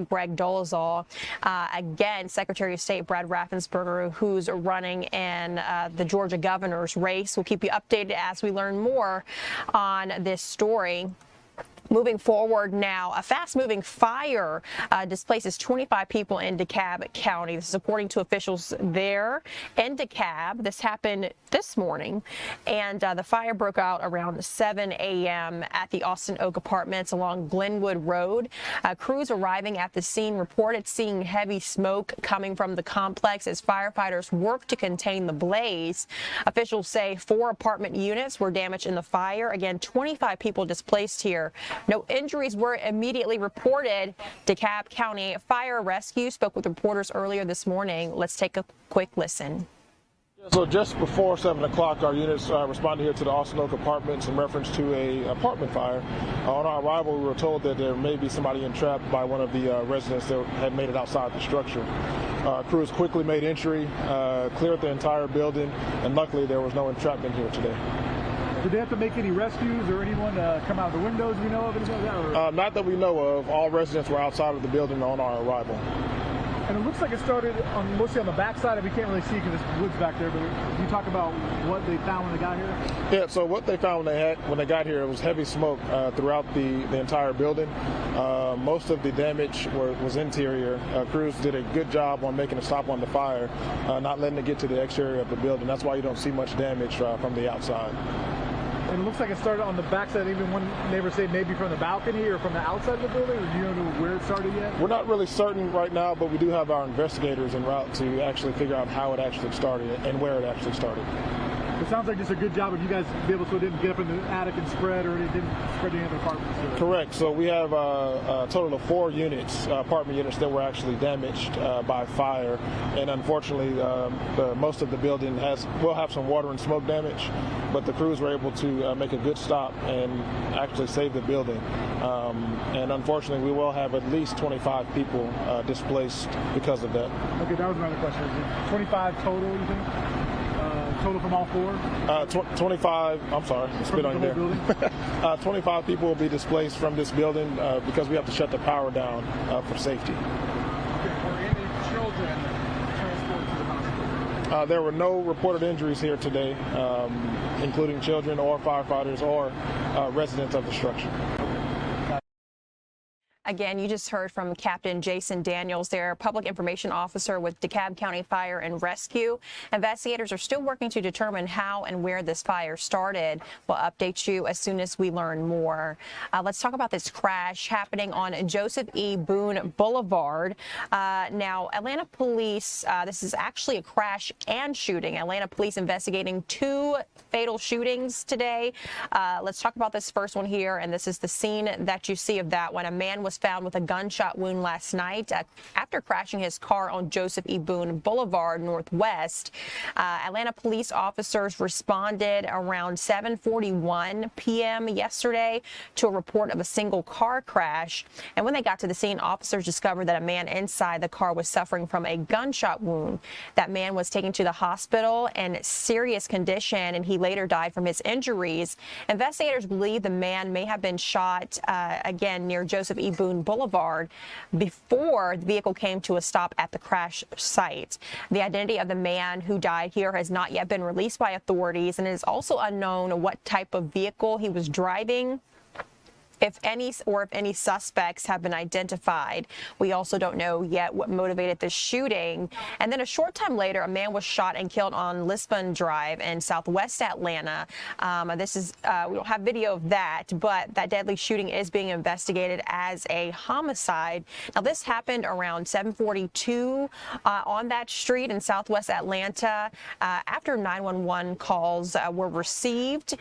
Greg Dolezal. Again, Secretary of State Brad Raffensperger, who's running in the Georgia governor's race. We'll keep you updated as we learn more on this story. Moving forward now, a fast-moving fire displaces 25 people in DeKalb County. This is according to officials there in DeKalb. This happened this morning, and the fire broke out around 7 a.m. at the Austin Oak Apartments along Glenwood Road. Crews arriving at the scene reported seeing heavy smoke coming from the complex as firefighters worked to contain the blaze. Officials say 4 apartment units were damaged in the fire. Again, 25 people displaced here. No injuries were immediately reported. DeKalb County Fire Rescue spoke with reporters earlier this morning. Let's take a quick listen. So just before 7 o'clock, our units responded here to the Austin Oak Apartments in reference to a apartment fire. On our arrival, we were told that there may be somebody entrapped by one of the residents that had made it outside the structure. Crews quickly made entry, cleared the entire building, and luckily there was no entrapment here today. Did they have to make any rescues or anyone come out of the windows we know of? Anything like that, not that we know of. All residents were outside of the building on our arrival. And it looks like it started mostly on the backside. We can't really see because there's woods back there, but can you talk about what they found when they got here? Yeah, so what they found when they got here, it was heavy smoke throughout the entire building. Most of the damage was interior. Crews did a good job on making a stop on the fire, not letting it get to the exterior of the building. That's why you don't see much damage from the outside. And it looks like it started on the backside. Even one neighbor said maybe from the balcony or from the outside of the building. Or do you know where it started yet? We're not really certain right now, but we do have our investigators en route to actually figure out how it actually started and where it actually started. It sounds like just a good job of you guys be able to didn't get up in the attic and spread, or it didn't spread any other apartments. Correct. So we have a total of 4 units, apartment units that were actually damaged by fire, and unfortunately, most of the building will have some water and smoke damage, but the crews were able to make a good stop and actually save the building. And unfortunately, we will have at least 25 people displaced because of that. Okay, that was another question. Is it 25 total, you think? Total from all 4? 25, I'm sorry, spit on you there. 25 people will be displaced from this building because we have to shut the power down for safety. Okay, were any children transported to the hospital? There were no reported injuries here today, including children or firefighters or residents of the structure. Again, you just heard from Captain Jason Daniels, their public information officer with DeKalb County Fire and Rescue. Investigators are still working to determine how and where this fire started. We'll update you as soon as we learn more. Let's talk about this crash happening on Joseph E. Boone Boulevard. Now, Atlanta police, this is actually a crash and shooting. Atlanta police investigating 2 fatal shootings today. Let's talk about this first one here, and this is the scene that you see of that when a man was found with a gunshot wound last night after crashing his car on Joseph E. Boone Boulevard Northwest. Atlanta police officers responded around 7:41 p.m. yesterday to a report of a single car crash. And when they got to the scene, officers discovered that a man inside the car was suffering from a gunshot wound. That man was taken to the hospital in serious condition, and he later died from his injuries. Investigators believe the man may have been shot again near Joseph E. Boone Boulevard before the vehicle came to a stop at the crash site. The identity of the man who died here has not yet been released by authorities, and it is also unknown what type of vehicle he was driving. If any suspects have been identified. We also don't know yet what motivated the shooting. And then a short time later, a man was shot and killed on Lisbon Drive in southwest Atlanta. We don't have video of that, but that deadly shooting is being investigated as a homicide. Now, this happened around 7:42 on that street in southwest Atlanta. After 911 calls were received,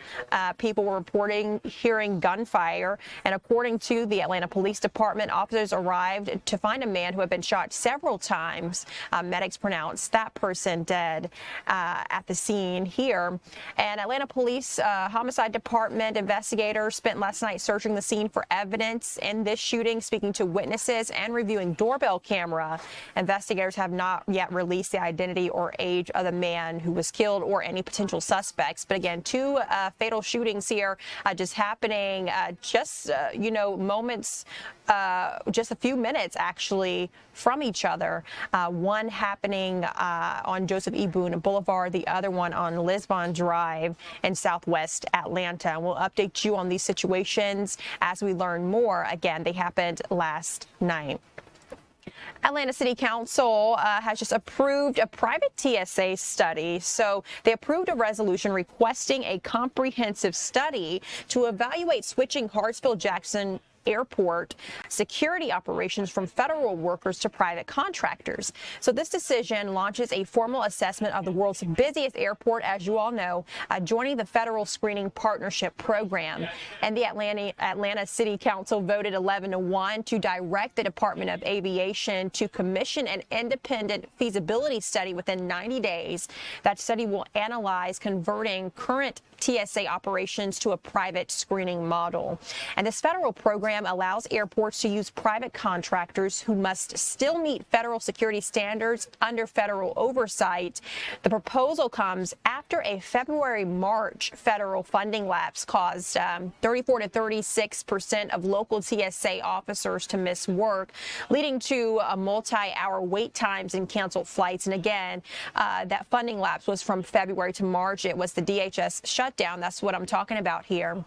people were reporting hearing gunfire. And according to the Atlanta Police Department, officers arrived to find a man who had been shot several times. Medics pronounced that person dead at the scene here. And Atlanta Police Homicide Department investigators spent last night searching the scene for evidence in this shooting, speaking to witnesses and reviewing doorbell camera. Investigators have not yet released the identity or age of the man who was killed or any potential suspects. But again, 2 fatal shootings here just happening just just, moments, just a few minutes actually from each other. One happening on Joseph E. Boone Boulevard, the other one on Lisbon Drive in Southwest Atlanta. And we'll update you on these situations as we learn more. Again, they happened last night. Atlanta City Council has just approved a private TSA study. So they approved a resolution requesting a comprehensive study to evaluate switching Hartsfield-Jackson Airport security operations from federal workers to private contractors. So this decision launches a formal assessment of the world's busiest airport, as you all know, joining the Federal Screening Partnership Program. And the Atlanta City Council voted 11-1 to direct the Department of Aviation to commission an independent feasibility study within 90 days. That study will analyze converting current TSA operations to a private screening model. And this federal program allows airports to use private contractors who must still meet federal security standards under federal oversight. The proposal comes after a February-March federal funding lapse caused 34 to 36% of local TSA officers to miss work, leading to multi-hour wait times and canceled flights. And again, that funding lapse was from February to March. It was the DHS shutdown. That's what I'm talking about here.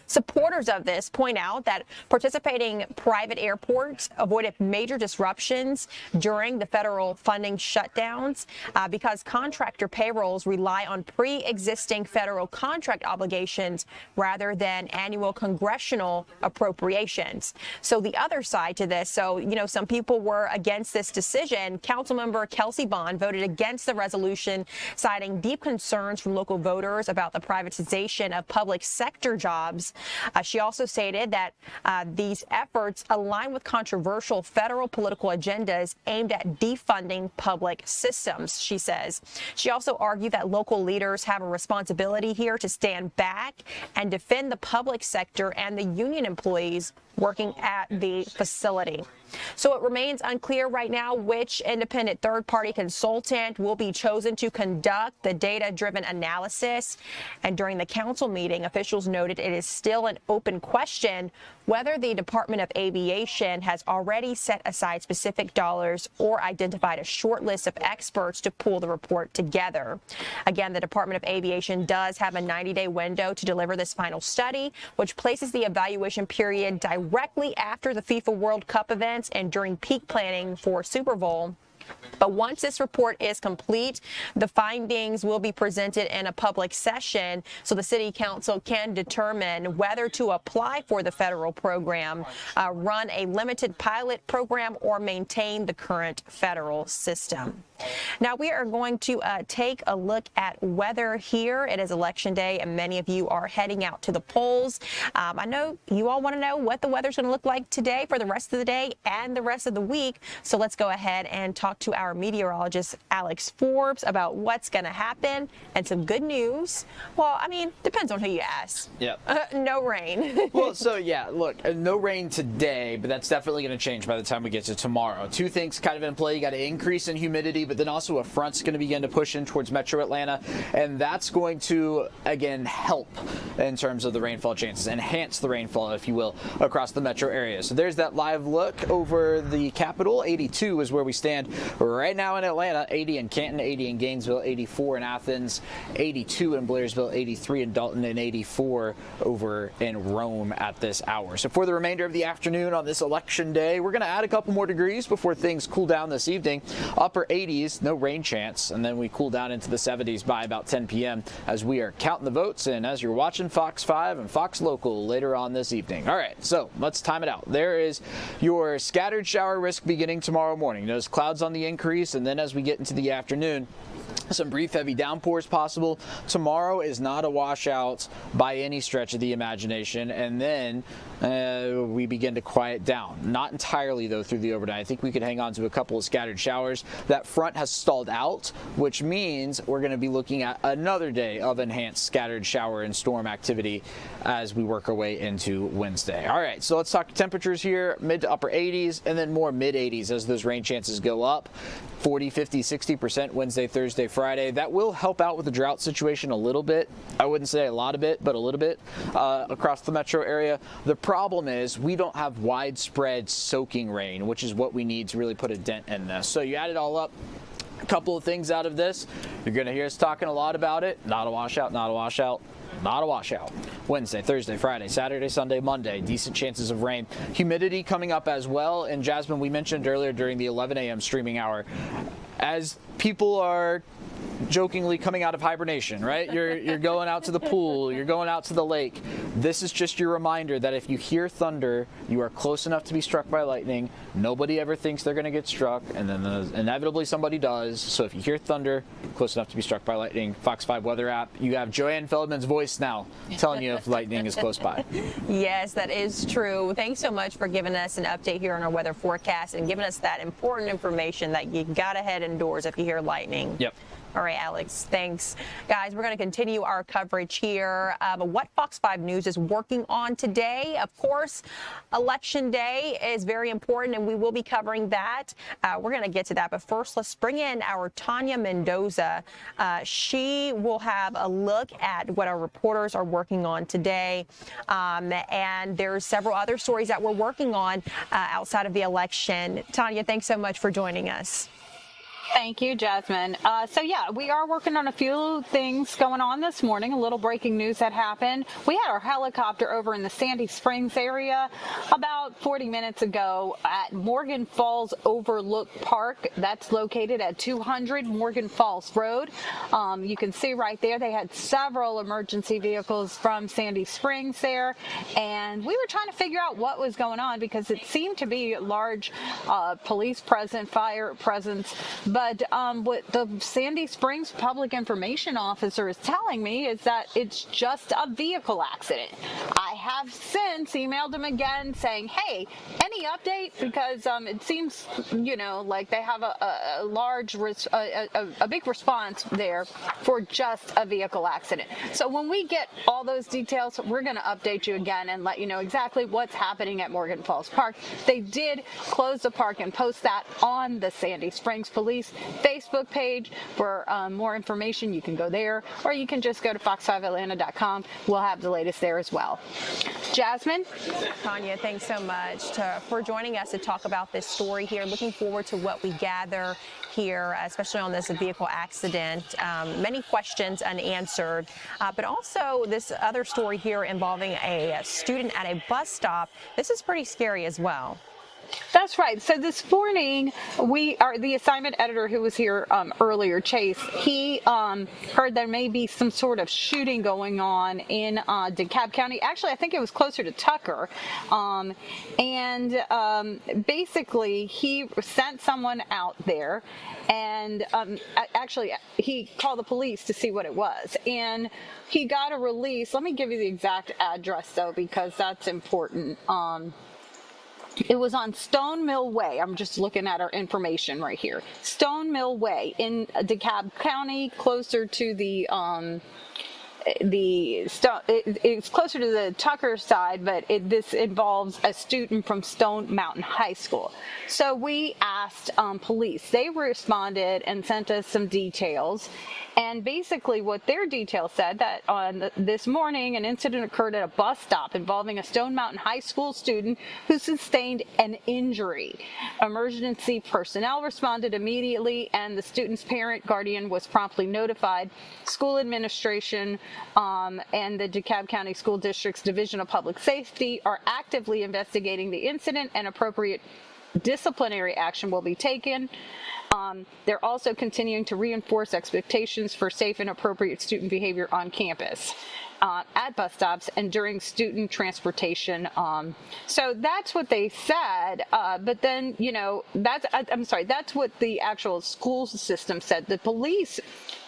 Supporters of this point out that participating private airports avoided major disruptions during the federal funding shutdowns because contractor payrolls rely on pre-existing federal contract obligations rather than annual congressional appropriations. So the other side to this, some people were against this decision. Councilmember Kelsey Bond voted against the resolution, citing deep concerns from local voters about the privatization of public sector jobs. She also stated that these efforts align with controversial federal political agendas aimed at defunding public systems, she says. She also argued that local leaders have a responsibility here to stand back and defend the public sector and the union employees working at the facility. So it remains unclear right now which independent third-party consultant will be chosen to conduct the data-driven analysis. And during the council meeting, officials noted it is still an open question whether the Department of Aviation has already set aside specific dollars or identified a short list of experts to pull the report together. Again, the Department of Aviation does have a 90-day window to deliver this final study, which places the evaluation period directly after the FIFA World Cup events and during peak planning for Super Bowl. But once this report is complete, the findings will be presented in a public session so the City Council can determine whether to apply for the federal program, run a limited pilot program, or maintain the current federal system. Now we are going to take a look at weather here. It is Election Day and many of you are heading out to the polls. I know you all want to know what the weather's going to look like today for the rest of the day and the rest of the week. So let's go ahead and talk to our meteorologist, Alex Forbes, about what's going to happen and some good news. Well, I mean, depends on who you ask. Yep. No rain. Well, so yeah, look, no rain today, but that's definitely going to change by the time we get to tomorrow. Two things kind of in play. You got an increase in humidity, but then also a front's going to begin to push in towards Metro Atlanta, and that's going to, again, help in terms of the rainfall chances, enhance the rainfall, if you will, across the metro area. So there's that live look over the capital. 82 is where we stand right now in Atlanta, 80 in Canton, 80 in Gainesville, 84 in Athens, 82 in Blairsville, 83 in Dalton, and 84 over in Rome at this hour. So for the remainder of the afternoon on this election day, we're going to add a couple more degrees before things cool down this evening. Upper 80s, no rain chance, and then we cool down into the 70s by about 10 p.m. as we are counting the votes and as you're watching Fox 5 and Fox Local later on this evening. All right, so let's time it out. There is your scattered shower risk beginning tomorrow morning. Those clouds on the increase, and then as we get into the afternoon, some brief heavy downpours possible. Tomorrow is not a washout by any stretch of the imagination, and then we begin to quiet down. Not entirely, though, through the overnight. I think we could hang on to a couple of scattered showers. That front has stalled out, which means we're going to be looking at another day of enhanced scattered shower and storm activity as we work our way into Wednesday. All right, so let's talk temperatures here, mid to upper 80s, and then more mid 80s as those rain chances go up. 40, 50, 60% Wednesday, Thursday, Thursday, Friday. That will help out with the drought situation a little bit. I wouldn't say a lot of it, but a little bit across the metro area. The problem is we don't have widespread soaking rain, which is what we need to really put a dent in this. So you add it all up, a couple of things out of this. You're going to hear us talking a lot about it. Not a washout, not a washout. Not a washout. Wednesday, Thursday, Friday, Saturday, Sunday, Monday, decent chances of rain. Humidity coming up as well. And Jasmine, we mentioned earlier during the 11 a.m. streaming hour, as people are jokingly coming out of hibernation, right? You're going out to the pool, you're going out to the lake. This is just your reminder that if you hear thunder, you are close enough to be struck by lightning. Nobody ever thinks they're going to get struck, and then inevitably somebody does. So if you hear thunder, close enough to be struck by lightning. Fox 5 weather app, you have Joanne Feldman's voice now telling you if lightning is close by. Yes, that is true. Thanks so much for giving us an update here on our weather forecast and giving us that important information that you got to head indoors if you hear lightning. Yep. All right, Alex, thanks. Guys, we're going to continue our coverage here of what Fox 5 News is working on today. Of course, Election Day is very important, and we will be covering that. We're going to get to that. But first, let's bring in our Tanya Mendoza. She will have a look at what our reporters are working on today. And there's several other stories that we're working on outside of the election. Tanya, thanks so much for joining us. Thank you, Jasmine. So yeah, we are working on a few things going on this morning. A little breaking news that happened. We had our helicopter over in the Sandy Springs area about 40 minutes ago at Morgan Falls Overlook Park. That's located at 200 Morgan Falls Road. You can see right there they had several emergency vehicles from Sandy Springs there, and we were trying to figure out what was going on because it seemed to be large police presence, fire presence. But what the Sandy Springs public information officer is telling me is that it's just a vehicle accident. I have since emailed him again saying, hey, any update? Because it seems, like they have a large, a big response there for just a vehicle accident. So when we get all those details, we're going to update you again and let you know exactly what's happening at Morgan Falls Park. They did close the park and post that on the Sandy Springs Police Facebook page. For more information, you can go there, or you can just go to fox5atlanta.com. We'll have the latest there as well. Jasmine? Tanya, thanks so much for joining us to talk about this story here. Looking forward to what we gather here, especially on this vehicle accident. Many questions unanswered, but also this other story here involving a student at a bus stop. This is pretty scary as well. That's right. So this morning, the assignment editor who was here earlier, Chase, he heard there may be some sort of shooting going on in DeKalb County. Actually, I think it was closer to Tucker. Basically, he sent someone out there, and actually, he called the police to see what it was. And he got a release. Let me give you the exact address, though, because that's important. It was on Stone Mill Way. I'm just looking at our information right here. Stone Mill Way in DeKalb County, closer to it's closer to the Tucker side, but this involves a student from Stone Mountain High School. So we asked police. They responded and sent us some details. And basically what their details said that on this morning, an incident occurred at a bus stop involving a Stone Mountain High School student who sustained an injury. Emergency personnel responded immediately, and the student's parent guardian was promptly notified. School administration and the DeKalb County School District's Division of Public Safety are actively investigating the incident, and appropriate disciplinary action will be taken. They're also continuing to reinforce expectations for safe and appropriate student behavior on campus, at bus stops, and during student transportation. So that's what they said. But then, that's what the actual school system said. The police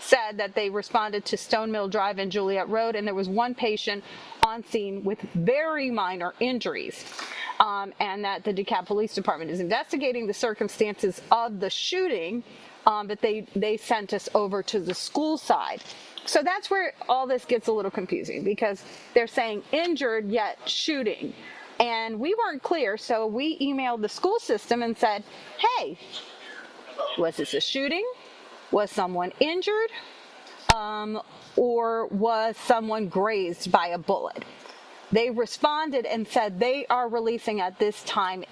said that they responded to Stone Mill Drive and Juliet Road, and there was one patient on scene with very minor injuries. And that the DeKalb Police Department is investigating the circumstances of the shooting, but they sent us over to the school side. So that's where all this gets a little confusing, because they're saying injured yet shooting. And we weren't clear, so we emailed the school system and said, hey, was this a shooting? was someone injured or was someone grazed by a bullet. They responded and said they are releasing at this time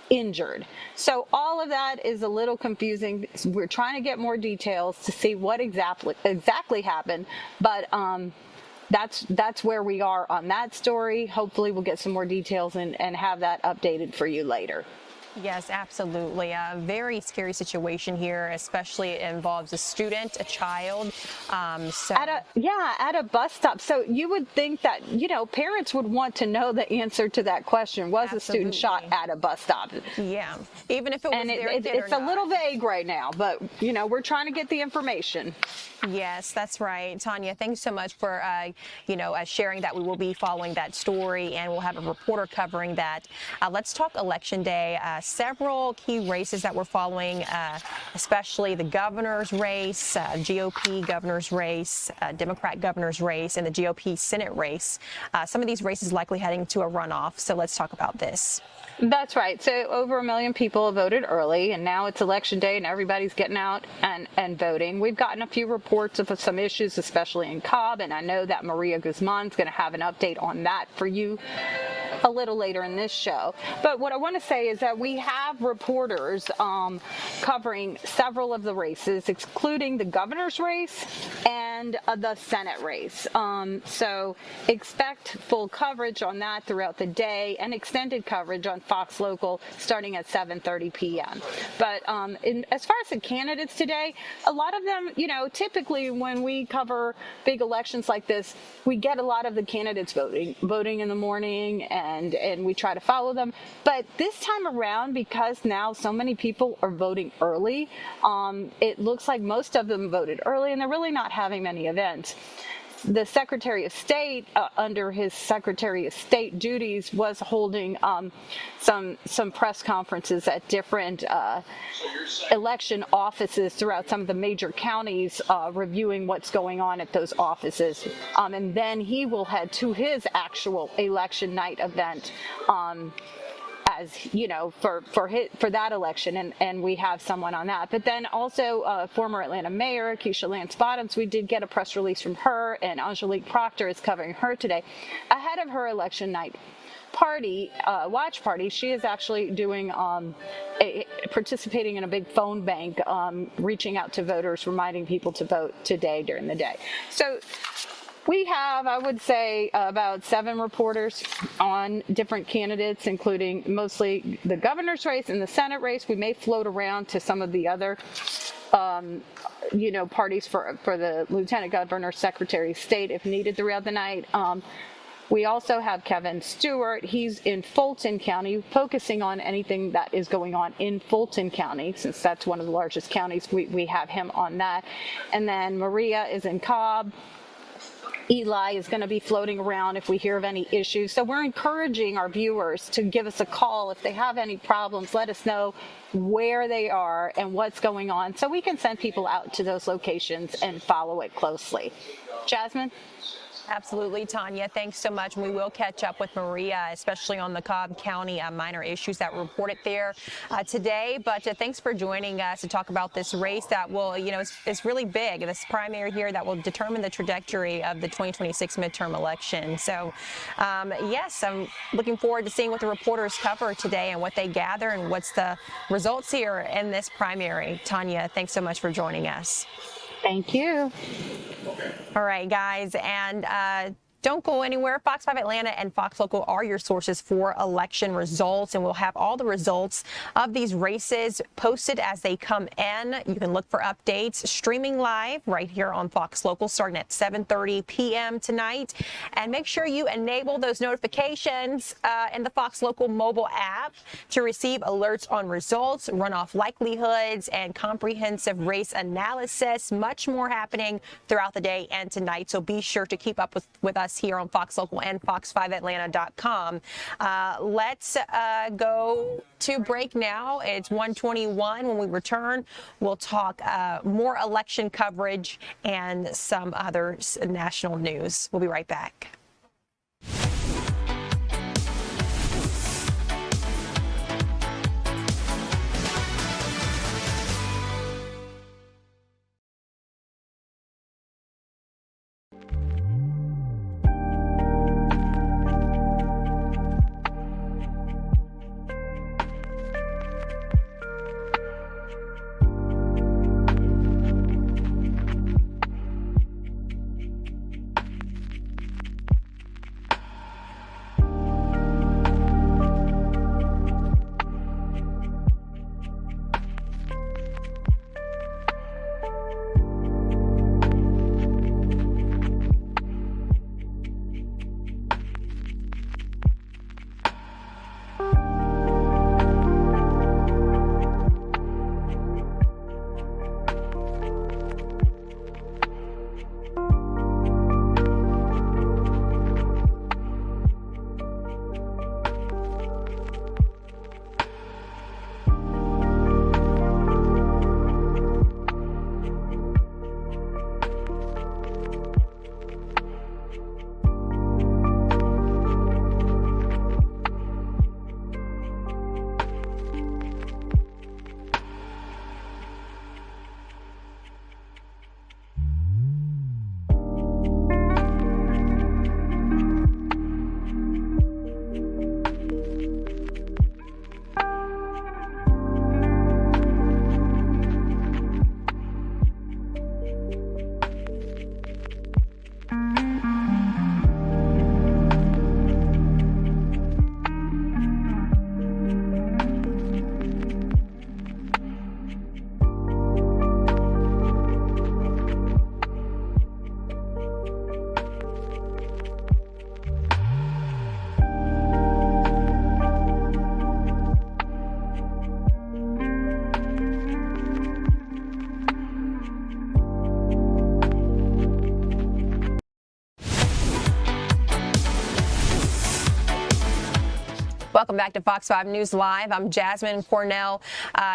injured. So all of that is a little confusing. We're trying to get more details to see what exactly happened, but that's where we are on that story. Hopefully we'll get some more details and have that updated for you later. Yes, absolutely. A very scary situation here, especially it involves a student, a child. At a bus stop. So you would think that, parents would want to know the answer to that question. Was a student shot at a bus stop? Yeah, even if it was it's a little vague right now, but, we're trying to get the information. Yes, that's right. Tanya, thanks so much for, sharing that. We will be following that story, and we'll have a reporter covering that. Let's talk Election Day. Several key races that we're following, especially the governor's race, GOP governor's race, Democrat governor's race, and the GOP Senate race. Some of these races likely heading to a runoff. So let's talk about this. That's right. So over 1 million people voted early, and now it's Election Day, and everybody's getting out and voting. We've gotten a few reports of some issues, especially in Cobb, and I know that Maria Guzman's going to have an update on that for you a little later in this show. But what I want to say is that we have reporters covering several of the races, including the governor's race and the Senate race. So expect full coverage on that throughout the day, and extended coverage on Fox Local starting at 7:30 p.m. But as far as the candidates today, a lot of them, typically when we cover big elections like this, we get a lot of the candidates voting in the morning, and we try to follow them. But this time around, because now so many people are voting early, it looks like most of them voted early, and they're really not having many events. The Secretary of State, under his Secretary of State duties, was holding some press conferences at different election offices throughout some of the major counties, reviewing what's going on at those offices. And then he will head to his actual election night event, as for that election, and we have someone on that. But then also former Atlanta Mayor Keisha Lance Bottoms, we did get a press release from her, and Angelique Proctor is covering her today ahead of her election night watch party. She is actually doing participating in a big phone bank, reaching out to voters, reminding people to vote today during the day. So we have, I would say, about 7 reporters on different candidates, including mostly the governor's race and the Senate race. We may float around to some of the other, parties for the Lieutenant Governor, Secretary of State if needed throughout the night. We also have Kevin Stewart. He's in Fulton County, focusing on anything that is going on in Fulton County, since that's one of the largest counties. We have him on that. And then Maria is in Cobb. Eli is going to be floating around if we hear of any issues. So we're encouraging our viewers to give us a call if they have any problems. Let us know where they are and what's going on, so we can send people out to those locations and follow it closely. Jasmine? Absolutely, Tanya. Thanks so much. We will catch up with Maria, especially on the Cobb County minor issues that were reported there today. But thanks for joining us to talk about this race that will, it's really big. This primary here that will determine the trajectory of the 2026 midterm election. So, yes, I'm looking forward to seeing what the reporters cover today and what they gather and what's the results here in this primary. Tanya, thanks so much for joining us. Thank you. All right, guys, and don't go anywhere. Fox 5 Atlanta and Fox Local are your sources for election results, and we'll have all the results of these races posted as they come in. You can look for updates streaming live right here on Fox Local starting at 7:30 p.m. tonight. And make sure you enable those notifications in the Fox Local mobile app to receive alerts on results, runoff likelihoods, and comprehensive race analysis. Much more happening throughout the day and tonight, so be sure to keep up with us here on Fox Local and fox5atlanta.com. Let's go to break now. It's 1:21. When we return, we'll talk more election coverage and some other national news. We'll be right back. Welcome back to Fox 5 News Live. I'm Jasmine Cornell.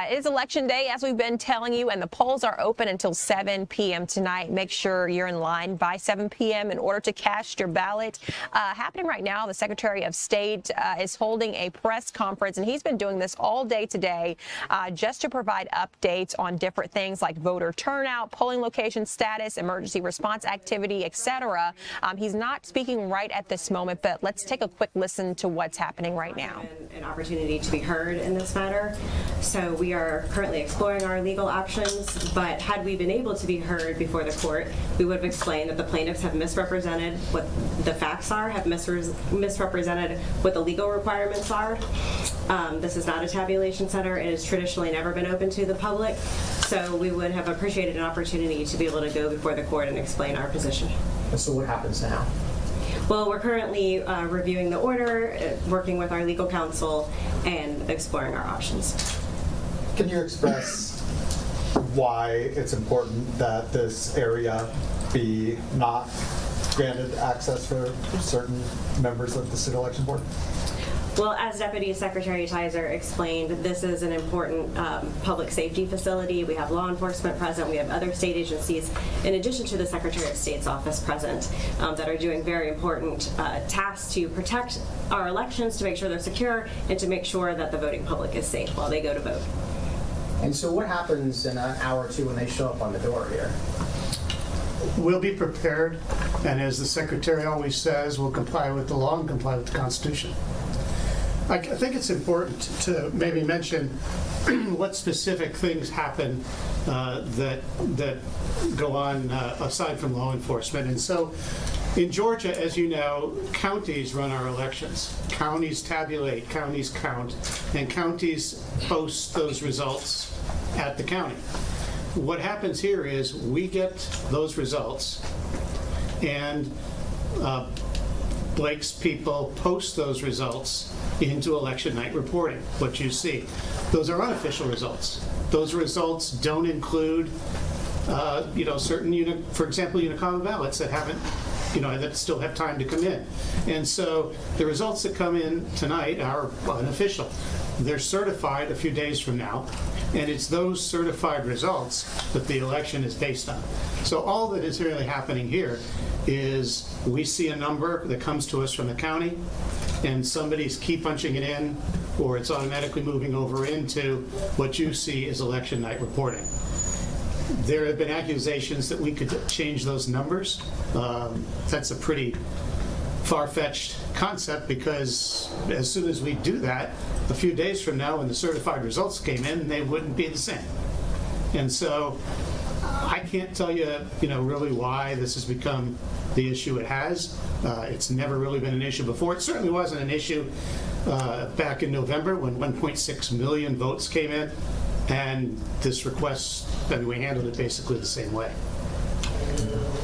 It is Election Day, as we've been telling you, and the polls are open until 7 p.m. tonight. Make sure you're in line by 7 p.m. in order to cast your ballot. Happening right now, the Secretary of State is holding a press conference, and he's been doing this all day today just to provide updates on different things like voter turnout, polling location status, emergency response activity, etc. He's not speaking right at this moment, but let's take a quick listen to what's happening right now. An opportunity to be heard in this matter. So we are currently exploring our legal options, but had we been able to be heard before the court, we would have explained that the plaintiffs have misrepresented what the facts are, have misrepresented what the legal requirements are. This is not a tabulation center. It has traditionally never been open to the public. So we would have appreciated an opportunity to be able to go before the court and explain our position. And so what happens now? Well, we're currently reviewing the order, working with our legal counsel, and exploring our options. Can you express why it's important that this area be not granted access for certain members of the city election board? Well, as Deputy Secretary Tizer explained, this is an important public safety facility. We have law enforcement present. We have other state agencies, in addition to the Secretary of State's office present, that are doing very important tasks to protect our elections, to make sure they're secure, and to make sure that the voting public is safe while they go to vote. And so what happens in an hour or two when they show up on the door here? We'll be prepared, and as the Secretary always says, we'll comply with the law and comply with the Constitution. I think it's important to maybe mention what specific things happen that go on aside from law enforcement. And so in Georgia, as you know, counties run our elections. Counties tabulate, counties count, and counties post those results at the county. What happens here is we get those results, and Blake's people post those results into election night reporting. What you see, those are unofficial results. Those results don't include, certain, for example, Unacomma ballots that haven't, that still have time to come in. And so the results that come in tonight are unofficial. They're certified a few days from now, and it's those certified results that the election is based on. So all that is really happening here is we see a number that comes to us from the county, and somebody's key punching it in, or it's automatically moving over into what you see as election night reporting. There have been accusations that we could change those numbers. That's a pretty far-fetched concept, because as soon as we do that, a few days from now when the certified results came in, they wouldn't be the same. And so I can't tell you, really why this has become the issue it has. It's never really been an issue before. It certainly wasn't an issue back in November when 1.6 million votes came in, and this request, we handled it basically the same way.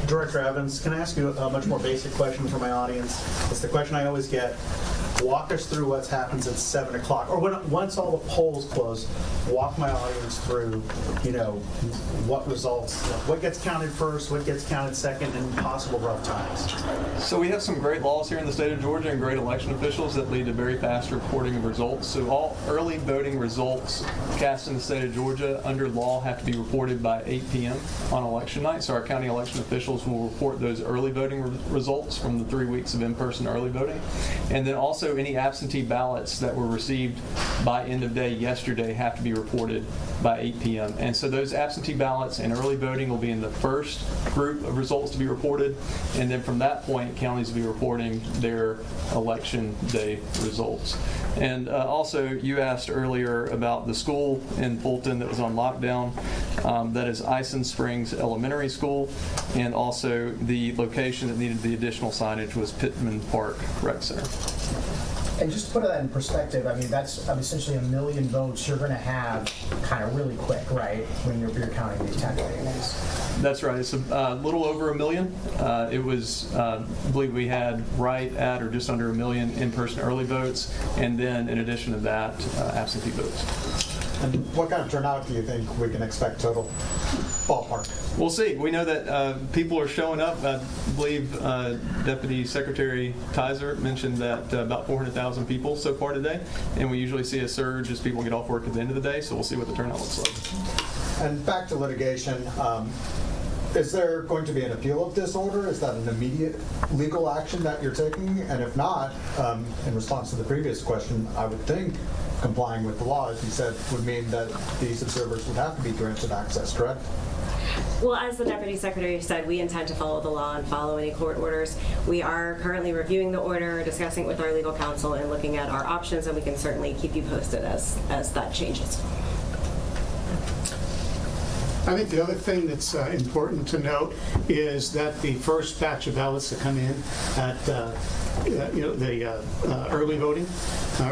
Director Evans, can I ask you a much more basic question for my audience? It's the question I always get. Walk us through what happens at 7 o'clock, or once all the polls close. Walk my audience through, what results, what gets counted first, what gets counted second, and possible rough times. So we have some great laws here in the state of Georgia and great election officials that lead to very fast reporting of results. So all early voting results cast in the state of Georgia under law have to be reported by 8 p.m. on election night. So our county election officials will report those early voting results from the 3 weeks of in-person early voting. And then also any absentee ballots that were received by end of day yesterday have to be reported by 8 p.m. And so those absentee ballots and early voting will be in the first group of results to be reported. And then from that point, counties will be reporting their election day results. And also, you asked earlier about the school in Fulton that was on lockdown. That is Ison Springs Elementary School. And also the location that needed the additional signage was Pittman Park Rec Center. And just to put that in perspective, that's essentially 1 million votes you're going to have kind of really quick, right, when you're counting these tabulating days. That's right. It's a little over 1 million. It was, I believe we had right at or just under 1 million in-person early votes, and then in addition to that, absentee votes. And what kind of turnout do you think we can expect total ballpark? We'll see. We know that people are showing up. I believe Deputy Secretary Tizer mentioned that about 400,000 people so far today, and we usually see a surge as people get off work at the end of the day, so we'll see what the turnout looks like. And back to litigation, is there going to be an appeal of this order? Is that an immediate legal action that you're taking? And if not, in response to the previous question, I would think complying with the law, as you said, would mean that these observers would have to be granted access, correct? Well, as the Deputy Secretary said, we intend to follow the law and follow any court orders. We are currently reviewing the order, discussing it with our legal counsel, and looking at our options, and we can certainly keep you posted as that changes. I think the other thing that's important to note is that the first batch of ballots that come in at the early voting,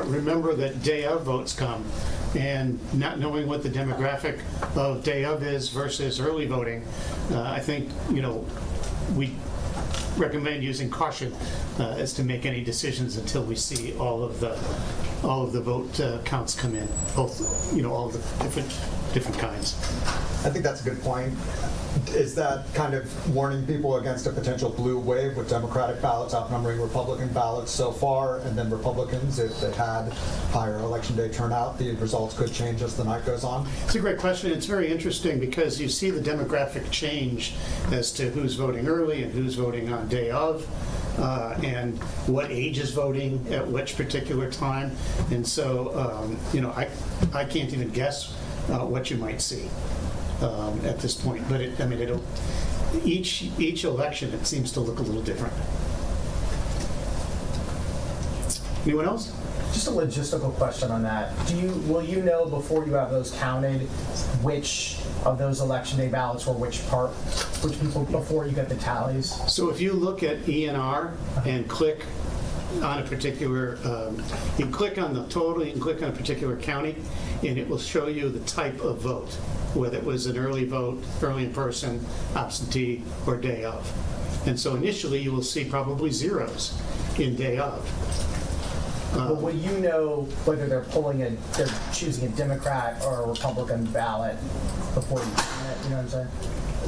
remember that day of votes come, and not knowing what the demographic of day of is versus early voting, I think we recommend using caution as to make any decisions until we see all of the vote counts come in, both all of the different kinds. I think that's a good point. Is that kind of warning people against a potential blue wave with Democratic ballots outnumbering Republican ballots so far, and then Republicans, if they had higher election day turnout, the results could change as the night goes on? It's a great question. It's very interesting because you see the demographic change as to who's voting early and who's voting on day of, and what age is voting at which particular time. And so, I can't even guess what you might see at this point. But each election, it seems to look a little different. Anyone else? Just a logistical question on that. Will you know before you have those counted which of those election day ballots were which people before you get the tallies? So if you look at ENR and click on a particular, you click on the total, you can click on a particular county, and it will show you the type of vote, whether it was an early vote, early in person, absentee, or day of. And so initially you will see probably zeros in day of. But will you know whether they're choosing a Democrat or a Republican ballot before you sign it? You know what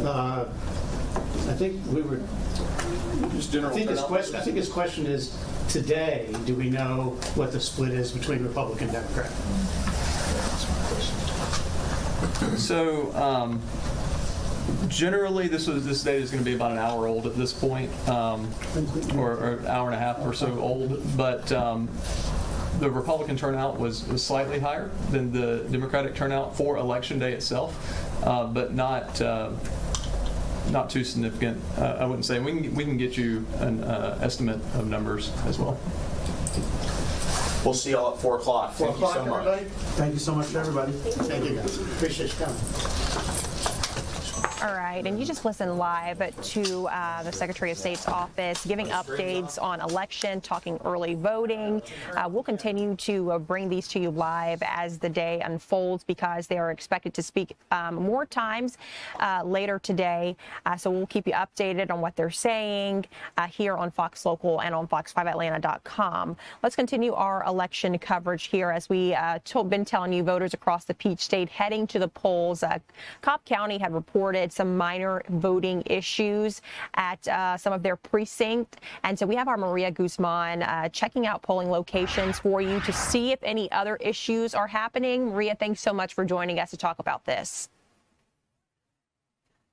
I'm saying? I think we were. Just general. I think his question is, today, do we know what the split is between Republican and Democrat? So generally, this data is going to be about an hour old at this point, or an hour and a half or so old. But the Republican turnout was slightly higher than the Democratic turnout for Election Day itself, but not too significant. I wouldn't say. We can get you an estimate of numbers as well. We'll see y'all at 4 o'clock. Thank you so much. Thank you so much to everybody. Thank you guys. Appreciate you coming. All right, and you just listened live to the Secretary of State's office giving updates on election, talking early voting. We'll continue to bring these to you live as the day unfolds because they are expected to speak more times later today. So we'll keep you updated on what they're saying here on Fox Local and on fox5atlanta.com. Let's continue our election coverage here as we been telling you, voters across the Peach State heading to the polls. Cobb County had reported some minor voting issues at some of their precincts. And so we have our Maria Guzman checking out polling locations for you to see if any other issues are happening. Maria, thanks so much for joining us to talk about this.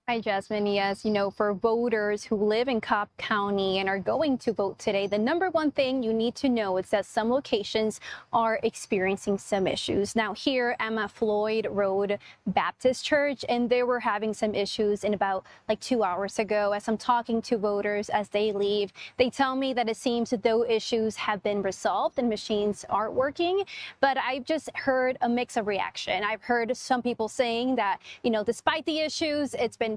Hi, Jasmine. Yes, for voters who live in Cobb County and are going to vote today, the number one thing you need to know is that some locations are experiencing some issues. Now, here I'm at Floyd Road Baptist Church, and they were having some issues in about 2 hours ago. As I'm talking to voters as they leave, they tell me that it seems that those issues have been resolved and machines are working. But I've just heard a mix of reaction. I've heard some people saying that, despite the issues, it's been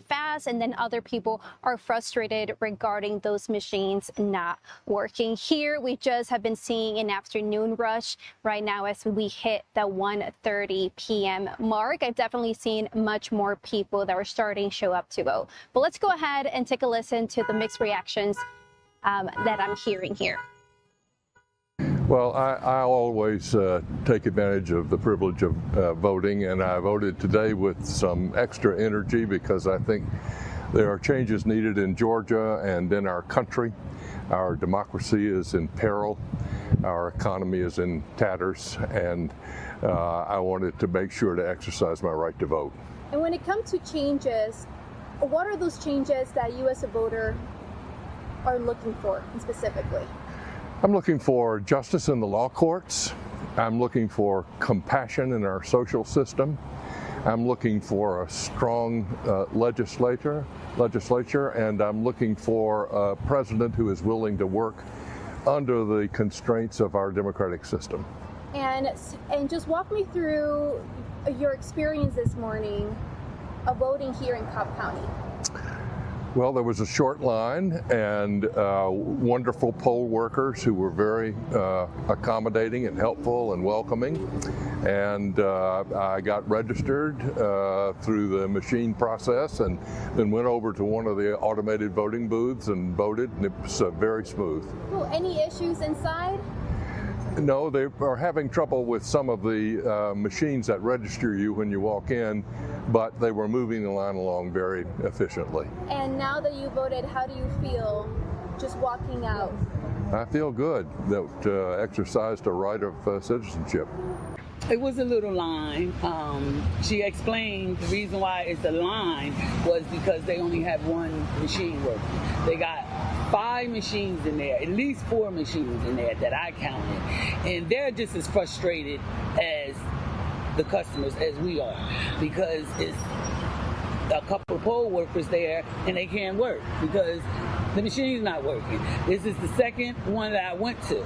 fast, and then other people are frustrated regarding those machines not working. Here we just have been seeing an afternoon rush right now as we hit the 1:30 p.m. mark. I've definitely seen much more people that are starting to show up to vote. But let's go ahead and take a listen to the mixed reactions that I'm hearing here. Well, I always take advantage of the privilege of voting, and I voted today with some extra energy because I think there are changes needed in Georgia and in our country. Our democracy is in peril. Our economy is in tatters, and I wanted to make sure to exercise my right to vote. And when it comes to changes, what are those changes that you as a voter are looking for specifically? I'm looking for justice in the law courts. I'm looking for compassion in our social system. I'm looking for a strong legislature, and I'm looking for a president who is willing to work under the constraints of our democratic system. And just walk me through your experience this morning of voting here in Cobb County. Well, there was a short line and wonderful poll workers who were very accommodating and helpful and welcoming. And I got registered through the machine process and then went over to one of the automated voting booths and voted, and it was very smooth. Cool. Any issues inside? No, they are having trouble with some of the machines that register you when you walk in, but they were moving the line along very efficiently. And now that you voted, how do you feel just walking out? I feel good that exercised a right of citizenship. It was a little line. She explained the reason why it's a line was because they only have one machine working. They got 5 machines in there, at least 4 machines in there that I counted. And they're just as frustrated as the customers as we are, because it's a couple of poll workers there and they can't work because the machine's not working. This is the second one that I went to.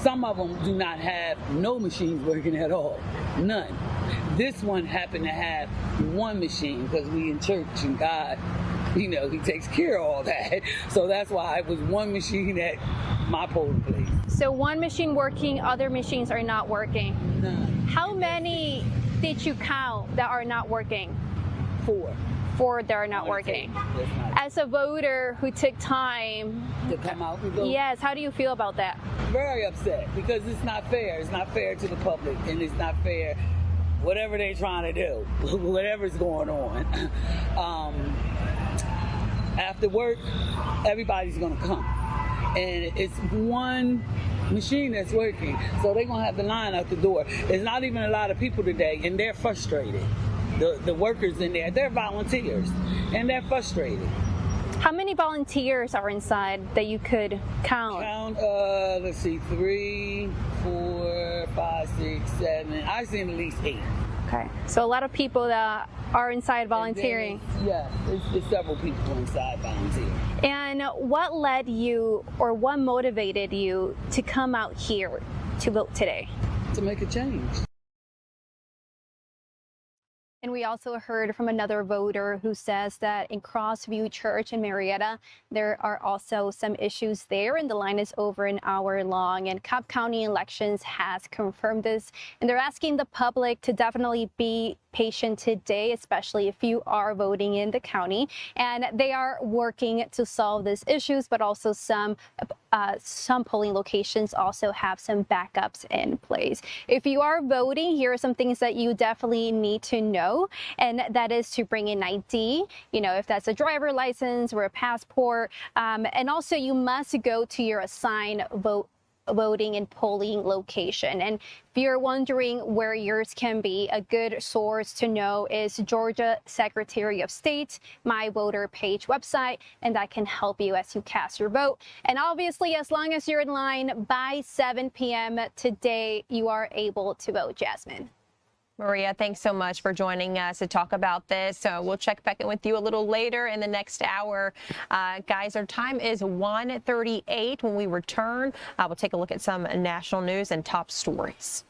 Some of them do not have no machines working at all, none. This one happened to have one machine because we in church and God, you know, he takes care of all that. So that's why it was one machine at my polling place. So one machine working, other machines are not working. None. How many did you count that are not working? 4. 4 that are not working. As a voter who took time to come out and vote? Yes, how do you feel about that? Very upset because it's not fair. It's not fair to the public, and it's not fair whatever they're trying to do, whatever's going on. After work, everybody's gonna come. And it's one machine that's working, so they're gonna have the line out the door. There's not even a lot of people today, and they're frustrated. The workers in there, they're volunteers, and they're frustrated. How many volunteers are inside that you could count? Let's see, 3, 4, 5, 6, 7. I've seen at least 8. Okay, so a lot of people that are inside volunteering. Yeah, it's several people inside volunteering. And what led you, or what motivated you to come out here to vote today? To make a change. And we also heard from another voter who says that in Crossview Church in Marietta, there are also some issues there, and the line is over an hour long. And Cobb County Elections has confirmed this, and they're asking the public to definitely be patient today, especially if you are voting in the county. And they are working to solve these issues, but also some polling locations also have some backups in place. If you are voting, here are some things that you definitely need to know, and that is to bring in ID, you know, if that's a driver license or a passport, and also you must go to your assigned voting and polling location. And if you're wondering where yours can be, a good source to know is Georgia Secretary of State, My Voter Page website, and that can help you as you cast your vote. And obviously, as long as you're in line by 7 p.m. today, you are able to vote. Jasmine. Maria, thanks so much for joining us to talk about this. So we'll check back in with you a little later in the next hour. Guys, our time is 1:38. When we return, we'll take a look at some national news and top stories.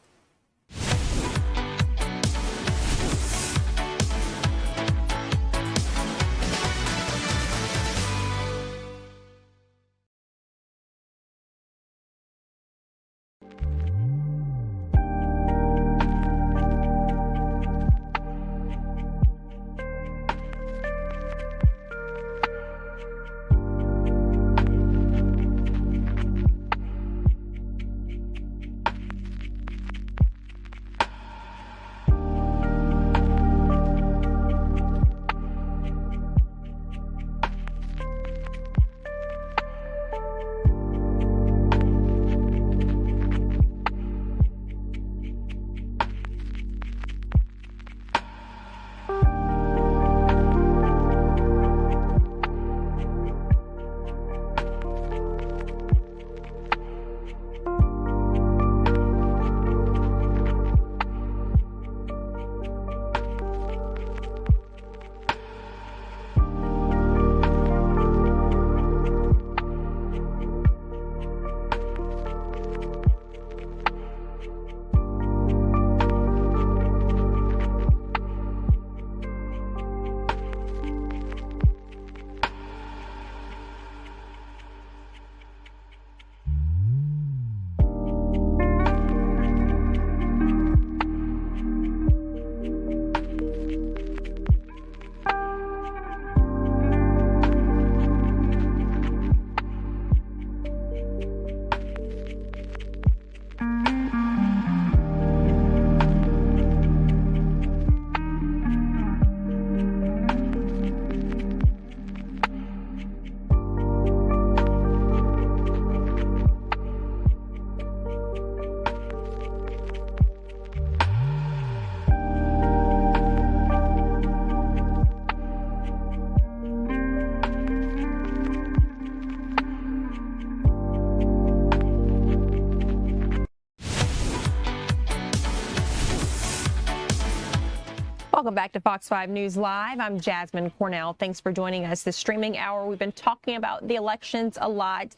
Welcome back to Fox 5 News Live. I'm Jasmine Cornell. Thanks for joining us this streaming hour. We've been talking about the elections a lot,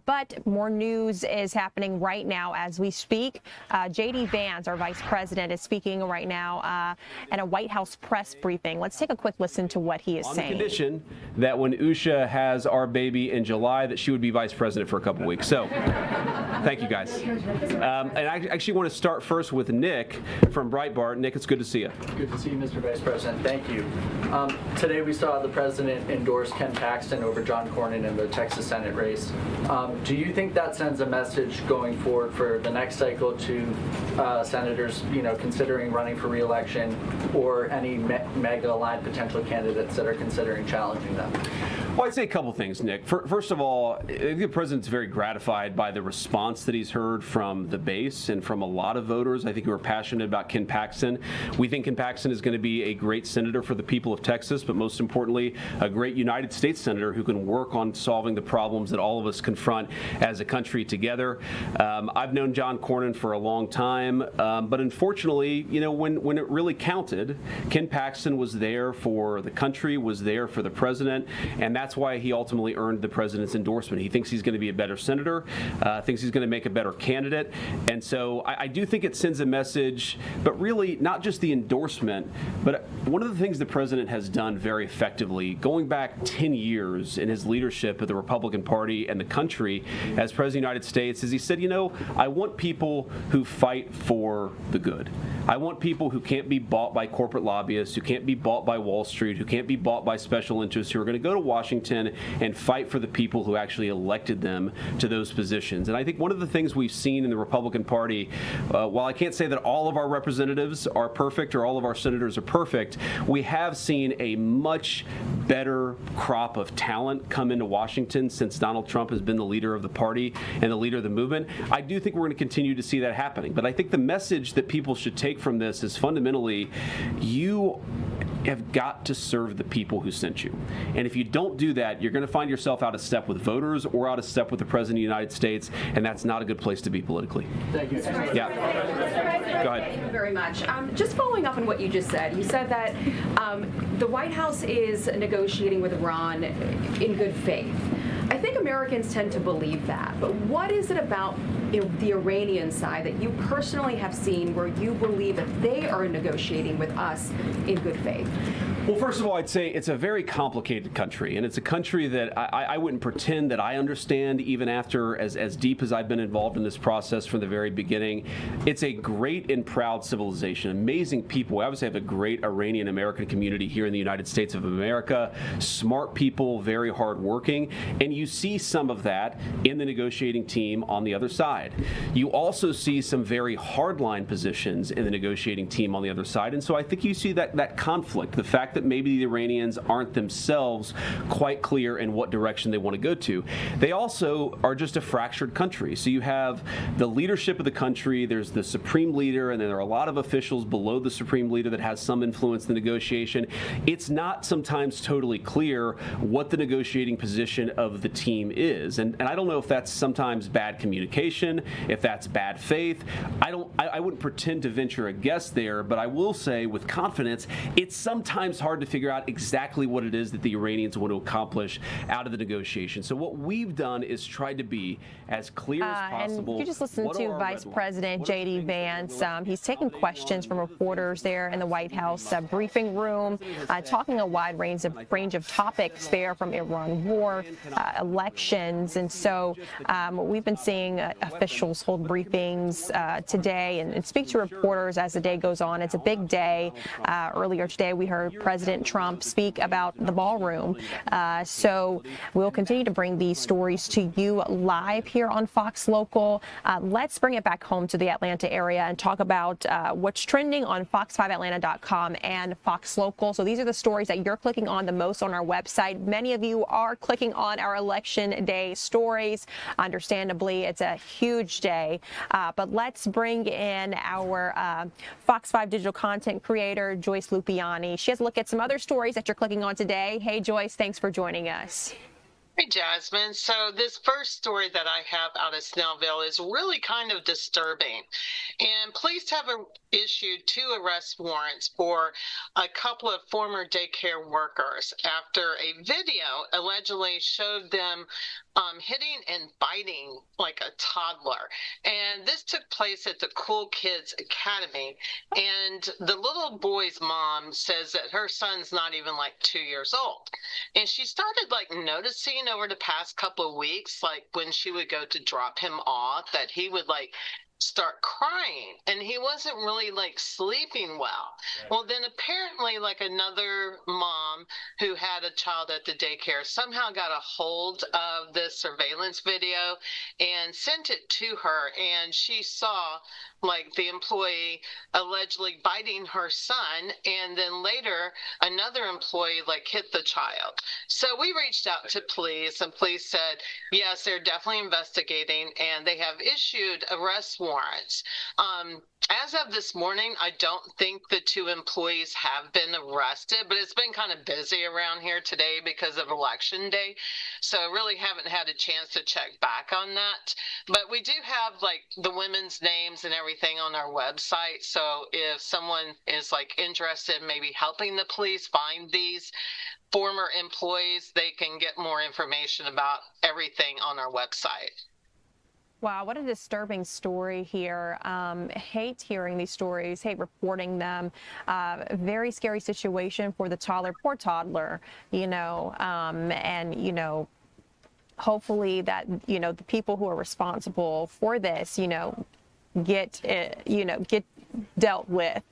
but more news is happening right now as we speak. J.D. Vance, our vice president, is speaking right now at a White House press briefing. Let's take a quick listen to what he is saying. On the condition that when Usha has our baby in July, that she would be vice president for a couple weeks. So, thank you guys. And I actually want to start first with Nick from Breitbart. Nick, it's good to see you. Good to see you, Mr. Vice President. Thank you. Today we saw the president endorse Ken Paxton over John Cornyn in the Texas Senate race. Do you think that sends a message going forward for the next cycle to senators, considering running for re-election, or any MAGA-aligned potential candidates that are considering challenging them? Well, I'd say a couple things, Nick. First of all, I think the president's very gratified by the response that he's heard from the base and from a lot of voters, I think, who are passionate about Ken Paxton. We think Ken Paxton is going to be a great senator for the people of Texas, but most importantly, a great United States senator who can work on solving the problems that all of us confront as a country together. I've known John Cornyn for a long time, but unfortunately, when it really counted, Ken Paxton was there for the country, was there for the president, and that's why he ultimately earned the president's endorsement. He thinks he's going to be a better senator, thinks he's going to make a better candidate, and so I do think it sends a message, but really not just the endorsement, but one of the things the president has done very effectively, going back 10 years in his leadership of the Republican Party and the country as President of the United States, is he said, I want people who fight for the good. I want people who can't be bought by corporate lobbyists, who can't be bought by Wall Street, who can't be bought by special interests, who are going to go to Washington and fight for the people who actually elected them to those positions. And I think one of the things we've seen in the Republican Party, while I can't say that all of our representatives are perfect or all of our senators are perfect, we have seen a much better crop of talent come into Washington since Donald Trump has been the leader of the party and the leader of the movement. I do think we're going to continue to see that happening. But I think the message that people should take from this is fundamentally, you have got to serve the people who sent you. And if you don't do that, you're going to find yourself out of step with voters or out of step with the President of the United States, and that's not a good place to be politically. Thank you. Yeah. Go ahead. Thank you very much. Just following up on what you just said, you said that the White House is negotiating with Iran in good faith. I think Americans tend to believe that, but what is it about the Iranian side that you personally have seen where you believe that they are negotiating with us in good faith? Well, first of all, I'd say it's a very complicated country, and it's a country that I wouldn't pretend that I understand even after as deep as I've been involved in this process from the very beginning. It's a great and proud civilization, amazing people. We obviously have a great Iranian-American community here in the United States of America, smart people, very hardworking, and you see some of that in the negotiating team on the other side. You also see some very hardline positions in the negotiating team on the other side, and so I think you see that conflict, the fact that maybe the Iranians aren't themselves quite clear in what direction they want to go to. They also are just a fractured country. So you have the leadership of the country, there's the supreme leader, and then there are a lot of officials below the supreme leader that has some influence in the negotiation. It's not sometimes totally clear what the negotiating position of the team is. And I don't know if that's sometimes bad communication, if that's bad faith. I wouldn't pretend to venture a guess there, but I will say with confidence, it's sometimes hard to figure out exactly what it is that the Iranians want to accomplish out of the negotiation. So what we've done is tried to be as clear as possible. And you just listened to Vice President J.D. Vance. He's taking questions from reporters there in the White House briefing room, talking a wide range of topics there, from Iran war, elections. And so we've been seeing officials hold briefings today and speak to reporters as the day goes on. It's a big day. Earlier today, we heard President Trump speak about the ballroom. So we'll continue to bring these stories to you live here on Fox Local. Let's bring it back home to the Atlanta area and talk about what's trending on fox5atlanta.com and Fox Local. So these are the stories that you're clicking on the most on our website. Many of you are clicking on our Election Day stories. Understandably, it's a huge day. But let's bring in our Fox 5 digital content creator, Joyce Lupiani. She has a look at some other stories that you're clicking on today. Hey, Joyce, thanks for joining us. Hey, Jasmine. So this first story that I have out of Snellville is really kind of disturbing. And police have issued 2 arrest warrants for a couple of former daycare workers after a video allegedly showed them hitting and biting like a toddler. And this took place at the Cool Kids Academy. And the little boy's mom says that her son's not even like 2 years old. And she started like noticing over the past couple of weeks, like when she would go to drop him off, that he would like start crying and he wasn't really like sleeping well. Well, then apparently like another mom who had a child at the daycare somehow got a hold of this surveillance video and sent it to her, and she saw like the employee allegedly biting her son, and then later another employee like hit the child. So we reached out to police, and police said yes, they're definitely investigating and they have issued arrest warrants. As of this morning, I don't think the 2 employees have been arrested, but it's been kind of busy around here today because of Election Day. So I really haven't had a chance to check back on that. But we do have like the women's names and everything on our website. So if someone is like interested in maybe helping the police find these former employees, they can get more information about everything on our website. Wow, what a disturbing story here. Hate hearing these stories, hate reporting them. Very scary situation for the toddler, poor toddler, you know, and, you know, hopefully that, you know, the people who are responsible for this, you know, get dealt with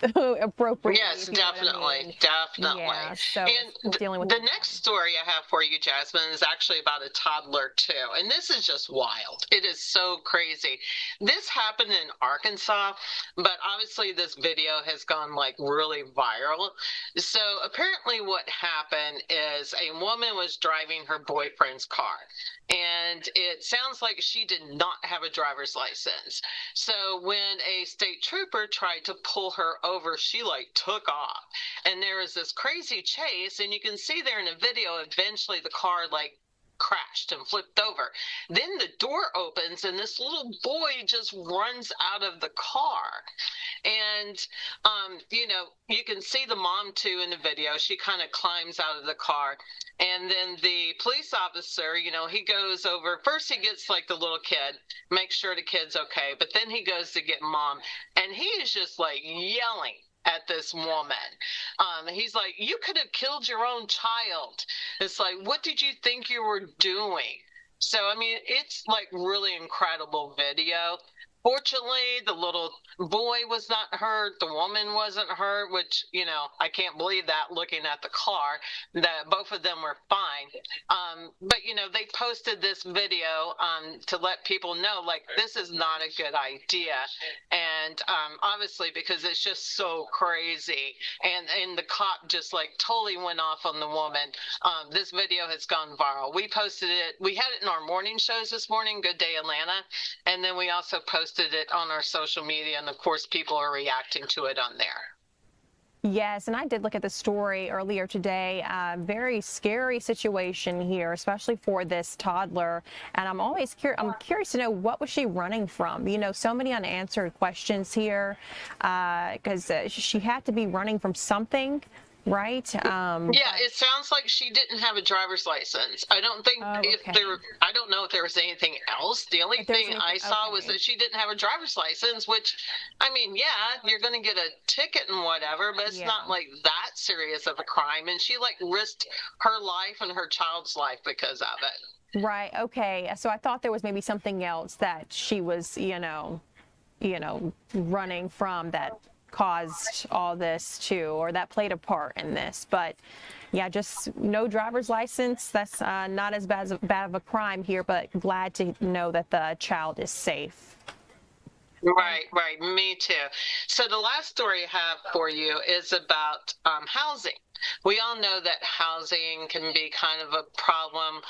appropriately. Yes, definitely. Yeah, so and dealing with the next story I have for you, Jasmine, is actually about a toddler too. And this is just wild. It is so crazy. This happened in Arkansas, but obviously this video has gone like really viral. So apparently what happened is a woman was driving her boyfriend's car, and it sounds like she did not have a driver's license. So when a state trooper tried to pull her over, she like took off, and there was this crazy chase, and you can see there in the video eventually the car like crashed and flipped over. Then the door opens and this little boy just runs out of the car. And you know, you can see the mom too in the video. She kind of climbs out of the car, and then the police officer, you know, he goes over. First he gets like the little kid, makes sure the kid's okay, but then he goes to get mom, and he is just like yelling at this woman. He's like, you could have killed your own child. It's like, what did you think you were doing? So, I mean, it's like really incredible video. Fortunately, the little boy was not hurt. The woman wasn't hurt, which, you know, I can't believe that looking at the car, that both of them were fine. But, you know, they posted this video to let people know, like, this is not a good idea. And obviously, because it's just so crazy. And the cop just, like, totally went off on the woman. This video has gone viral. We posted it. We had it in our morning shows this morning, Good Day Atlanta. And then we also posted it on our social media, and of course people are reacting to it on there. Yes, and I did look at the story earlier today. Very scary situation here, especially for this toddler. And I'm always curious to know, what was she running from? You know, so many unanswered questions here, because she had to be running from something. Right. Yeah, it sounds like she didn't have a driver's license. I don't think I don't know if there was anything else. The only thing I saw was that she didn't have a driver's license, which, I mean, yeah, you're going to get a ticket and whatever, but it's not like that serious of a crime. And she like risked her life and her child's life because of it. Right. Okay. So I thought there was maybe something else that she was, you know, running from that caused all this too, or that played a part in this. But yeah, just no driver's license. That's not as bad of a crime here, but glad to know that the child is safe. Right. Me too. So the last story I have for you is about housing. We all know that housing can be kind of a problem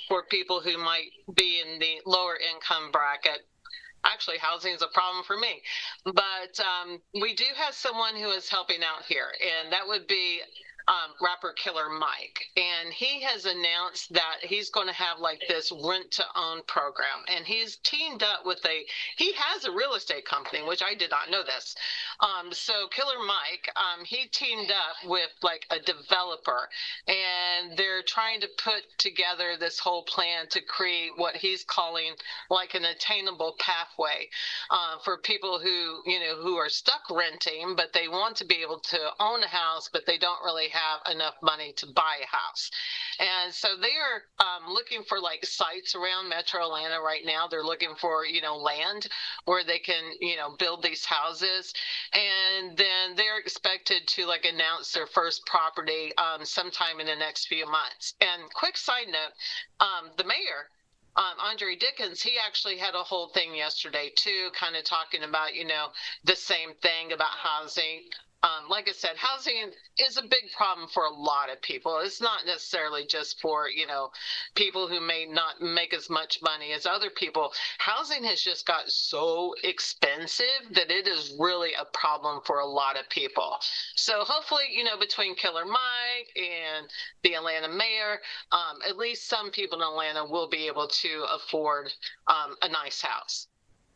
for people who might be in the lower income bracket. Actually, housing is a problem for me, but we do have someone who is helping out here, and that would be rapper Killer Mike, and he has announced that he's going to have like this rent-to-own program, and he's teamed up with he has a real estate company, which I did not know this. So Killer Mike, he teamed up with like a developer, and they're trying to put together this whole plan to create what he's calling like an attainable pathway for people who are stuck renting, but they want to be able to own a house, but they don't really have enough money to buy a house. And so they are looking for like sites around Metro Atlanta right now. They're looking for, land where they can, build these houses. And then they're expected to like announce their first property sometime in the next few months. And quick side note, the mayor, Andre Dickens, he actually had a whole thing yesterday too, kind of talking about, the same thing about housing. Like I said, housing is a big problem for a lot of people. It's not necessarily just for, people who may not make as much money as other people. Housing has just got so expensive that it is really a problem for a lot of people. So hopefully, between Killer Mike and the Atlanta mayor, at least some people in Atlanta will be able to afford a nice house.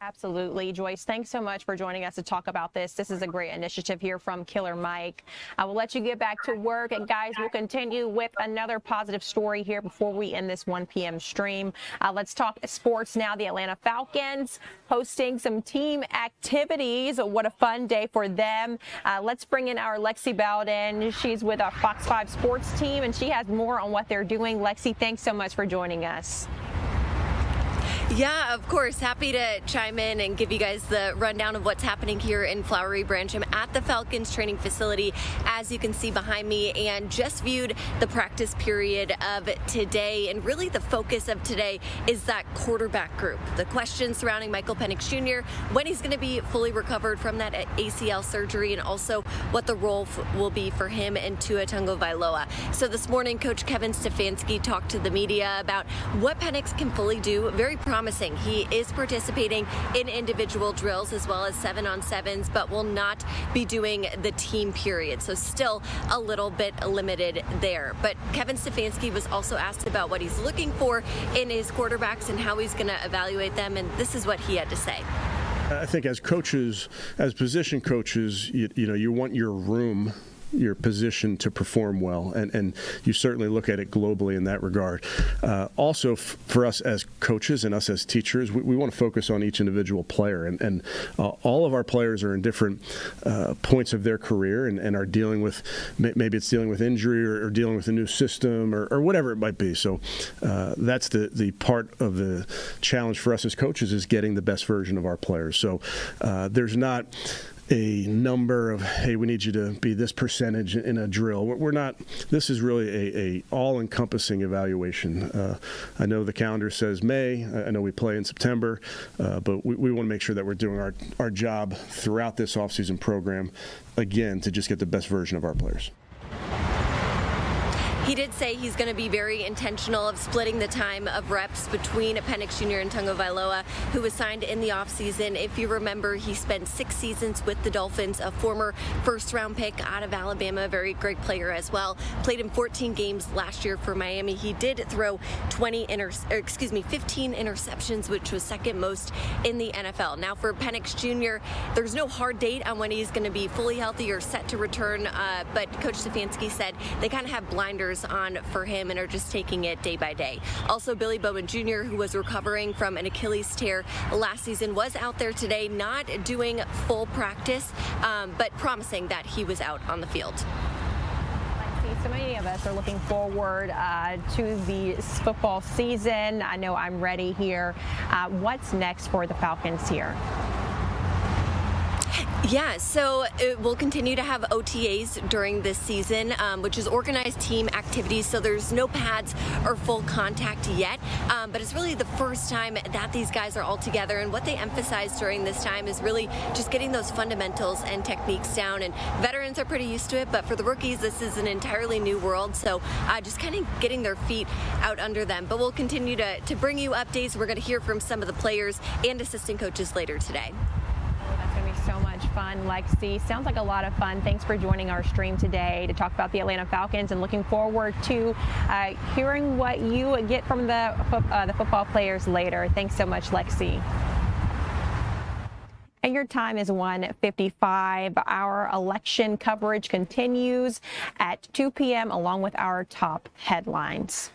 Absolutely. Joyce, thanks so much for joining us to talk about this. This is a great initiative here from Killer Mike. I will let you get back to work. And guys, we'll continue with another positive story here before we end this 1 p.m. stream. Let's talk sports now. The Atlanta Falcons hosting some team activities. What a fun day for them. Let's bring in our Lexi Bowden. She's with our Fox 5 sports team, and she has more on what they're doing. Lexi, thanks so much for joining us. Yeah, of course. Happy to chime in and give you guys the rundown of what's happening here in Flowery Branch. I'm at the Falcons training facility, as you can see behind me, and just viewed the practice period of today. And really the focus of today is that quarterback group. The questions surrounding Michael Penix Jr., when he's going to be fully recovered from that ACL surgery, and also what the role will be for him and Tua Tagovailoa. So this morning, Coach Kevin Stefanski talked to the media about what Penix can fully do. Very promising. He is participating in individual drills as well as 7-on-7s, but will not be doing the team period. So still a little bit limited there. But Kevin Stefanski was also asked about what he's looking for in his quarterbacks and how he's going to evaluate them. And this is what he had to say. I think as coaches, as position coaches, you want your room, your position to perform well, and you certainly look at it globally in that regard. Also, for us as coaches and us as teachers, we want to focus on each individual player, and all of our players are in different points of their career and are dealing with, maybe it's dealing with injury or dealing with a new system or whatever it might be. So that's the part of the challenge for us as coaches, is getting the best version of our players. So there's not a number of, hey, we need you to be this percentage in a drill. We're not. This is really a all-encompassing evaluation. I know the calendar says May. I know we play in September, but we want to make sure that we're doing our job throughout this offseason program, again, to just get the best version of our players. He did say he's going to be very intentional of splitting the time of reps between Penix Jr. and Tagovailoa, who was signed in the offseason. If you remember, he spent 6 seasons with the Dolphins, a former first-round pick out of Alabama, a very great player as well. Played in 14 games last year for Miami. He did throw 15 interceptions, which was second most in the NFL. Now for Penix Jr., there's no hard date on when he's going to be fully healthy or set to return, but Coach Stefanski said they kind of have blinders on for him and are just taking it day by day. Also, Billy Bowman Jr., who was recovering from an Achilles tear last season, was out there today, not doing full practice, but promising that he was out on the field. So many of us are looking forward to the football season. I know I'm ready here. What's next for the Falcons here? Yeah, so we'll continue to have OTAs during this season, which is organized team activities. So there's no pads or full contact yet, but it's really the first time that these guys are all together. And what they emphasize during this time is really just getting those fundamentals and techniques down. And veterans are pretty used to it, but for the rookies, this is an entirely new world. So just kind of getting their feet out under them. But we'll continue to bring you updates. We're going to hear from some of the players and assistant coaches later today. That's going to be so much fun. fun, Lexi. Sounds like a lot of fun. Thanks for joining our stream today to talk about the Atlanta Falcons, and looking forward to hearing what you get from the football players later. Thanks so much, Lexi. And your time is 1:55. Our election coverage continues at 2 p.m. along with our top headlines.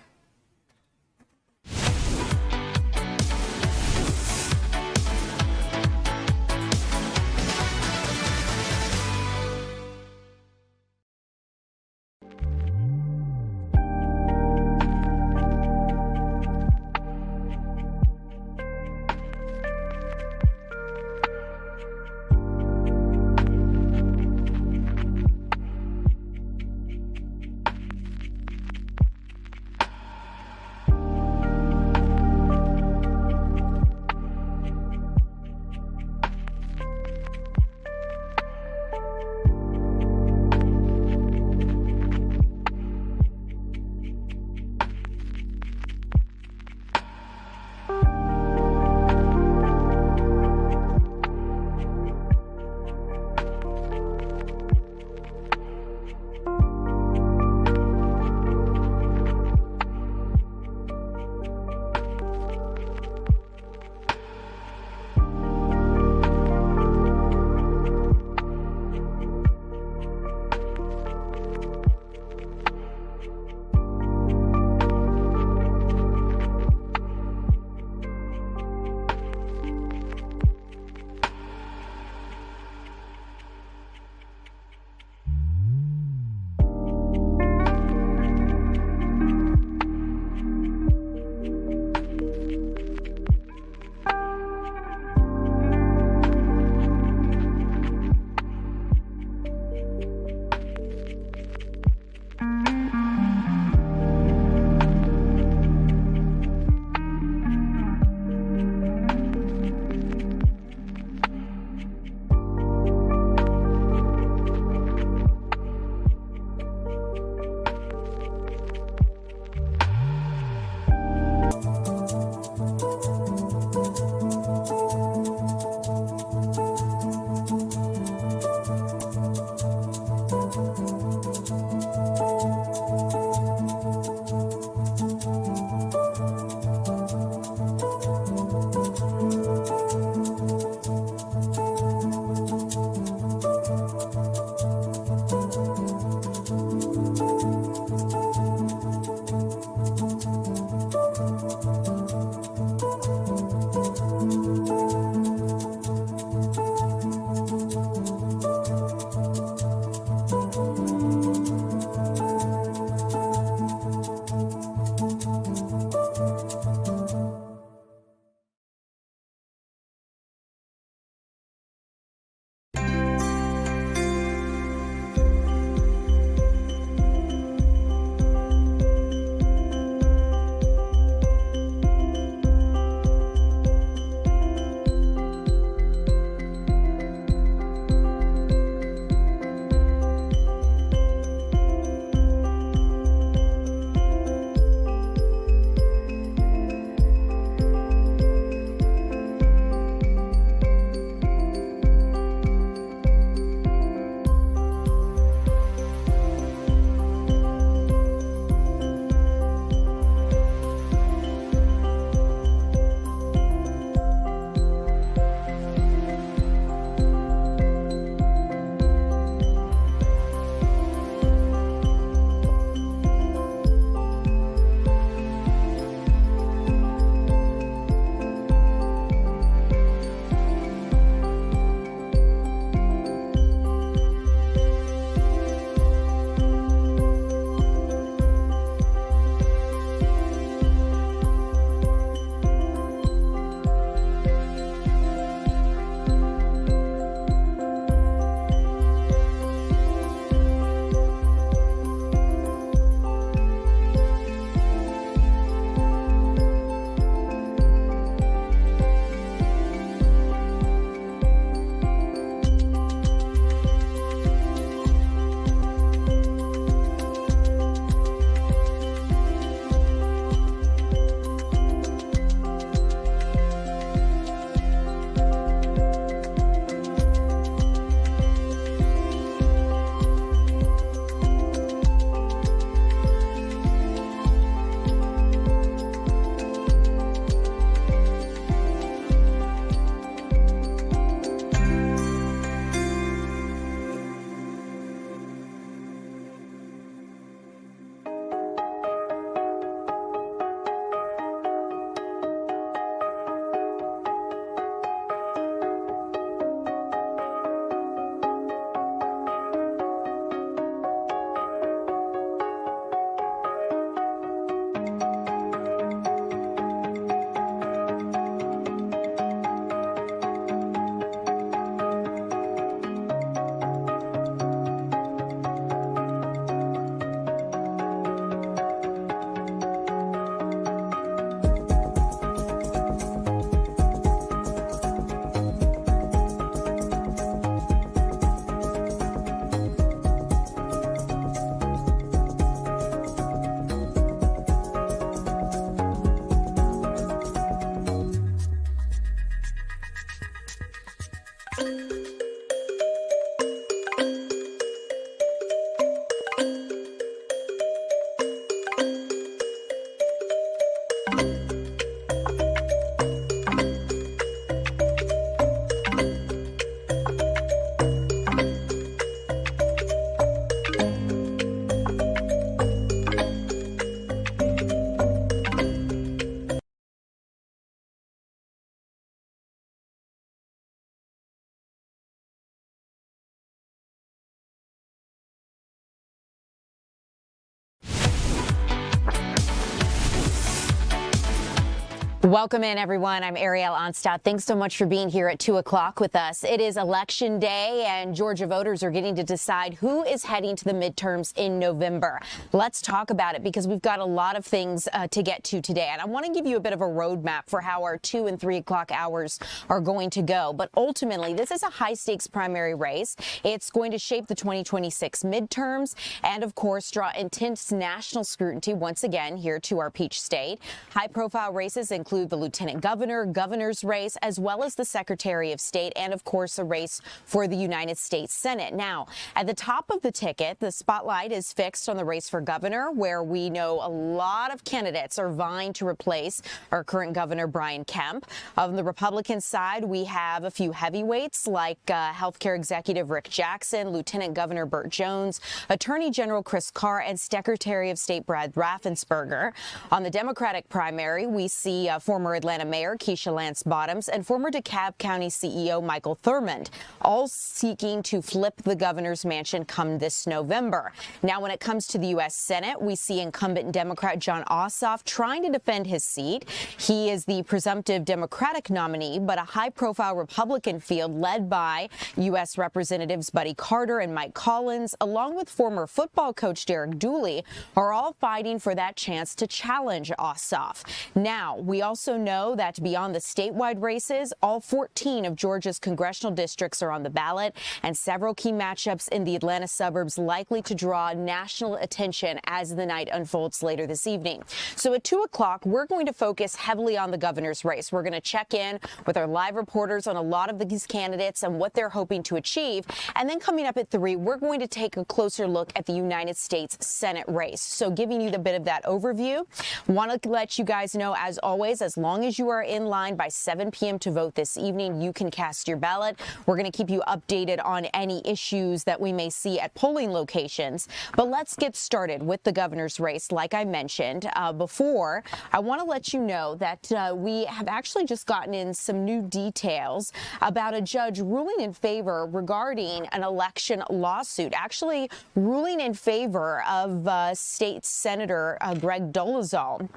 Welcome in, everyone. I'm Ariel Onstadt. Thanks so much for being here at 2 o'clock with us. It is Election Day, and Georgia voters are getting to decide who is heading to the midterms in November. Let's talk about it because we've got a lot of things to get to today. And I want to give you a bit of a roadmap for how our 2 and 3 o'clock hours are going to go. But ultimately, this is a high-stakes primary race. It's going to shape the 2026 midterms and, of course, draw intense national scrutiny once again here to our Peach State. High-profile races include the lieutenant governor, governor's race, as well as the Secretary of State, and of course a race for the United States Senate. Now, at the top of the ticket, the spotlight is fixed on the race for governor, where we know a lot of candidates are vying to replace our current governor, Brian Kemp. On the Republican side, we have a few heavyweights like healthcare executive Rick Jackson, Lieutenant Governor Burt Jones, Attorney General Chris Carr, and Secretary of State Brad Raffensperger. On the Democratic primary, we see former Atlanta Mayor Keisha Lance Bottoms and former DeKalb County CEO Michael Thurmond, all seeking to flip the governor's mansion come this November. Now, when it comes to the U.S. Senate, we see incumbent Democrat Jon Ossoff trying to defend his seat. He is the presumptive Democratic nominee, but a high-profile Republican field led by U.S. Representatives Buddy Carter and Mike Collins, along with former football coach Derek Dooley, are all fighting for that chance to challenge Ossoff. Now, we also know that beyond the statewide races, all 14 of Georgia's congressional districts are on the ballot, and several key matchups in the Atlanta suburbs likely to draw national attention as the night unfolds later this evening. So at 2 o'clock, we're going to focus heavily on the governor's race. We're going to check in with our live reporters on a lot of these candidates and what they're hoping to achieve. And then coming up at 3, we're going to take a closer look at the United States Senate race. So giving you a bit of that overview, want to let you guys know, as always, as long as you are in line by 7 p.m. to vote this evening, you can cast your ballot. We're going to keep you updated on any issues that we may see at polling locations. But let's get started with the governor's race. Like I mentioned before, I want to let you know that we have actually just gotten in some new details about a judge ruling in favor regarding an election lawsuit, actually ruling in favor of State Senator Greg Dolezal.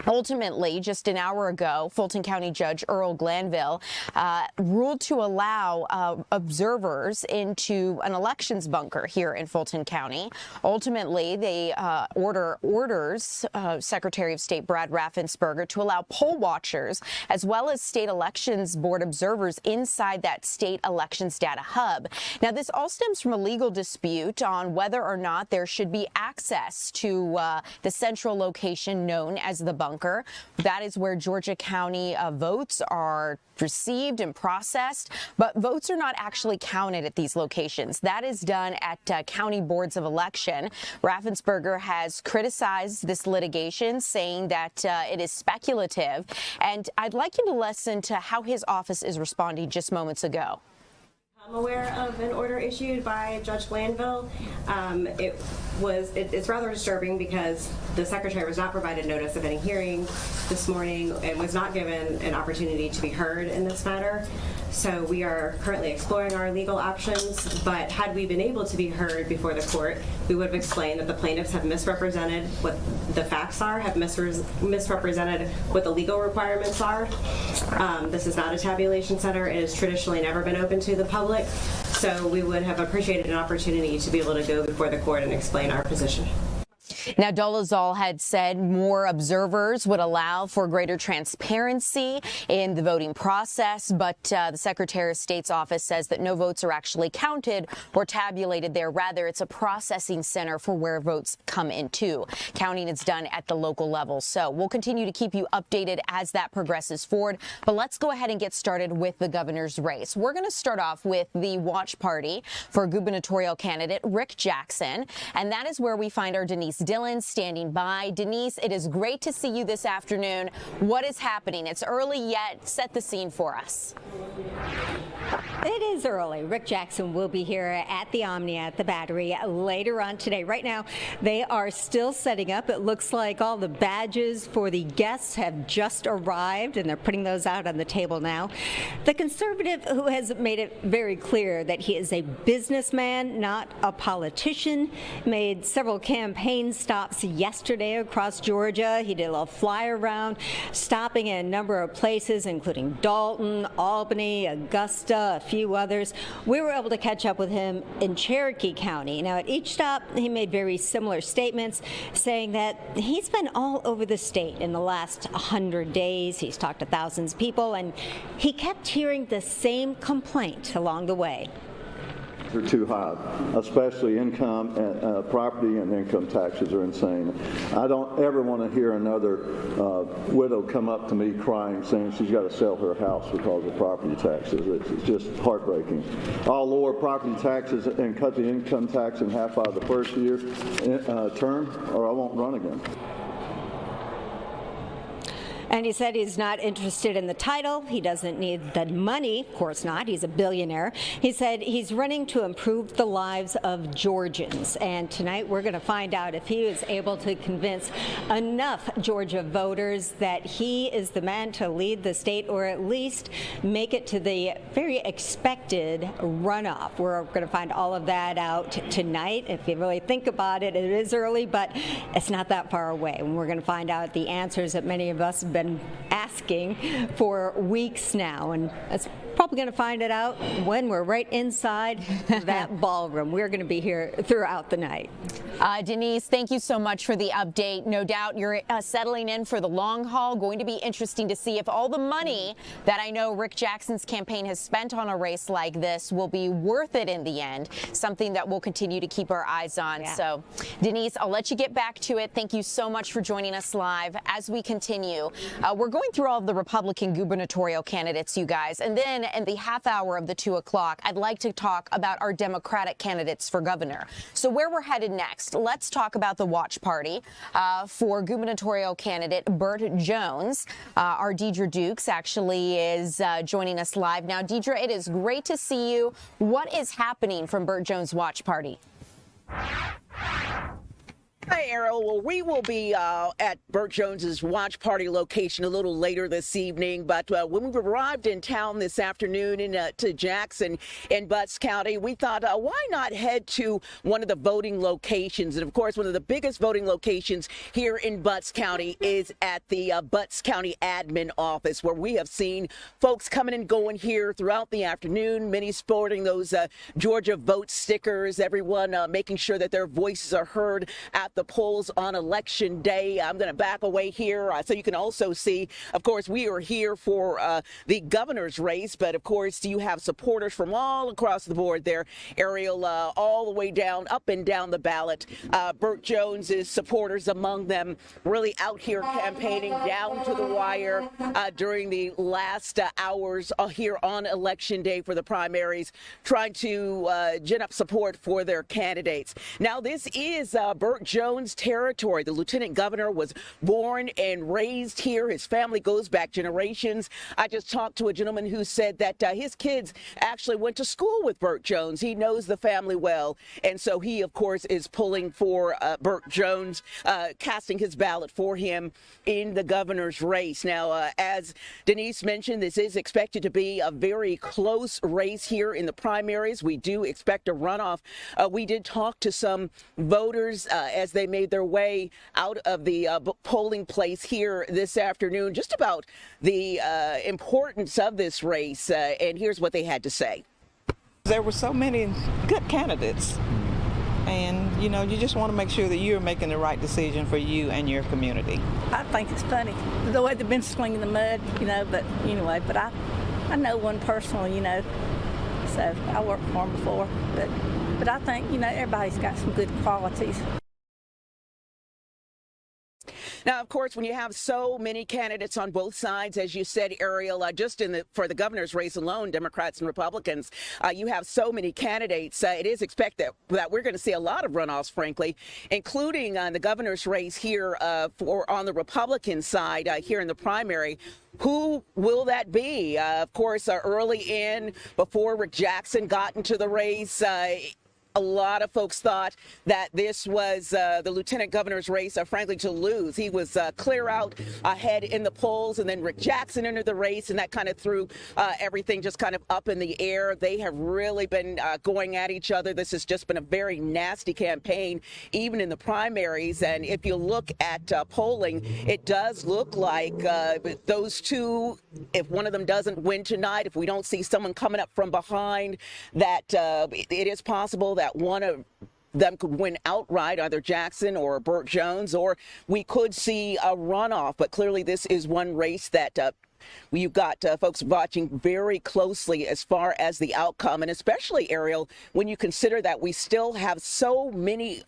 Ultimately, just an hour ago, Fulton County Judge Earl Glanville ruled to allow observers into an elections bunker here in Fulton County. Ultimately, they orders Secretary of State Brad Raffensperger to allow poll watchers as well as state elections board observers inside that state elections data hub. Now, this all stems from a legal dispute on whether or not there should be access to the central location known as the bunker. That is where Georgia County votes are received and processed, but votes are not actually counted at these locations. That is done at county boards of election. Raffensperger has criticized this litigation, saying that it is speculative, and I'd like you to listen to how his office is responding just moments ago. I'm aware of an order issued by Judge Glanville. It's rather disturbing because the Secretary was not provided notice of any hearing this morning and was not given an opportunity to be heard in this matter. So we are currently exploring our legal options, but had we been able to be heard before the court, we would have explained that the plaintiffs have misrepresented what the facts are, have misrepresented what the legal requirements are. This is not a tabulation center. It has traditionally never been open to the public, so we would have appreciated an opportunity to be able to go before the court and explain our position. Now, Dolezal had said more observers would allow for greater transparency in the voting process, but the Secretary of State's office says that no votes are actually counted or tabulated there. Rather, it's a processing center for where votes come into. Counting is done at the local level. So we'll continue to keep you updated as that progresses forward. But let's go ahead and get started with the governor's race. We're going to start off with the watch party for gubernatorial candidate Rick Jackson, and that is where we find our Denise Dillon standing by. Denise, it is great to see you this afternoon. What is happening? It's early yet. Set the scene for us. It is early. Rick Jackson will be here at the Omni at the Battery later on today. Right now, they are still setting up. It looks like all the badges for the guests have just arrived, and they're putting those out on the table now. The conservative, who has made it very clear that he is a businessman, not a politician, made several campaign stops yesterday across Georgia. He did a little fly around, stopping in a number of places, including Dalton, Albany, Augusta, a few others. We were able to catch up with him in Cherokee County. Now, at each stop, he made very similar statements, saying that he's been all over the state in the last 100 days. He's talked to thousands of people, and he kept hearing the same complaint along the way. Are too high, especially income and property and income taxes are insane. I don't ever want to hear another widow come up to me crying, saying she's got to sell her house because of property taxes. It's just heartbreaking. I'll lower property taxes and cut the income tax in half by the first year term, or I won't run again. And he said he's not interested in the title. He doesn't need the money. Of course not. He's a billionaire. He said he's running to improve the lives of Georgians. And tonight we're going to find out if he is able to convince enough Georgia voters that he is the man to lead the state, or at least make it to the very expected runoff. We're going to find all of that out tonight. If you really think about it, it is early, but it's not that far away. And we're going to find out the answers that many of us have been asking for weeks now, and that's probably going to find it out when we're right inside that ballroom. We're going to be here throughout the night. Denise, thank you so much for the update. No doubt you're settling in for the long haul. Going to be interesting to see if all the money that I know Rick Jackson's campaign has spent on a race like this will be worth it in the end. Something that we'll continue to keep our eyes on. Yeah. So, Denise, I'll let you get back to it. Thank you so much for joining us live. As we continue, we're going through all of the Republican gubernatorial candidates, you guys, and then in the half hour of the 2 o'clock, I'd like to talk about our Democratic candidates for governor. So where we're headed next, let's talk about the watch party for gubernatorial candidate Burt Jones. Our Deidre Dukes actually is joining us live now. Deidre, it is great to see you. What is happening from Burt Jones' watch party? Hi, Errol. Well, we will be at Burt Jones's watch party location a little later this evening. But when we arrived in town this afternoon to Jackson in Butts County, we thought, why not head to one of the voting locations? And of course, one of the biggest voting locations here in Butts County is at the Butts County admin office, where we have seen folks coming and going here throughout the afternoon, many sporting those Georgia Vote stickers, everyone making sure that their voices are heard at the polls on election day. I'm going to back away here so you can also see, of course, we are here for the governor's race, but of course you have supporters from all across the board there, Ariel, all the way down, up and down the ballot. Burt Jones's supporters among them, really out here campaigning down to the wire during the last hours here on election day for the primaries, trying to gin up support for their candidates. Now, this is Burt Jones territory. The lieutenant governor was born and raised here. His family goes back generations. I just talked to a gentleman who said that his kids actually went to school with Burt Jones. He knows the family well, and so he, of course, is pulling for Burt Jones, casting his ballot for him in the governor's race. Now, as Denise mentioned, this is expected to be a very close race here in the primaries. We do expect a runoff. We did talk to some voters as they made their way out of the polling place here this afternoon, just about the importance of this race. And here's what they had to say. There were so many good candidates. And, you know, you just want to make sure that you're making the right decision for you and your community. I think it's funny, the way they've been slinging the mud, you know, but anyway, but I know one personally, you know, so I worked for him before, but I think, you know, everybody's got some good qualities. Now, of course, when you have so many candidates on both sides, as you said, Ariel, just for the governor's race alone, Democrats and Republicans, you have so many candidates. It is expected that we're going to see a lot of runoffs, frankly, including the governor's race here on the Republican side here in the primary. Who will that be? Of course, early in, before Rick Jackson got into the race, a lot of folks thought that this was the lieutenant governor's race, frankly, to lose. He was clear out ahead in the polls, and then Rick Jackson entered the race, and that kind of threw everything just kind of up in the air. They have really been going at each other. This has just been a very nasty campaign, even in the primaries. And if you look at polling, it does look like those two, if one of them doesn't win tonight, if we don't see someone coming up from behind, that it is possible that one of them could win outright, either Jackson or Burt Jones, or we could see a runoff. But clearly this is one race that you've got folks watching very closely as far as the outcome, and especially, Ariel, when you consider that we still have so many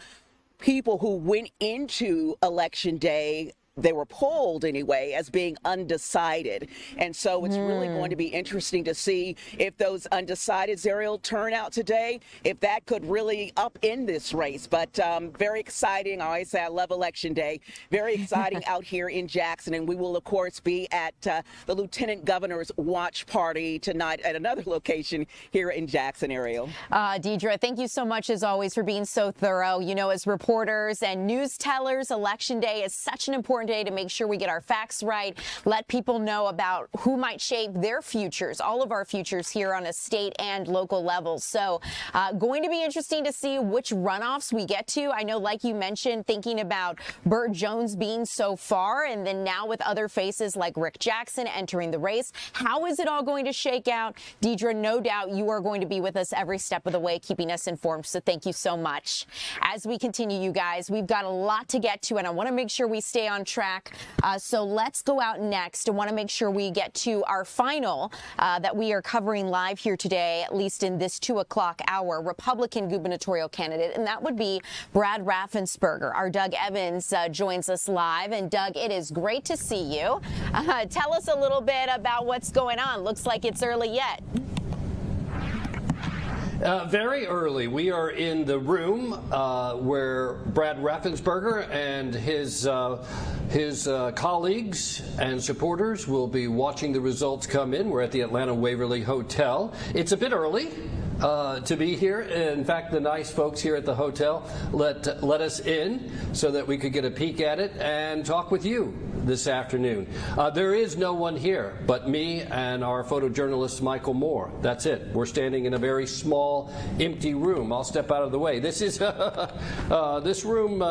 people who went into Election Day, they were polled anyway, as being undecided. And so it's really going to be interesting to see if those undecideds, Ariel, turn out today, if that could really upend this race. But very exciting. I always say I love Election Day. Very exciting out here in Jackson. And we will, of course, be at the Lieutenant Governor's watch party tonight at another location here in Jackson, Ariel. Deidre, thank you so much, as always, for being so thorough. You know, as reporters and news tellers, Election Day is such an important day to make sure we get our facts right, let people know about who might shape their futures, all of our futures here on a state and local level. So going to be interesting to see which runoffs we get to. I know, like you mentioned, thinking about Burt Jones being so far, and then now with other faces like Rick Jackson entering the race, how is it all going to shake out? Deidre, no doubt you are going to be with us every step of the way, keeping us informed. So thank you so much. As we continue, you guys, we've got a lot to get to, and I want to make sure we stay on track. So let's go out next. I want to make sure we get to our final that we are covering live here today, at least in this 2 o'clock hour, Republican gubernatorial candidate, and that would be Brad Raffensperger. Our Doug Evans joins us live. And Doug, it is great to see you. Tell us a little bit about what's going on. Looks like it's early yet. Very early. We are in the room where Brad Raffensperger and his colleagues and supporters will be watching the results come in. We're at the Atlanta Waverly Hotel. It's a bit early to be here. In fact, the nice folks here at the hotel let us in so that we could get a peek at it and talk with you this afternoon. There is no one here but me and our photojournalist Michael Moore. That's it. We're standing in a very small, empty room. I'll step out of the way. This is this room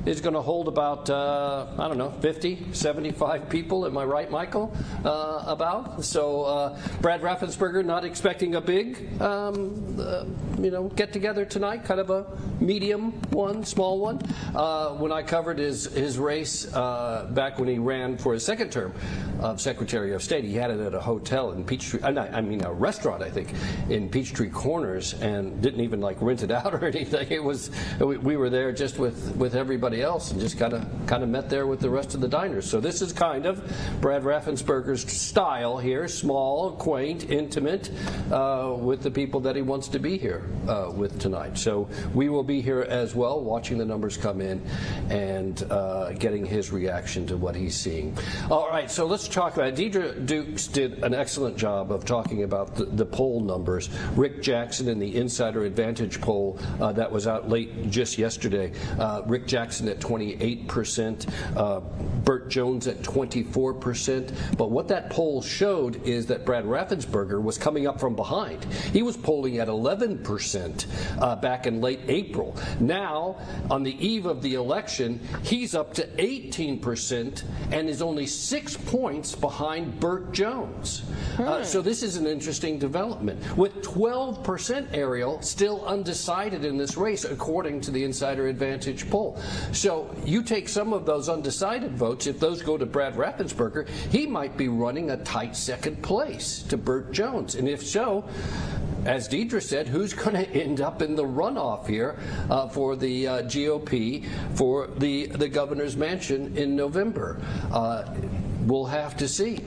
is going to hold about I don't know, 50, 75 people. Am I right, Michael? About. So Brad Raffensperger not expecting a big get together tonight. Kind of a medium one, small one. When I covered his race back when he ran for his second term of Secretary of State, he had it at a hotel in Peachtree, a restaurant, I think, in Peachtree Corners, and didn't even like rent it out or anything. It was, we were there just with everybody else and just kind of met there with the rest of the diners. So this is kind of Brad Raffensperger's style here, small, quaint, intimate, with the people that he wants to be here with tonight. So we will be here as well, watching the numbers come in and getting his reaction to what he's seeing. All right, so let's talk about it. Deidre Dukes did an excellent job of talking about the poll numbers. Rick Jackson in the Insider Advantage poll that was out late just yesterday. Rick Jackson at 28%, Burt Jones at 24%. But what that poll showed is that Brad Raffensperger was coming up from behind. He was polling at 11% back in late April. Now, on the eve of the election, he's up to 18% and is only 6 points behind Burt Jones. So this is an interesting development. With 12%, Ariel, still undecided in this race, according to the Insider Advantage poll. So you take some of those undecided votes, if those go to Brad Raffensperger, he might be running a tight second place to Burt Jones. And if so, as Deidre said, who's going to end up in the runoff here for the GOP for the governor's mansion in November. We'll have to see.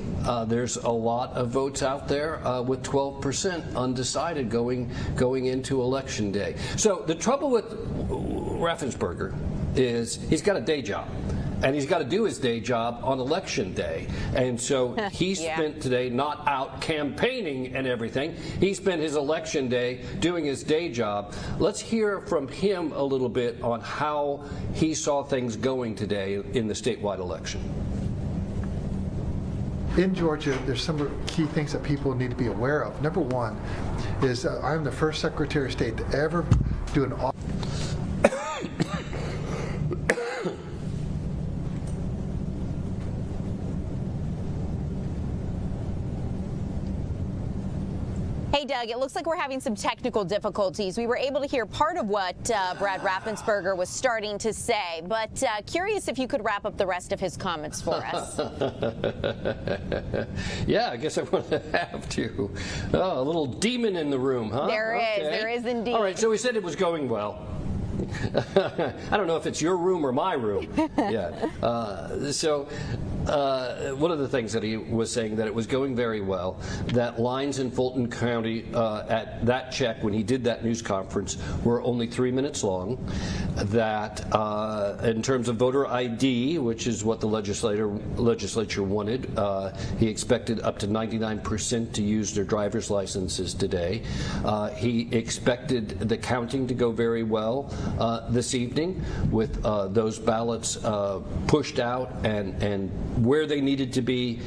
There's a lot of votes out there with 12% undecided going into Election Day. So the trouble with Raffensperger is he's got a day job. And he's got to do his day job on Election Day. And so he spent today not out campaigning and everything. He spent his Election Day doing his day job. Let's hear from him a little bit on how he saw things going today in the statewide election. In Georgia, there's some key things that people need to be aware of. Number one is I'm the first Secretary of State to ever do an audit. Hey, Doug, it looks like we're having some technical difficulties. We were able to hear part of what Brad Raffensperger was starting to say, but curious if you could wrap up the rest of his comments for us. Yeah, I guess I'm going to have to. Oh, a little demon in the room, huh? There is indeed. All right, so he said it was going well. I don't know if it's your room or my room yet. One of the things that he was saying that it was going very well, that lines in Fulton County at that check when he did that news conference were only 3 minutes long, that in terms of voter ID, which is what the legislature wanted, he expected up to 99% to use their driver's licenses today. He expected the counting to go very well this evening with those ballots pushed out and where they needed to be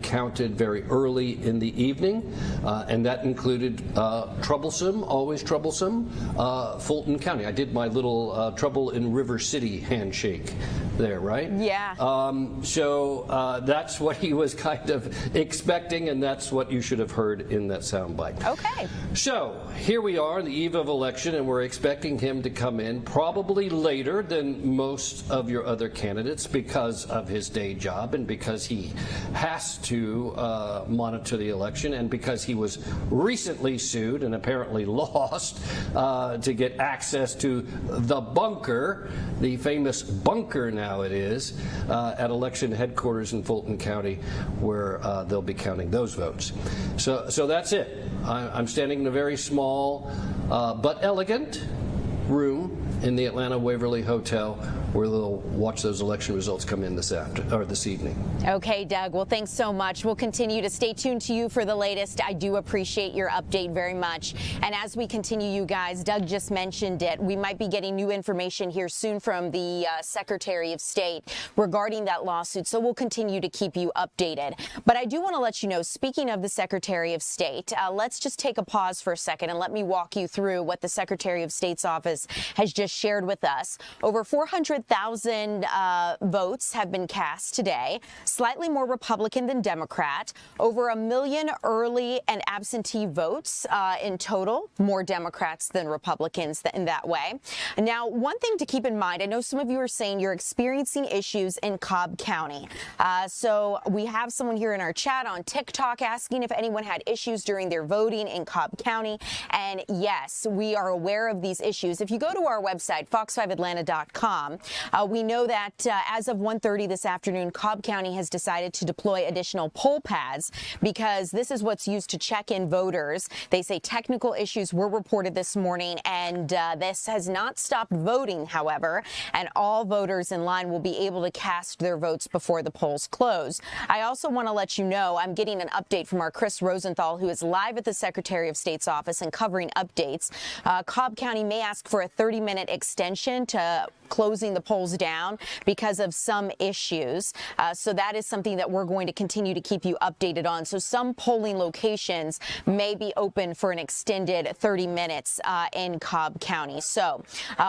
counted very early in the evening, and that included always troublesome, Fulton County. I did my little trouble in River City handshake there, right? Yeah. So that's what he was kind of expecting, and that's what you should have heard in that soundbite. Okay. So here we are on the eve of election, and we're expecting him to come in probably later than most of your other candidates because of his day job and because he has to monitor the election and because he was recently sued and apparently lost to get access to the bunker, the famous bunker now it is, at election headquarters in Fulton County where they'll be counting those votes. So that's it. I'm standing in a very small but elegant room in the Atlanta Waverly Hotel where they'll watch those election results come in this evening. Okay, Doug. Well, thanks so much. We'll continue to stay tuned to you for the latest. I do appreciate your update very much. And as we continue, you guys, Doug just mentioned it. We might be getting new information here soon from the Secretary of State regarding that lawsuit. So we'll continue to keep you updated. But I do want to let you know, speaking of the Secretary of State, let's just take a pause for a second and let me walk you through what the Secretary of State's office has just shared with us. Over 400,000 votes have been cast today, slightly more Republican than Democrat. Over 1 million early and absentee votes in total, more Democrats than Republicans in that way. Now, one thing to keep in mind, I know some of you are saying you're experiencing issues in Cobb County. So we have someone here in our chat on TikTok asking if anyone had issues during their voting in Cobb County. And yes, we are aware of these issues. If you go to our website, fox5atlanta.com, we know that as of 1:30 this afternoon, Cobb County has decided to deploy additional poll pads because this is what's used to check in voters. They say technical issues were reported this morning, and this has not stopped voting, however, and all voters in line will be able to cast their votes before the polls close. I also want to let you know I'm getting an update from our Chris Rosenthal, who is live at the Secretary of State's office and covering updates. Cobb County may ask for a 30-minute extension to closing the polls down because of some issues. So that is something that we're going to continue to keep you updated on. So some polling locations may be open for an extended 30 minutes in Cobb County. So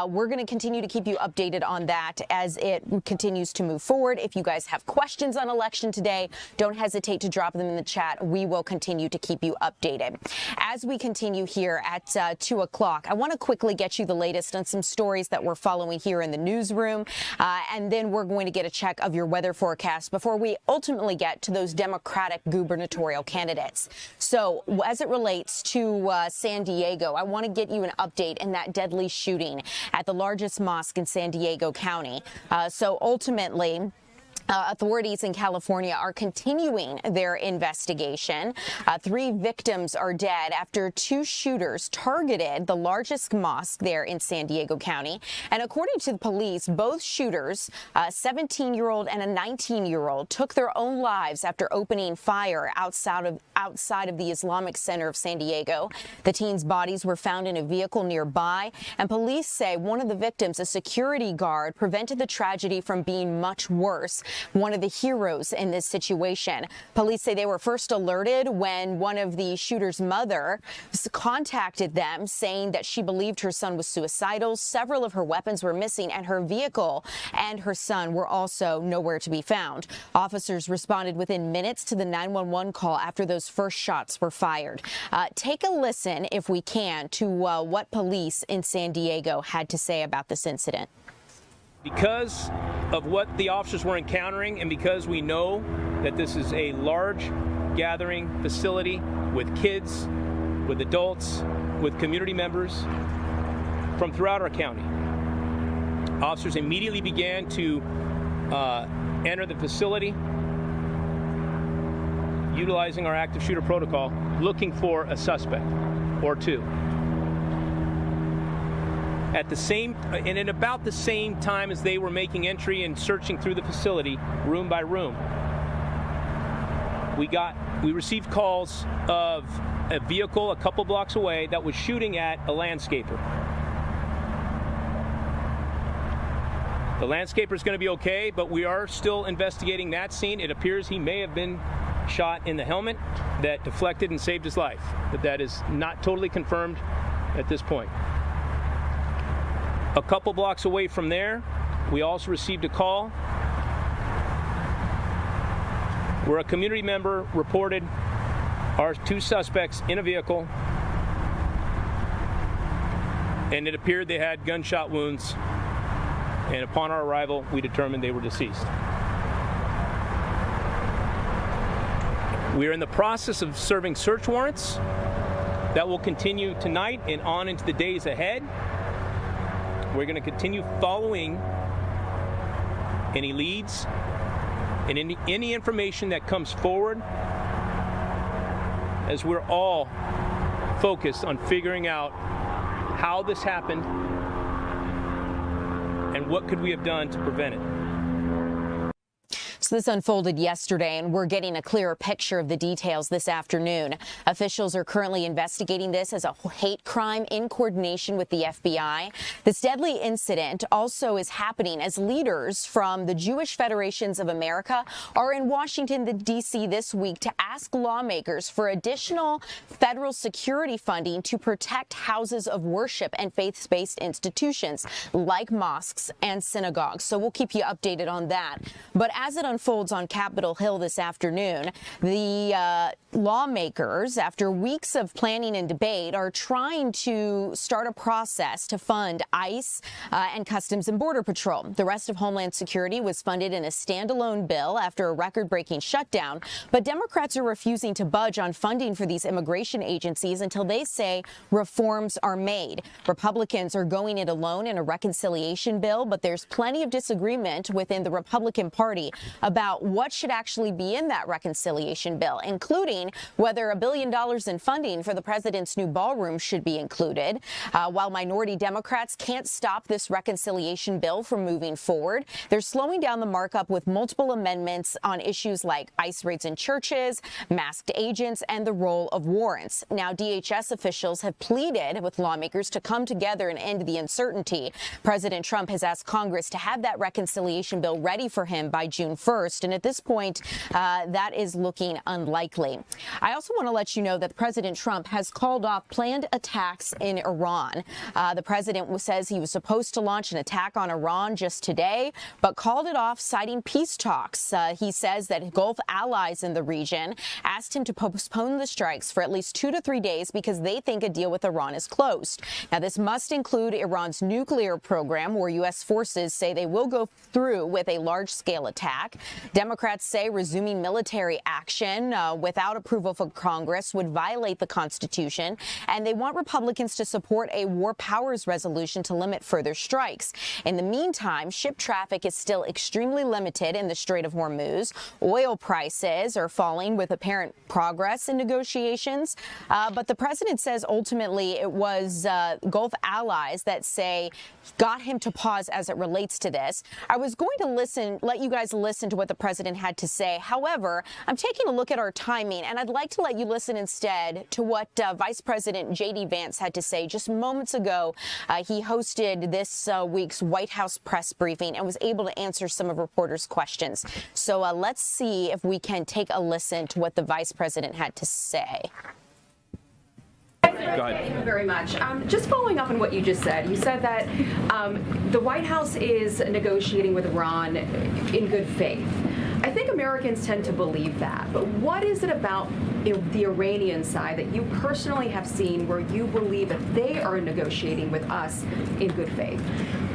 we're going to continue to keep you updated on that as it continues to move forward. If you guys have questions on election today, don't hesitate to drop them in the chat. We will continue to keep you updated. As we continue here at 2 o'clock, I want to quickly get you the latest on some stories that we're following here in in the newsroom. And then we're going to get a check of your weather forecast before we ultimately get to those Democratic gubernatorial candidates. So as it relates to San Diego, I want to get you an update in that deadly shooting at the largest mosque in San Diego County. So ultimately, authorities in California are continuing their investigation. 3 victims are dead after 2 shooters targeted the largest mosque there in San Diego County. And according to the police, both shooters, a 17-year-old and a 19-year-old, took their own lives after opening fire outside of the Islamic Center of San Diego. The teens' bodies were found in a vehicle nearby, and police say one of the victims, a security guard, prevented the tragedy from being much worse. One of the heroes in this situation. Police say they were first alerted when one of the shooter's mother contacted them saying that she believed her son was suicidal. Several of her weapons were missing, and her vehicle and her son were also nowhere to be found. Officers responded within minutes to the 911 call after those first shots were fired. Take a listen, if we can, to what police in San Diego had to say about this incident. Because of what the officers were encountering, and because we know that this is a large gathering facility with kids, with adults, with community members from throughout our county, officers immediately began to enter the facility, utilizing our active shooter protocol, looking for a suspect or 2. At about the same time as they were making entry and searching through the facility, room by room, we received calls of a vehicle a couple blocks away that was shooting at a landscaper. The landscaper is going to be okay, but we are still investigating that scene. It appears he may have been shot in the helmet that deflected and saved his life, but that is not totally confirmed at this point. A couple blocks away from there, we also received a call where a community member reported our 2 suspects in a vehicle, and it appeared they had gunshot wounds, and upon our arrival, we determined they were deceased. We are in the process of serving search warrants that will continue tonight and on into the days ahead. We're going to continue following any leads and any information that comes forward, as we're all focused on figuring out how this happened and what could we have done to prevent it. So this unfolded yesterday, and we're getting a clearer picture of the details this afternoon. Officials are currently investigating this as a hate crime in coordination with the FBI. This deadly incident also is happening as leaders from the Jewish Federations of America are in Washington, D.C. this week to ask lawmakers for additional federal security funding to protect houses of worship and faith-based institutions like mosques and synagogues. So we'll keep you updated on that. But as it unfolds on Capitol Hill this afternoon, the lawmakers, after weeks of planning and debate, are trying to start a process to fund ICE and Customs and Border Patrol. The rest of Homeland Security was funded in a standalone bill after a record-breaking shutdown, but Democrats are refusing to budge on funding for these immigration agencies until they say reforms are made. Republicans are going it alone in a reconciliation bill, but there's plenty of disagreement within the Republican Party about what should actually be in that reconciliation bill, including whether $1 billion in funding for the president's new ballroom should be included. While minority Democrats can't stop this reconciliation bill from moving forward, they're slowing down the markup with multiple amendments on issues like ICE raids in churches, masked agents, and the role of warrants. Now, DHS officials have pleaded with lawmakers to come together and end the uncertainty. President Trump has asked Congress to have that reconciliation bill ready for him by June 1st. 1st. And at this point, that is looking unlikely. I also want to let you know that President Trump has called off planned attacks in Iran. The president says he was supposed to launch an attack on Iran just today, but called it off, citing peace talks. He says that Gulf allies in the region asked him to postpone the strikes for at least 2 to 3 days because they think a deal with Iran is closed. Now, this must include Iran's nuclear program, where U.S. forces say they will go through with a large-scale attack. Democrats say resuming military action without approval from Congress would violate the Constitution, and they want Republicans to support a war powers resolution to limit further strikes. In the meantime, ship traffic is still extremely limited in the Strait of Hormuz. Oil prices are falling with apparent progress in negotiations, but the president says ultimately it was Gulf allies that say got him to pause as it relates to this. I was going to let you guys listen to what the president had to say. However, I'm taking a look at our timing, and I'd like to let you listen instead to what Vice President J.D. Vance had to say just moments ago. He hosted this week's White House press briefing and was able to answer some of reporters' questions. So let's see if we can take a listen to what the vice president had to say. Go ahead. Thank you very much. Just following up on what you just said, you said that the White House is negotiating with Iran in good faith. I think Americans tend to believe that, but what is it about the Iranian side that you personally have seen where you believe that they are negotiating with us in good faith?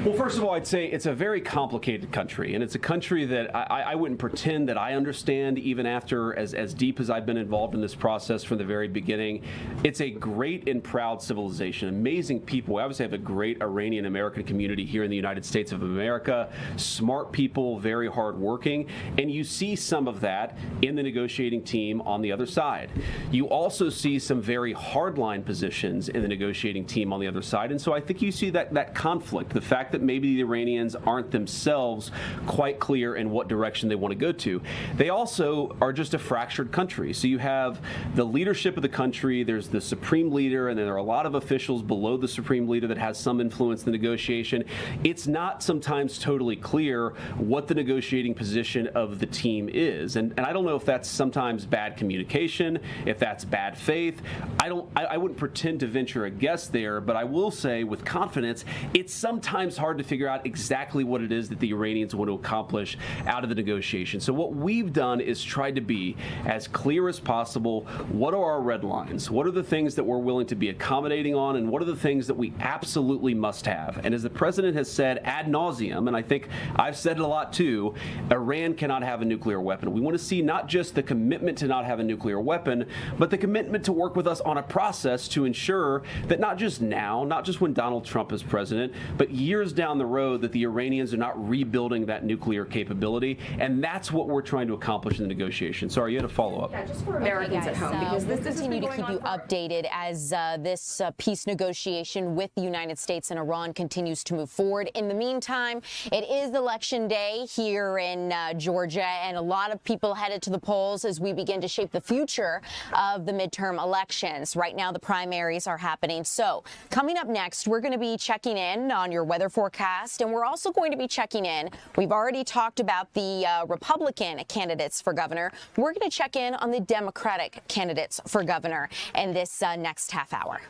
Well, first of all, I'd say it's a very complicated country, and it's a country that I wouldn't pretend that I understand even after as deep as I've been involved in this process from the very beginning. It's a great and proud civilization, amazing people. We obviously have a great Iranian-American community here in the United States of America, smart people, very hardworking, and you see some of that in the negotiating team on the other side. You also see some very hardline positions in the negotiating team on the other side, and so I think you see that conflict, the fact that maybe the Iranians aren't themselves quite clear in what direction they want to go to. They also are just a fractured country. So you have the leadership of the country, there's the supreme leader, and then there are a lot of officials below the supreme leader that has some influence in the negotiation. It's not sometimes totally clear what the negotiating position of the team is. And I don't know if that's sometimes bad communication, if that's bad faith. I wouldn't pretend to venture a guess there, but I will say with confidence, it's sometimes hard to figure out exactly what it is that the Iranians want to accomplish out of the negotiation. So what we've done is tried to be as clear as possible. What are our red lines? What are the things that we're willing to be accommodating on, and what are the things that we absolutely must have? And as the president has said ad nauseum, and I think I've said it a lot too, Iran cannot have a nuclear weapon. We want to see not just the commitment to not have a nuclear weapon, but the commitment to work with us on a process to ensure that not just now, not just when Donald Trump is president, but years down the road that the Iranians are not rebuilding that nuclear capability. And that's what we're trying to accomplish in the negotiation. Sorry, you had a follow-up. Yeah, just for Americans at home, because we'll continue to keep you updated as this peace negotiation with the United States and Iran continues to move forward. In the meantime, it is Election Day here in Georgia, and a lot of people headed to the polls as we begin to shape the future of the midterm elections. Right now, the primaries are happening. So coming up next, we're going to be checking in on your weather forecast, and we're also going to be checking in. We've already talked about the Republican candidates for governor. We're going to check in on the Democratic candidates for governor in this next half hour.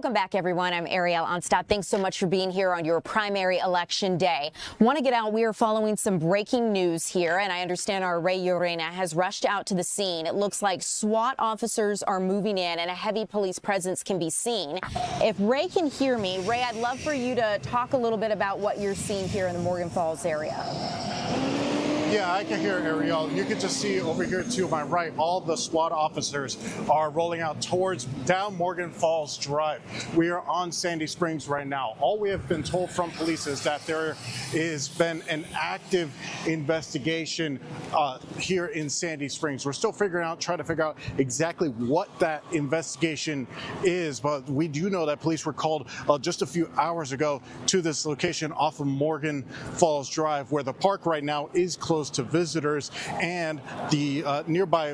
Welcome back, everyone. I'm Ariel Onstadt. Thanks so much for being here on your primary election day. Want to get out? We are following some breaking news here, and I understand our Ray Urena has rushed out to the scene. It looks like SWAT officers are moving in, and a heavy police presence can be seen. If Ray can hear me, Ray, I'd love for you to talk a little bit about what you're seeing here in the Morgan Falls area. Yeah, I can hear Ariel. You can just see over here to my right, all the SWAT officers are rolling out down Morgan Falls Drive. We are on Sandy Springs right now. All we have been told from police is that there has been an active investigation here in Sandy Springs. We're still trying to figure out exactly what that investigation is, but we do know that police were called just a few hours ago to this location off of Morgan Falls Drive, where the park right now is closed to visitors, and the nearby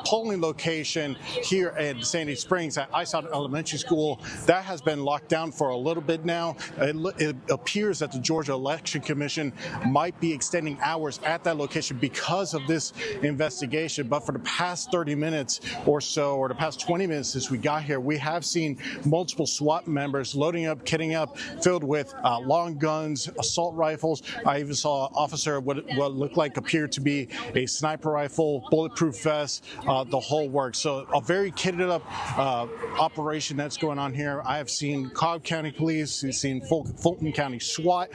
polling location here at Sandy Springs at Isot Elementary School, that has been locked down for a little bit now. It appears that the Georgia Election Commission might be extending hours at that location because of this investigation. But for the past 30 minutes or so, or the past 20 minutes since we got here, we have seen multiple SWAT members loading up, kitting up, filled with long guns, assault rifles. I even saw an officer what looked like appeared to be a sniper rifle, bulletproof vest, the whole works. So a very kitted up operation that's going on here. I have seen Cobb County Police, we've seen Fulton County SWAT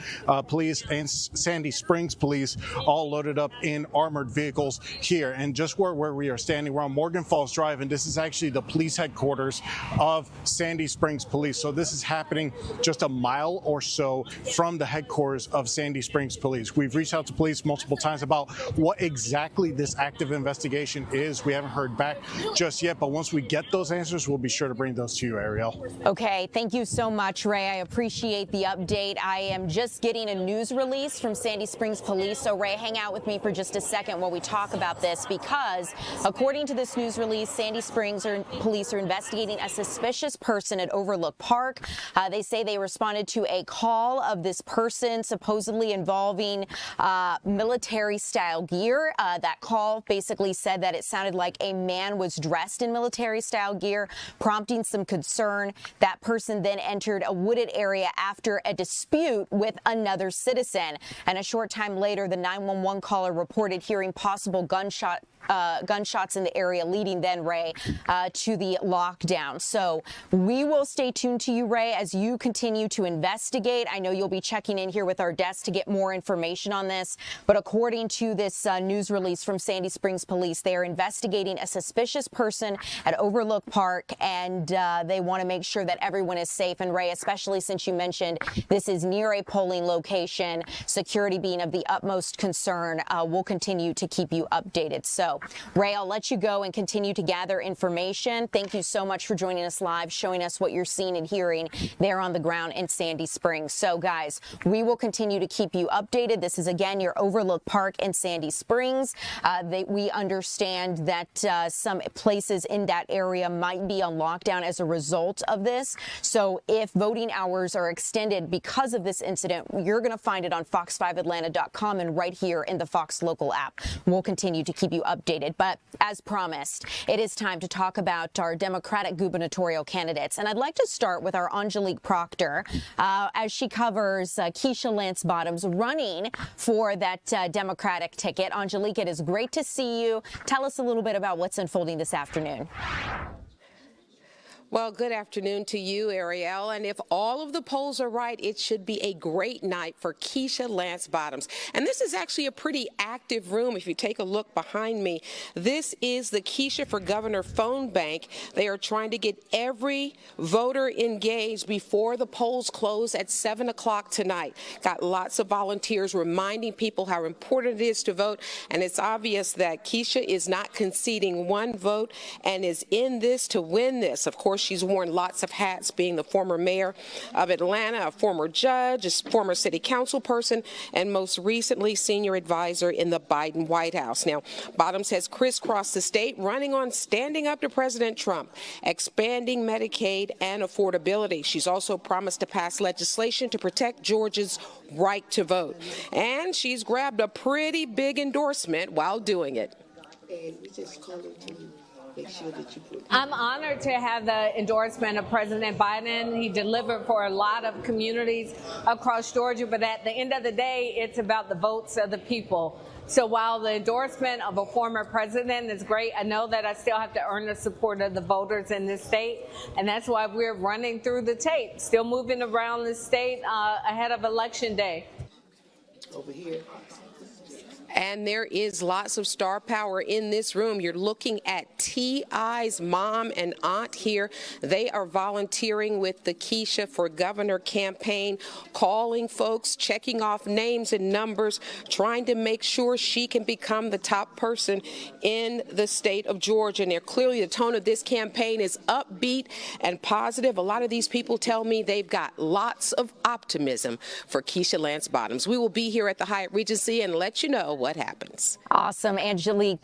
Police, and Sandy Springs Police all loaded up in armored vehicles here. And just where we are standing, we're on Morgan Falls Drive, and this is actually the police headquarters of Sandy Springs Police. So this is happening just a mile or so from the headquarters of Sandy Springs Police. We've reached out to police multiple times about what exactly this active investigation is. We haven't heard back just yet, but once we get those answers, we'll be sure to bring those to you, Ariel. Okay, thank you so much, Ray. I appreciate the update. I am just getting a news release from Sandy Springs Police, so Ray, hang out with me for just a second while we talk about this, because according to this news release, Sandy Springs Police are investigating a suspicious person at Overlook Park. They say they responded to a call of this person supposedly involving military-style gear. That call basically said that it sounded like a man was dressed in military-style gear, prompting some concern. That person then entered a wooded area after a dispute with another citizen. And a short time later, the 911 caller reported hearing possible gunshots in the area, leading then, Ray, to the lockdown. So we will stay tuned to you, Ray, as you continue to investigate. I know you'll be checking in here with our desk to get more information on this, but according to this news release from Sandy Springs Police, they are investigating a suspicious person at Overlook Park, and they want to make sure that everyone is safe. And Ray, especially since you mentioned this is near a polling location, security being of the utmost concern, we'll continue to keep you updated. So Ray, I'll let you go and continue to gather information. Thank you so much for joining us live, showing us what you're seeing and hearing there on the ground in Sandy Springs. So guys, we will continue to keep you updated. This is again your Overlook Park in Sandy Springs. We understand that some places in that area might be on lockdown as a result of this. So if voting hours are extended because of this incident, you're going to find it on fox5atlanta.com and right here in the Fox Local app. We'll continue to keep you updated. But as promised, it is time to talk about our Democratic gubernatorial candidates. And I'd like to start with our Angelique Proctor as she covers Keisha Lance Bottoms running for that Democratic ticket. Angelique, it is great to see you. Tell us a little bit about what's unfolding this afternoon. Well, good afternoon to you, Ariel. And if all of the polls are right, it should be a great night for Keisha Lance Bottoms. And this is actually a pretty active room. If you take a look behind me, this is the Keisha for Governor phone bank. They are trying to get every voter engaged before the polls close at 7 o'clock tonight. Got lots of volunteers reminding people how important it is to vote. And it's obvious that Keisha is not conceding one vote and is in this to win this. Of course, she's worn lots of hats, being the former mayor of Atlanta, a former judge, a former city council person, and most recently senior advisor in the Biden White House. Now, Bottoms has crisscrossed the state, running on standing up to President Trump, expanding Medicaid and affordability. She's also promised to pass legislation to protect Georgia's right to vote. And she's grabbed a pretty big endorsement while doing it. And we just called it to you. I'm honored to have the endorsement of President Biden. He delivered for a lot of communities across Georgia, but at the end of the day, it's about the votes of the people. So while the endorsement of a former president is great, I know that I still have to earn the support of the voters in this state, and that's why we're running through the tape, still moving around the state ahead of Election Day. Over here. And there is lots of star power in this room. You're looking at T.I.'s mom and aunt here. They are volunteering with the Keisha for Governor campaign, calling folks, checking off names and numbers, trying to make sure she can become the top person in the state of Georgia. And clearly the tone of this campaign is upbeat and positive. A lot of these people tell me they've got lots of optimism for Keisha Lance Bottoms. We will be here at the Hyatt Regency and let you know what happens. Awesome. Angelique,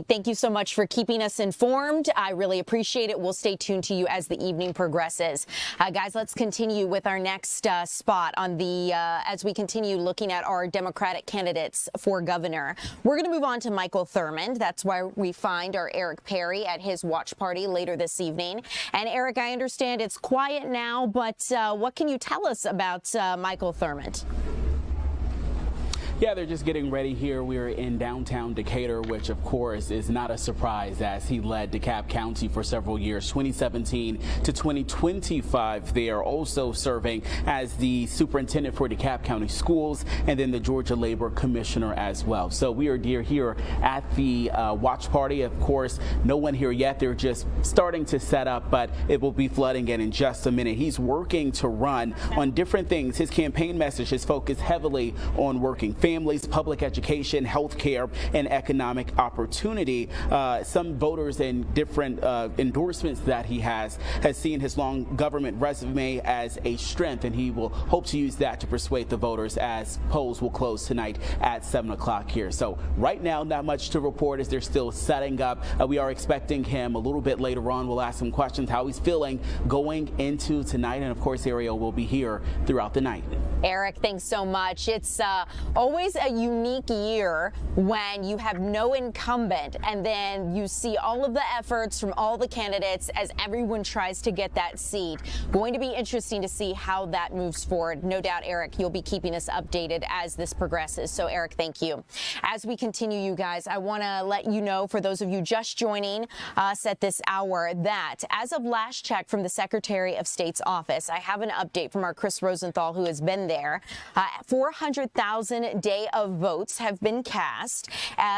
thank you so much for keeping us informed. I really appreciate it. We'll stay tuned to you as the evening progresses. Guys, let's continue with our next spot on the as we continue looking at our Democratic candidates for governor. We're going to move on to Michael Thurmond. That's where we find our Eric Perry at his watch party later this evening. And Eric, I understand it's quiet now, but what can you tell us about Michael Thurmond? Yeah, they're just getting ready here. We're in downtown Decatur, which of course is not a surprise as he led DeKalb County for several years, 2017 to 2025. They are also serving as the superintendent for DeKalb County Schools and then the Georgia Labor Commissioner as well. So we are here at the watch party. Of course, no one here yet. They're just starting to set up, but it will be flooding in just a minute. He's working to run on different things. His campaign message is focused heavily on working families, public education, health care, and economic opportunity. Some voters in different endorsements that he has seen his long government resume as a strength, and he will hope to use that to persuade the voters as polls will close tonight at 7 o'clock here. So right now, not much to report as they're still setting up. We are expecting him a little bit later on. We'll ask some questions, how he's feeling going into tonight, and of course, Ariel will be here throughout the night. Eric, thanks so much. It's always a unique year when you have no incumbent and then you see all of the efforts from all the candidates as everyone tries to get that seat. Going to be interesting to see how that moves forward. No doubt, Eric, you'll be keeping us updated as this progresses. So, Eric, thank you. As we continue, you guys, I want to let you know, for those of you just joining us at this hour, that as of last check from the Secretary of State's office, I have an update from our Chris Rosenthal, who has been there. 400,000 day of votes have been cast,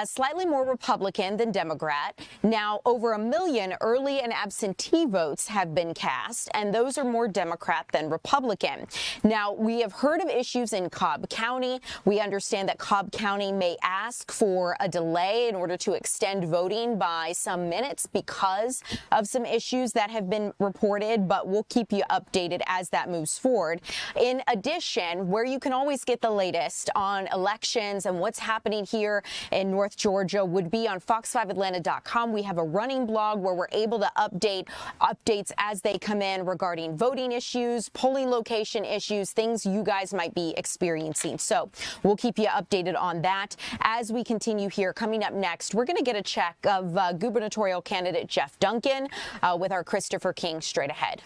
slightly more Republican than Democrat. Now, over 1 million early and absentee votes have been cast, and those are more Democrat than Republican. Now, we have heard of issues in Cobb County. We understand that Cobb County may ask for a delay in order to extend voting by some minutes because of some issues that have been reported, but we'll keep you updated as that moves forward. In addition, where you can always get the latest on elections and what's happening here in North Georgia would be on fox5atlanta.com. We have a running blog where we're able to updates as they come in regarding voting issues, polling location issues, things you guys might be experiencing. So we'll keep you updated on that as we continue here. Coming up next, we're going to get a check of gubernatorial candidate Jeff Duncan with our Christopher King straight ahead.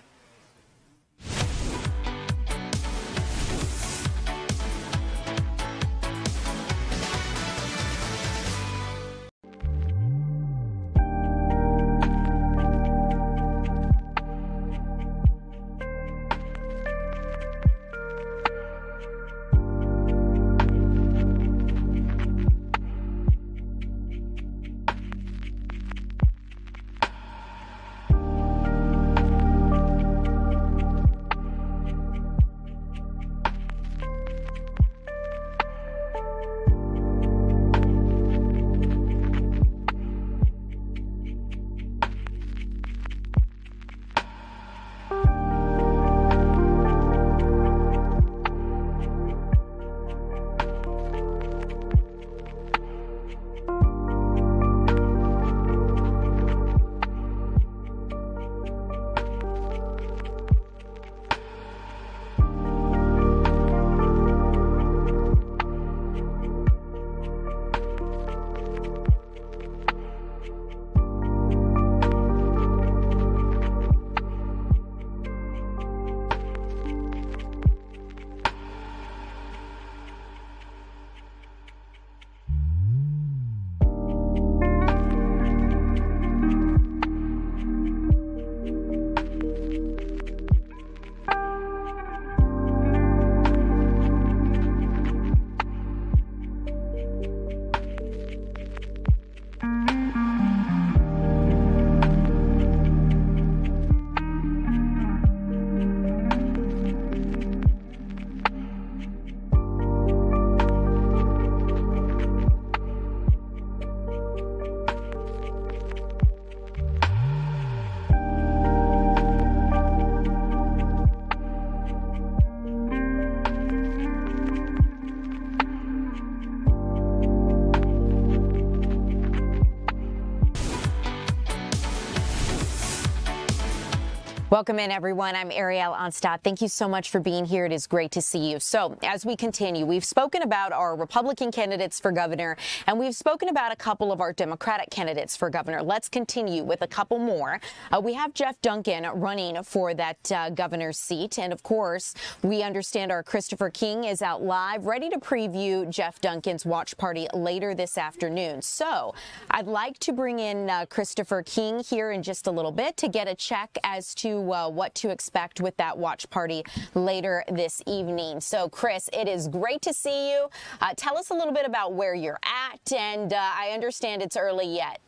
Welcome in, everyone. I'm Ariel Onstadt. Thank you so much for being here. It is great to see you. So as we continue, we've spoken about our Republican candidates for governor, and we've spoken about a couple of our Democratic candidates for governor. Let's continue with a couple more. We have Jeff Duncan running for that governor's seat. And of course, we understand our Christopher King is out live, ready to preview Jeff Duncan's watch party later this afternoon. So I'd like to bring in Christopher King here in just a little bit to get a check as to what to expect with that watch party later this evening. So, Chris, it is great to see you. Tell us a little bit about where you're at, and I understand it's early yet.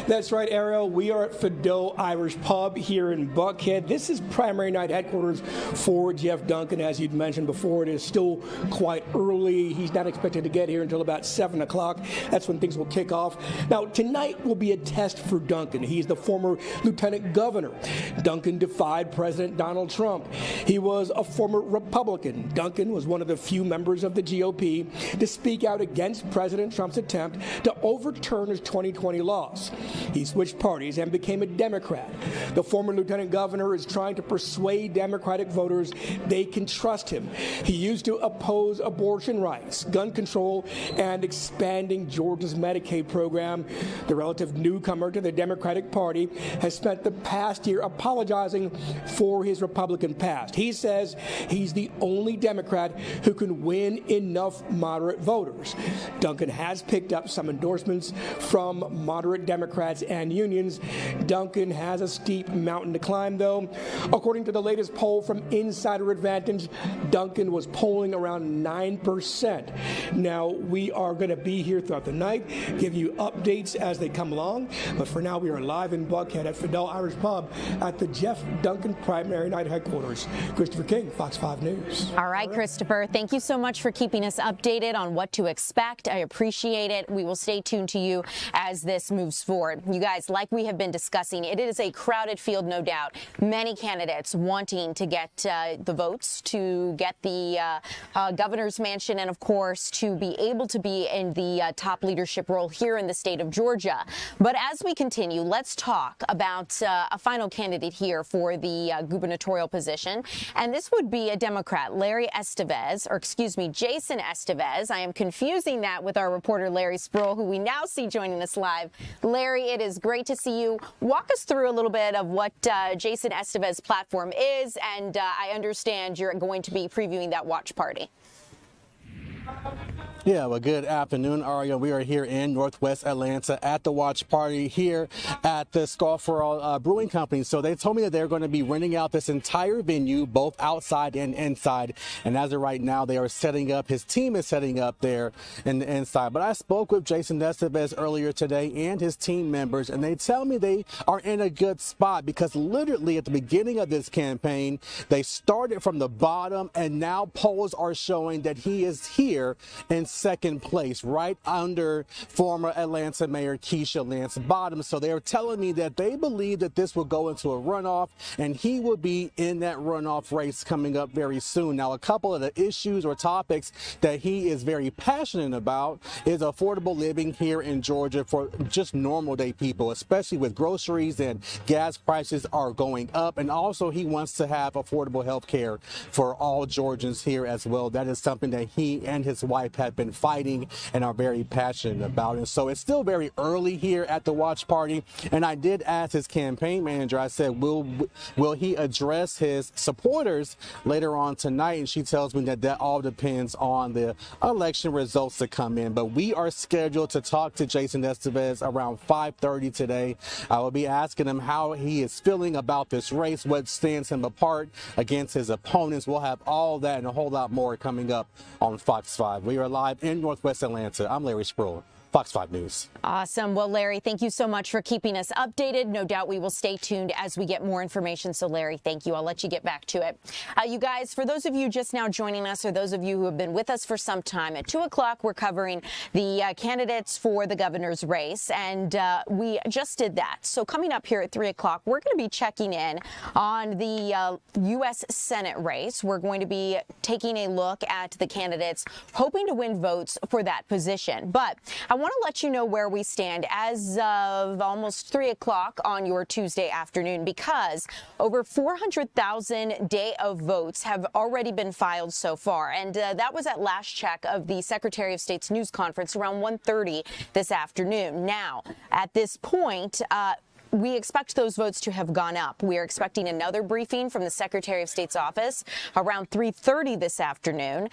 That's right, Ariel. We are at Fidel Irish Pub here in Buckhead. This is primary night headquarters for Jeff Duncan. As you'd mentioned before, it is still quite early. He's not expected to get here until about 7 o'clock. That's when things will kick off. Now, tonight will be a test for Duncan. He's the former lieutenant governor. Duncan defied President Donald Trump. He was a former Republican. Duncan was one of the few members of the GOP to speak out against President Trump's attempt to overturn his 2020 loss. He switched parties and became a Democrat. The former lieutenant governor is trying to persuade Democratic voters they can trust him. He used to oppose abortion rights, gun control, and expanding Georgia's Medicaid program. The relative newcomer to the Democratic Party has spent the past year apologizing for his Republican past. He says he's the only Democrat who can win enough moderate voters. Duncan has picked up some endorsements from moderate Democrats and unions. Duncan has a steep mountain to climb, though. According to the latest poll from Insider Advantage, Duncan was polling around 9%. Now, we are going to be here throughout the night, give you updates as they come along. But for now, we are live in Buckhead at Fidel Irish Pub at the Jeff Duncan primary night headquarters. Christopher King, Fox 5 News. All right, Christopher, thank you so much for keeping us updated on what to expect. I appreciate it. We will stay tuned to you as this moves forward. You guys, like we have been discussing, it is a crowded field, no doubt. Many candidates wanting to get the votes to get the governor's mansion and, of course, to be able to be in the top leadership role here in the state of Georgia. But as we continue, let's talk about a final candidate here for the gubernatorial position. And this would be a Democrat, Larry Estevez, or excuse me, Jason Estevez. I am confusing that with our reporter, Larry Sproul, who we now see joining us live. Larry, it is great to see you. Walk us through a little bit of what Jason Estevez's platform is, and I understand you're going to be previewing that watch party. Yeah, well, good afternoon, Aria. We are here in Northwest Atlanta at the watch party here at the Scawford Brewing Company. So they told me that they're going to be renting out this entire venue, both outside and inside. And as of right now, they are setting up, his team is setting up there in the inside. But I spoke with Jason Estevez earlier today and his team members, and they tell me they are in a good spot because literally at the beginning of this campaign, they started from the bottom, and now polls are showing that he is here in second place, right under former Atlanta Mayor Keisha Lance Bottoms. So they're telling me that they believe that this will go into a runoff, and he will be in that runoff race coming up very soon. Now, a couple of the issues or topics that he is very passionate about is affordable living here in Georgia for just normal day people, especially with groceries and gas prices are going up. And also he wants to have affordable health care for all Georgians here as well. That is something that he and his wife have been fighting and are very passionate about. And so it's still very early here at the watch party. And I did ask his campaign manager, I said, will he address his supporters later on tonight? And she tells me that that all depends on the election results to come in. But we are scheduled to talk to Jason Estevez around 5:30 today. I will be asking him how he is feeling about this race, what stands him apart against his opponents. We'll have all that and a whole lot more coming up on Fox 5. We are live in Northwest Atlanta. I'm Larry Sproul, Fox 5 News. Awesome. Well, Larry, thank you so much for keeping us updated. No doubt we will stay tuned as we get more information. So, Larry, thank you. I'll let you get back to it. You guys, for those of you just now joining us or those of you who have been with us for some time, at 2 o'clock, we're covering the candidates for the governor's race, and we just did that. So coming up here at 3 o'clock, we're going to be checking in on the U.S. Senate race. We're going to be taking a look at the candidates hoping to win votes for that position. But I want to let you know where we stand as of almost 3 o'clock on your Tuesday afternoon, because over 400,000 day of votes have already been filed so far. And that was at last check of the Secretary of State's news conference around 1:30 this afternoon. Now, at this point, we expect those votes to have gone up. We are expecting another briefing from the Secretary of State's office around 3:30 this afternoon.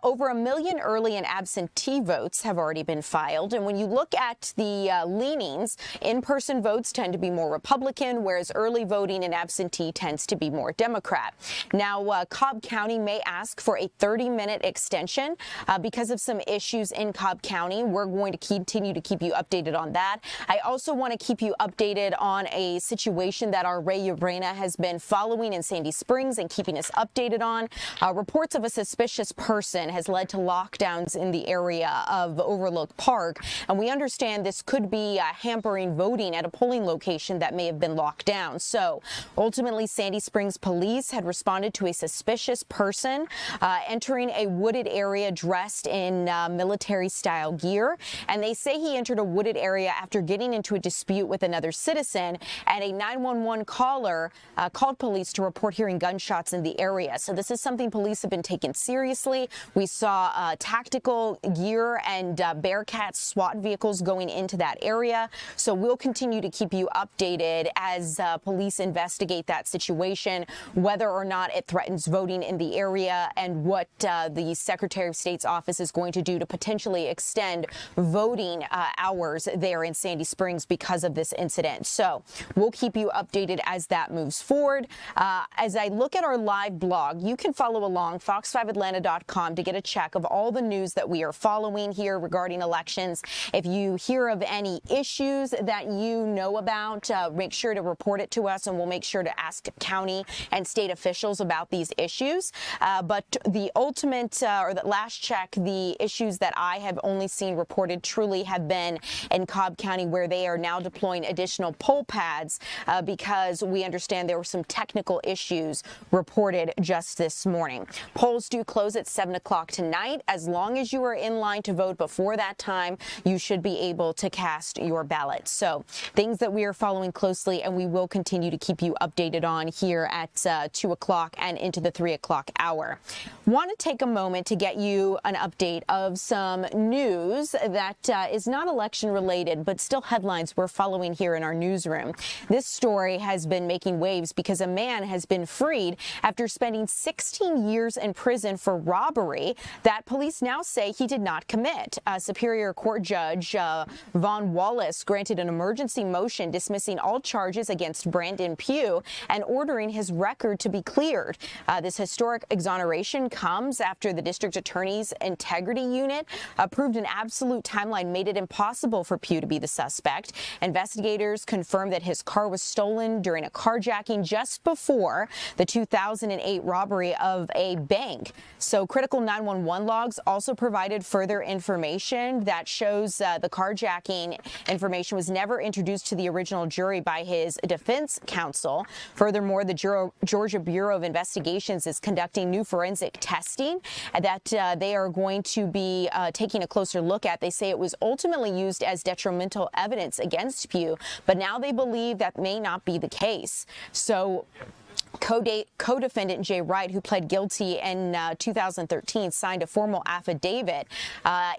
Over 1 million early and absentee votes have already been filed. And when you look at the leanings, in-person votes tend to be more Republican, whereas early voting and absentee tends to be more Democrat. Now, Cobb County may ask for a 30-minute extension because of some issues in Cobb County. We're going to continue to keep you updated on that. I also want to keep you updated on a situation that our Ray Urena has been following in Sandy Springs and keeping us updated on. Reports of a suspicious person has led to lockdowns in the area of Overlook Park, and we understand this could be hampering voting at a polling location that may have been locked down. So ultimately, Sandy Springs police had responded to a suspicious person entering a wooded area dressed in military-style gear, and they say he entered a wooded area after getting into a dispute with another citizen, and a 911 caller called police to report hearing gunshots in the area. So this is something police have been taking seriously. We saw tactical gear and Bearcat SWAT vehicles going into that area. So we'll continue to keep you updated as police investigate that situation, whether or not it threatens voting in the area, and what the Secretary of State's office is going to do to potentially extend voting hours there in Sandy Springs because of this incident. So we'll keep you updated as that moves forward. As I look at our live blog, you can follow along fox5atlanta.com to get a check of all the news that we are following here regarding elections. If you hear of any issues that you know about, make sure to report it to us, and we'll make sure to ask county and state officials about these issues. But the ultimate, or the last check, the issues that I have only seen reported truly have been in Cobb County, where they are now deploying additional poll pads because we understand there were some technical issues reported just this morning. Polls do close at 7 o'clock tonight. As long as you are in line to vote before that time, you should be able to cast your ballot. So things that we are following closely, and we will continue to keep you updated on here at 2 o'clock and into the 3 o'clock hour. Want to take a moment to get you an update of some news that is not election related, but still headlines we're following here in our newsroom. This story has been making waves because a man has been freed after spending 16 years in prison for robbery that police now say he did not commit. Superior Court Judge Vaughn Wallace granted an emergency motion dismissing all charges against Brandon Pugh and ordering his record to be cleared. This historic exoneration comes after the district attorney's integrity unit approved an absolute timeline made it impossible for Pugh to be the suspect. Investigators confirmed that his car was stolen during a carjacking just before the 2008 robbery of a bank. So critical 911 logs also provided further information that shows the carjacking information was never introduced to the original jury by his defense counsel. Furthermore, the Georgia Bureau of Investigations is conducting new forensic testing that they are going to be taking a closer look at. They say it was ultimately used as detrimental evidence against Pugh, but now they believe that may not be the case. So co-defendant Jay Wright, who pled guilty in 2013, signed a formal affidavit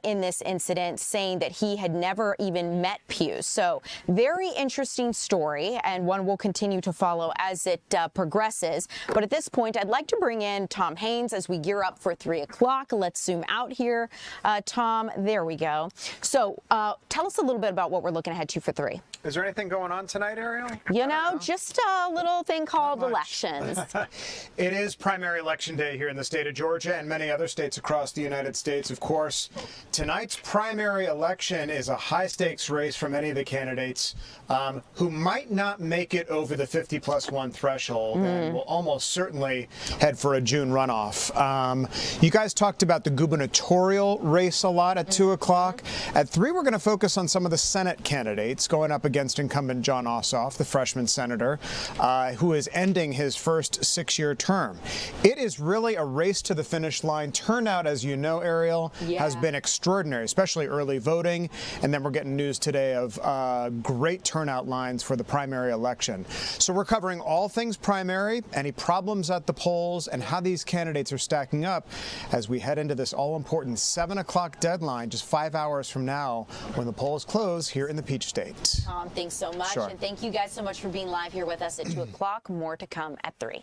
in this incident saying that he had never even met Pugh. So very interesting story, and one we'll continue to follow as it progresses. But at this point, I'd like to bring in Tom Haynes as we gear up for 3 o'clock. Let's zoom out here. Tom, there we go. So tell us a little bit about what we're looking ahead to for 3. Is there anything going on tonight, Ariel? You know, just a little thing called elections. It is primary election day here in the state of Georgia and many other states across the United States. Of course, tonight's primary election is a high-stakes race for many of the candidates who might not make it over the 50+1 threshold and will almost certainly head for a June runoff. You guys talked about the gubernatorial race a lot at 2 o'clock. At 3, we're going to focus on some of the Senate candidates going up against incumbent Jon Ossoff, the freshman senator, who is ending his his first 6-year term. It is really a race to the finish line. Turnout, as you know, Ariel, has been extraordinary, especially early voting. And then we're getting news today of great turnout lines for the primary election. So we're covering all things primary, any problems at the polls, and how these candidates are stacking up as we head into this all-important 7 o'clock deadline just 5 hours from now when the polls close here in the Peach State. Tom, thanks so much. Sure. And thank you guys so much for being live here with us at 2 o'clock. More to come at 3.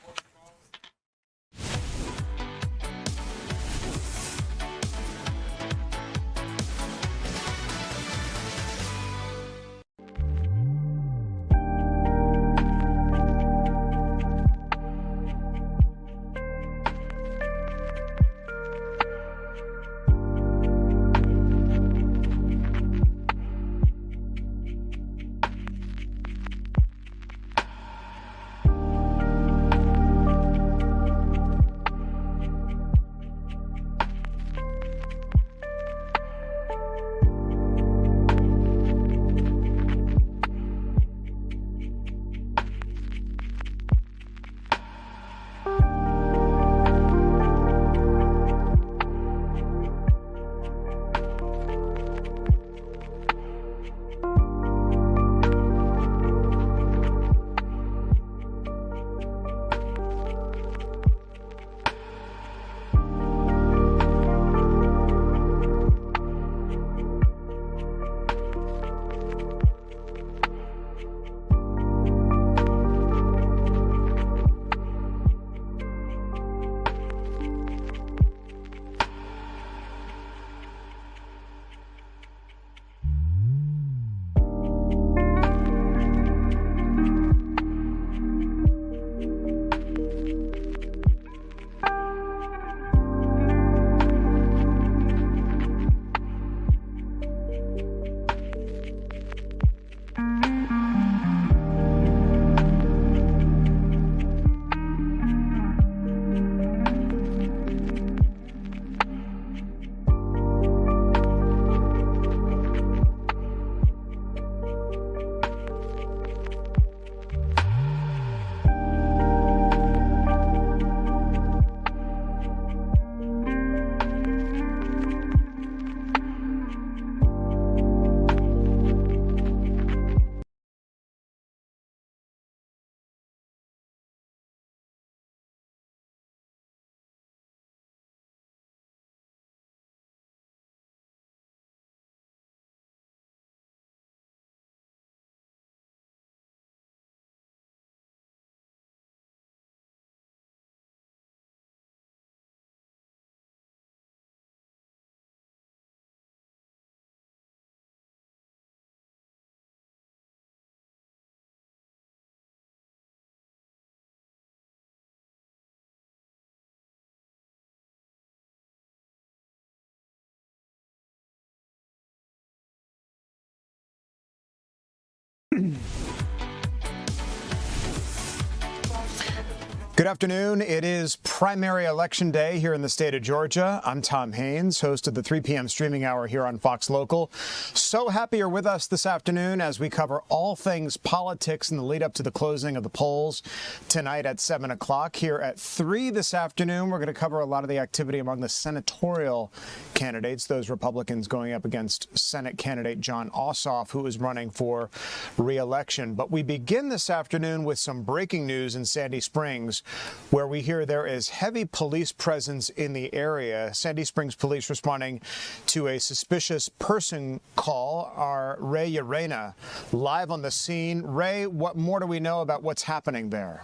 Good afternoon. It is primary election day here in the state of Georgia. I'm Tom Haynes, host of the 3 p.m. streaming hour here on Fox Local. So happy you're with us this afternoon as we cover all things politics in the lead up to the closing of the polls tonight at 7 o'clock. Here at 3 this afternoon, we're going to cover a lot of the activity among the senatorial candidates, those Republicans going up against Senate candidate Jon Ossoff, who is running for re-election. But we begin this afternoon with some breaking news in Sandy Springs, where we hear there is heavy police presence in the area. Sandy Springs police responding to a suspicious person call. Our Ray Urena live on the scene. Ray, what more do we know about what's happening there?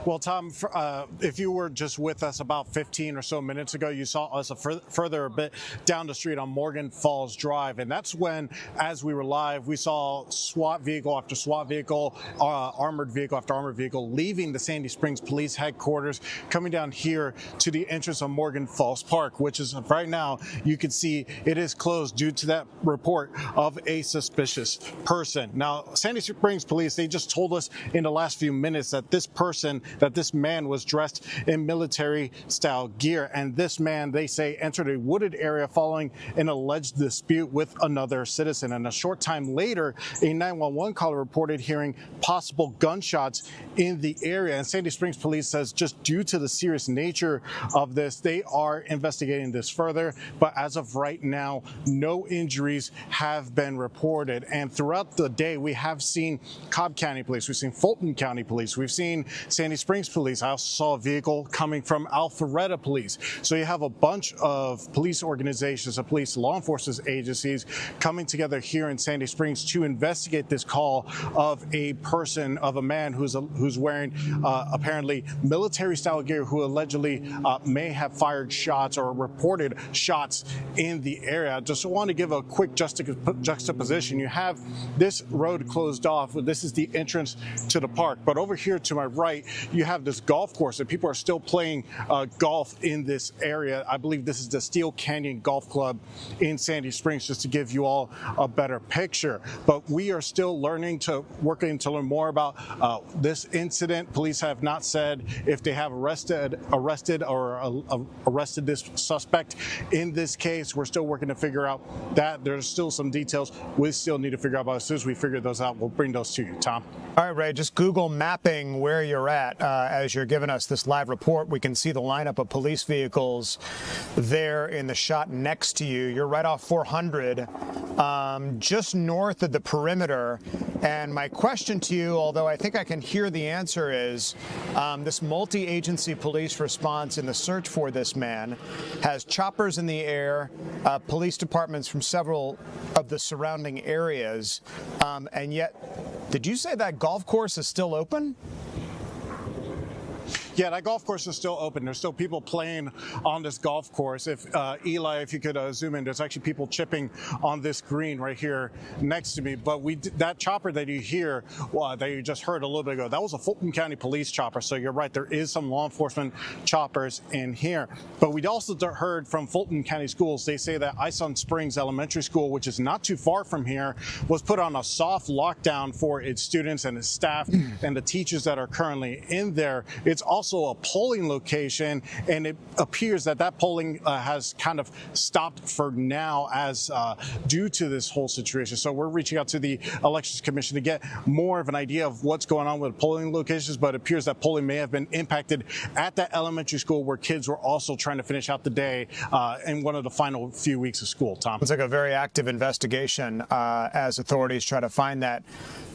Well, Tom, if you were just with us about 15 or so minutes ago, you saw us further a bit down the street on Morgan Falls Drive. And that's when, as we were live, we saw SWAT vehicle after SWAT vehicle, armored vehicle after armored vehicle leaving the Sandy Springs Police Headquarters, coming down here to the entrance of Morgan Falls Park, which is right now, you can see it is closed due to that report of a suspicious person. Now, Sandy Springs Police, they just told us in the last few minutes that this person that this man was dressed in military-style gear. And this man, they say, entered a wooded area following an alleged dispute with another citizen. And a short time later, a 911 caller reported hearing possible gunshots in the area. And Sandy Springs Police says just due to the serious nature of this, they are investigating this further. But as of right now, no injuries have been reported. And throughout the day, we have seen Cobb County Police, we've seen Fulton County Police, we've seen Sandy Springs Police. I also saw a vehicle coming from Alpharetta Police. So you have a bunch of police organizations, of police law enforcement agencies coming together here in Sandy Springs to investigate this call of a person, of a man who's wearing apparently military-style gear, who allegedly may have fired shots or reported shots in the area. Just want to give a quick juxtaposition. You have this road closed off. This is the entrance to the park. But over here to my right, you have this golf course that people are still playing golf in this area. I believe this is the Steel Canyon Golf Club in Sandy Springs, just to give you all a better picture. But we are still working to learn more about this incident. Police have not said if they have arrested this suspect in this case. We're still working to figure out that. There's still some details we still need to figure out. But as soon as we figure those out, we'll bring those to you. Tom? All right, Ray, just Google mapping where you're at as you're giving us this live report. We can see the lineup of police vehicles there in the shot next to you. You're right off 400, just north of the perimeter. And my question to you, although I think I can hear the answer, is this multi-agency police response in the search for this man has choppers in the air, police departments from several of the surrounding areas, and yet, did you say that golf course is still open? Yeah, that golf course is still open. There's still people playing on this golf course. If Eli, if you could zoom in, there's actually people chipping on this green right here next to me. But that chopper that you hear, that you just heard a little bit ago, that was a Fulton County Police chopper. So you're right, there is some law enforcement choppers in here. But we also heard from Fulton County Schools. They say that Ison Springs Elementary School, which is not too far from here, was put on a soft lockdown for its students and its staff and the teachers that are currently in there. It's also a polling location, and it appears that polling has kind of stopped for now as due to this whole situation. So we're reaching out to the Elections Commission to get more of an idea of what's going on with polling locations, but it appears that polling may have been impacted at that elementary school where kids were also trying to finish out the day in one of the final few weeks of school. Tom? It's like a very active investigation as authorities try to find that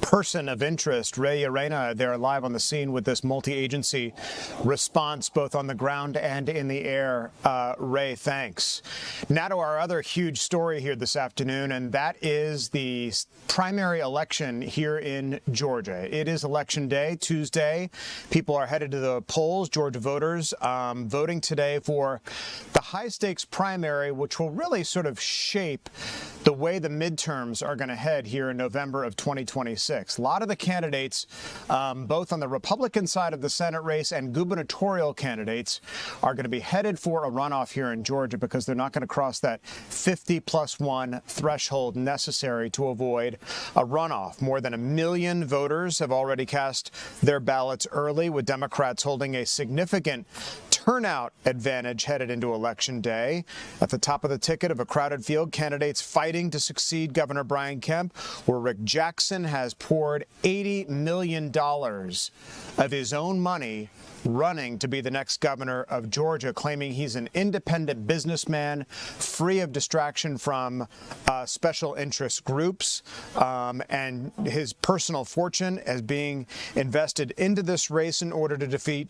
person of interest. Ray Arena, they're live on the scene with this multi-agency response, both on the ground and in the air. Ray, thanks. Now to our other huge story here this afternoon, and that is the primary election here in Georgia. It is Election Day, Tuesday. People are headed to the polls, Georgia voters, voting today for the high-stakes primary, which will really sort of shape the way the midterms are going to head here in November of 2026. A lot of the candidates, both on the Republican side of the Senate race and gubernatorial candidates, are going to be headed for a runoff here in Georgia because they're not going to cross that 50+1 threshold necessary to avoid a runoff. More than 1 million voters have already cast their ballots early, with Democrats holding a significant turnout advantage headed into Election Day. At the top of the ticket of a crowded field, candidates fighting to succeed Governor Brian Kemp, where Rick Jackson has poured $80 million of his own money running to be the next governor of Georgia, claiming he's an independent businessman, free of distraction from special interest groups, and his personal fortune as being invested into this race in order to defeat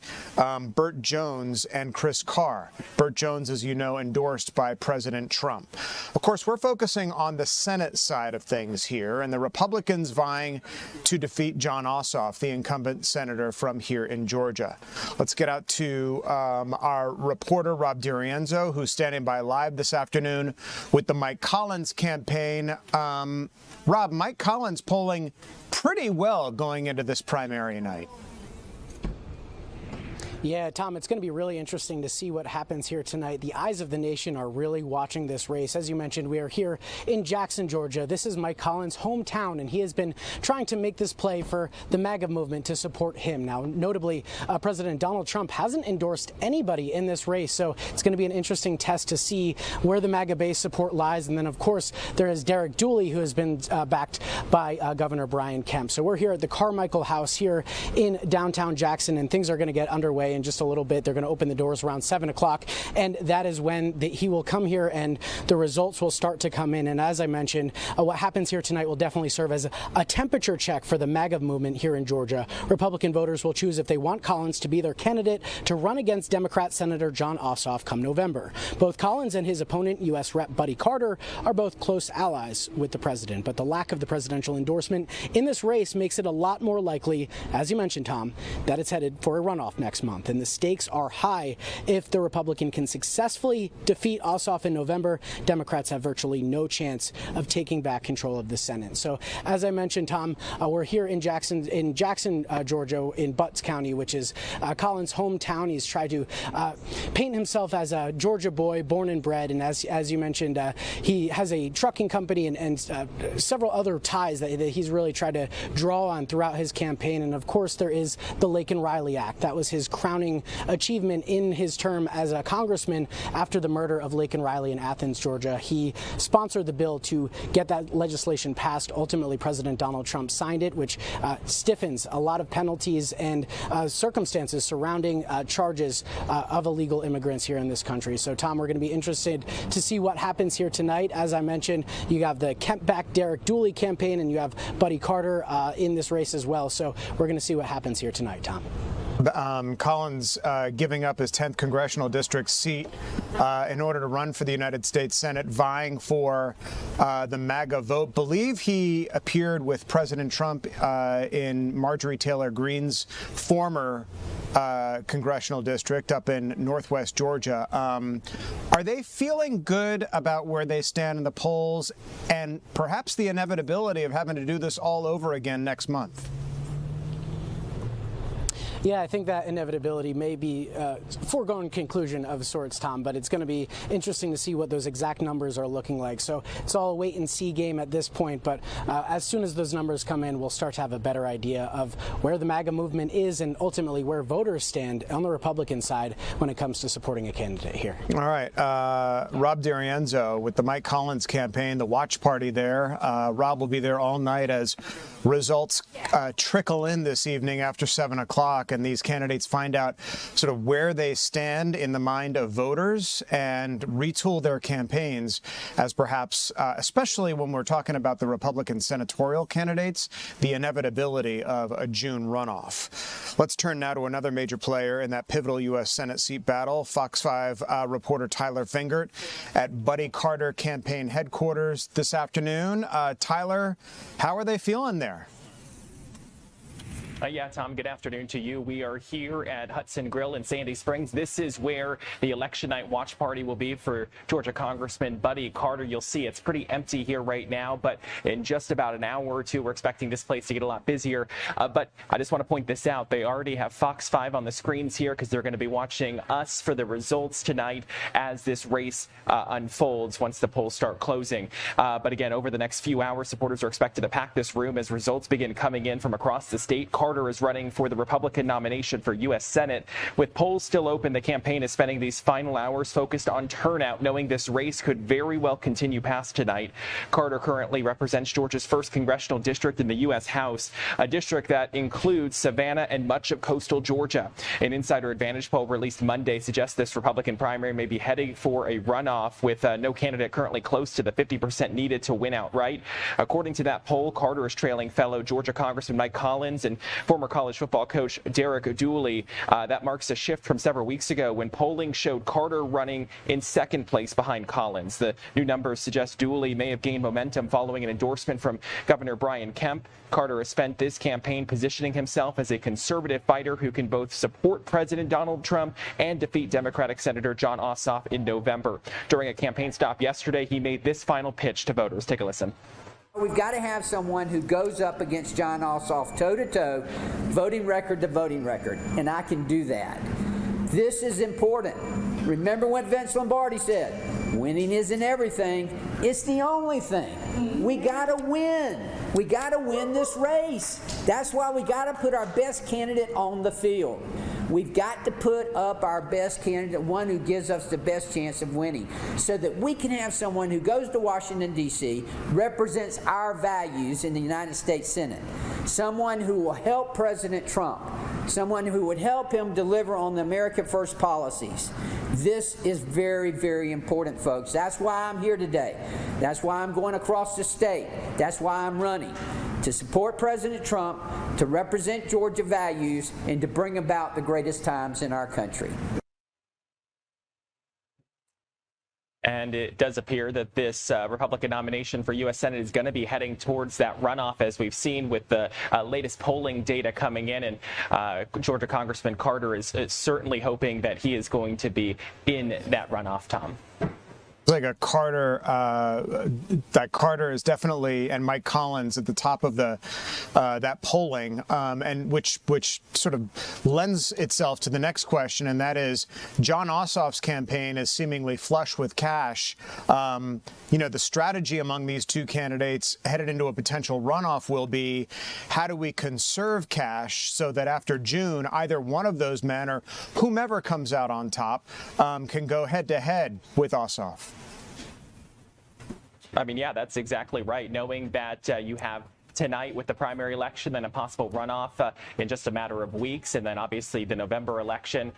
Burt Jones and Chris Carr. Burt Jones, as you know, endorsed by President Trump. Of course, we're focusing on the Senate side of things here, and the Republicans vying to defeat Jon Ossoff, the incumbent senator from here in Georgia. Let's get out to our reporter, Rob DiRienzo, who's standing by live this afternoon with the Mike Collins campaign. Rob, Mike Collins polling pretty well going into this primary night. Yeah, Tom, it's going to be really interesting to see what happens here tonight. The eyes of the nation are really watching this race. As you mentioned, we are here in Jackson, Georgia. This is Mike Collins' hometown, and he has been trying to make this play for the MAGA movement to support him. Now, notably, President Donald Trump hasn't endorsed anybody in this race, so it's going to be an interesting test to see where the MAGA base support lies. And then, of course, there is Derek Dooley, who has been backed by Governor Brian Kemp. So we're here at the Carmichael House here in downtown Jackson, and things are going to get underway in just a little bit. They're going to open the doors around 7 o'clock, and that is when he will come here and the results will start to come in. And as I mentioned, what happens here tonight will definitely serve as a temperature check for the MAGA movement here in Georgia. Republican voters will choose if they want Collins to be their candidate to run against Democrat Senator Jon Ossoff come November. Both Collins and his opponent, U.S. Rep. Buddy Carter, are both close allies with the president, but the lack of the presidential endorsement in this race makes it a lot more likely, as you mentioned, Tom, that it's headed for a runoff next month. And the stakes are high. If the Republican can successfully defeat Ossoff in November, Democrats have virtually no chance of taking back control of the Senate. So, as I mentioned, Tom, we're here in Jackson, Georgia, in Butts County, which is Collins' hometown. He's tried to paint himself as a Georgia boy, born and bred, and as you mentioned, he has a trucking company and several other ties that he's really tried to draw on throughout his campaign. And of course, there is the Laken Riley Act. That was his crowning achievement in his term as a congressman after the murder of Laken Riley in Athens, Georgia. He sponsored the bill to get that legislation passed. Ultimately, President Donald Trump signed it, which stiffens a lot of penalties and circumstances surrounding charges of illegal immigrants here in this country. So, Tom, we're going to be interested to see what happens here tonight. As I mentioned, you have the Kemp-backed Derek Dooley campaign, and you have Buddy Carter in this race as well. So we're going to see what happens here tonight, Tom. Collins giving up his 10th congressional district seat in order to run for the United States Senate, vying for the MAGA vote. Believe he appeared with President Trump in Marjorie Taylor Greene's former congressional district up in northwest Georgia. Are they feeling good about where they stand in the polls and perhaps the inevitability of having to do this all over again next month? Yeah, I think that inevitability may be a foregone conclusion of sorts, Tom, but it's going to be interesting to see what those exact numbers are looking like. So it's all a wait and see game at this point, but as soon as those numbers come in, we'll start to have a better idea of where the MAGA movement is and ultimately where voters stand on the Republican side when it comes to supporting a candidate here. All right. Rob DiRienzo with the Mike Collins campaign, the watch party there. Rob will be there all night as results trickle in this evening after 7 o'clock. And these candidates find out sort of where they stand in the mind of voters and retool their campaigns as perhaps, especially when we're talking about the Republican senatorial candidates, the inevitability of a June runoff. Let's turn now to another major player in that pivotal U.S. Senate seat battle. Fox 5 reporter Tyler Fingert at Buddy Carter campaign headquarters this afternoon. Tyler, how are they feeling there? Yeah, Tom, good afternoon to you. We are here at Hudson Grill in Sandy Springs. This is where the election night watch party will be for Georgia Congressman Buddy Carter. You'll see it's pretty empty here right now, but in just about an hour or two, we're expecting this place to get a lot busier. But I just want to point this out. They already have Fox 5 on the screens here because they're going to be watching us for the results tonight as this race unfolds once the polls start closing. But again, over the next few hours, supporters are expected to pack this room as results begin coming in from across the state. Carter is running for the Republican nomination for U.S. Senate. With polls still open, the campaign is spending these final hours focused on turnout, knowing this race could very well continue past tonight. Carter currently represents Georgia's 1st congressional district in the U.S. House, a district that includes Savannah and much of coastal Georgia. An Insider Advantage poll released Monday suggests this Republican primary may be heading for a runoff, with no candidate currently close to the 50% needed to win outright. According to that poll, Carter is trailing fellow Georgia Congressman Mike Collins and former college football coach Derek Dooley. That marks a shift from several weeks ago when polling showed Carter running in 2nd place behind Collins. The new numbers suggest Dooley may have gained momentum following an endorsement from Governor Brian Kemp. Carter has spent this campaign positioning himself as a conservative fighter who can both support President Donald Trump and defeat Democratic Senator Jon Ossoff in November. During a campaign stop yesterday, he made this final pitch to voters. Take a listen. We've got to have someone who goes up against Jon Ossoff toe-to-toe, voting record to voting record, and I can do that. This is important. Remember what Vince Lombardi said, winning isn't everything, it's the only thing. We gotta win. We gotta win this race. That's why we gotta put our best candidate on the field. We've got to put up our best candidate, one who gives us the best chance of winning, so that we can have someone who goes to Washington, D.C., represents our values in the United States Senate, someone who will help President Trump, someone who would help him deliver on the America First policies. This is very, very important, folks. That's why I'm here today. That's why I'm going across the state. That's why I'm running, to support President Trump, to represent Georgia values, and to bring about the greatest times in our country. And it does appear that this Republican nomination for U.S. Senate is going to be heading towards that runoff, as we've seen with the latest polling data coming in. And Georgia Congressman Carter is certainly hoping that he is going to be in that runoff, Tom. Like a Carter, that Carter is definitely, and Mike Collins at the top of the that polling, and which sort of lends itself to the next question, and that is Jon Ossoff's campaign is seemingly flush with cash. You know, the strategy among these two candidates headed into a potential runoff will be, how do we conserve cash so that after June, either one of those men or whomever comes out on top can go head to head with Ossoff. I mean, yeah, that's exactly right. Knowing that you have tonight with the primary election, then a possible runoff in just a matter of weeks, and then obviously the November election,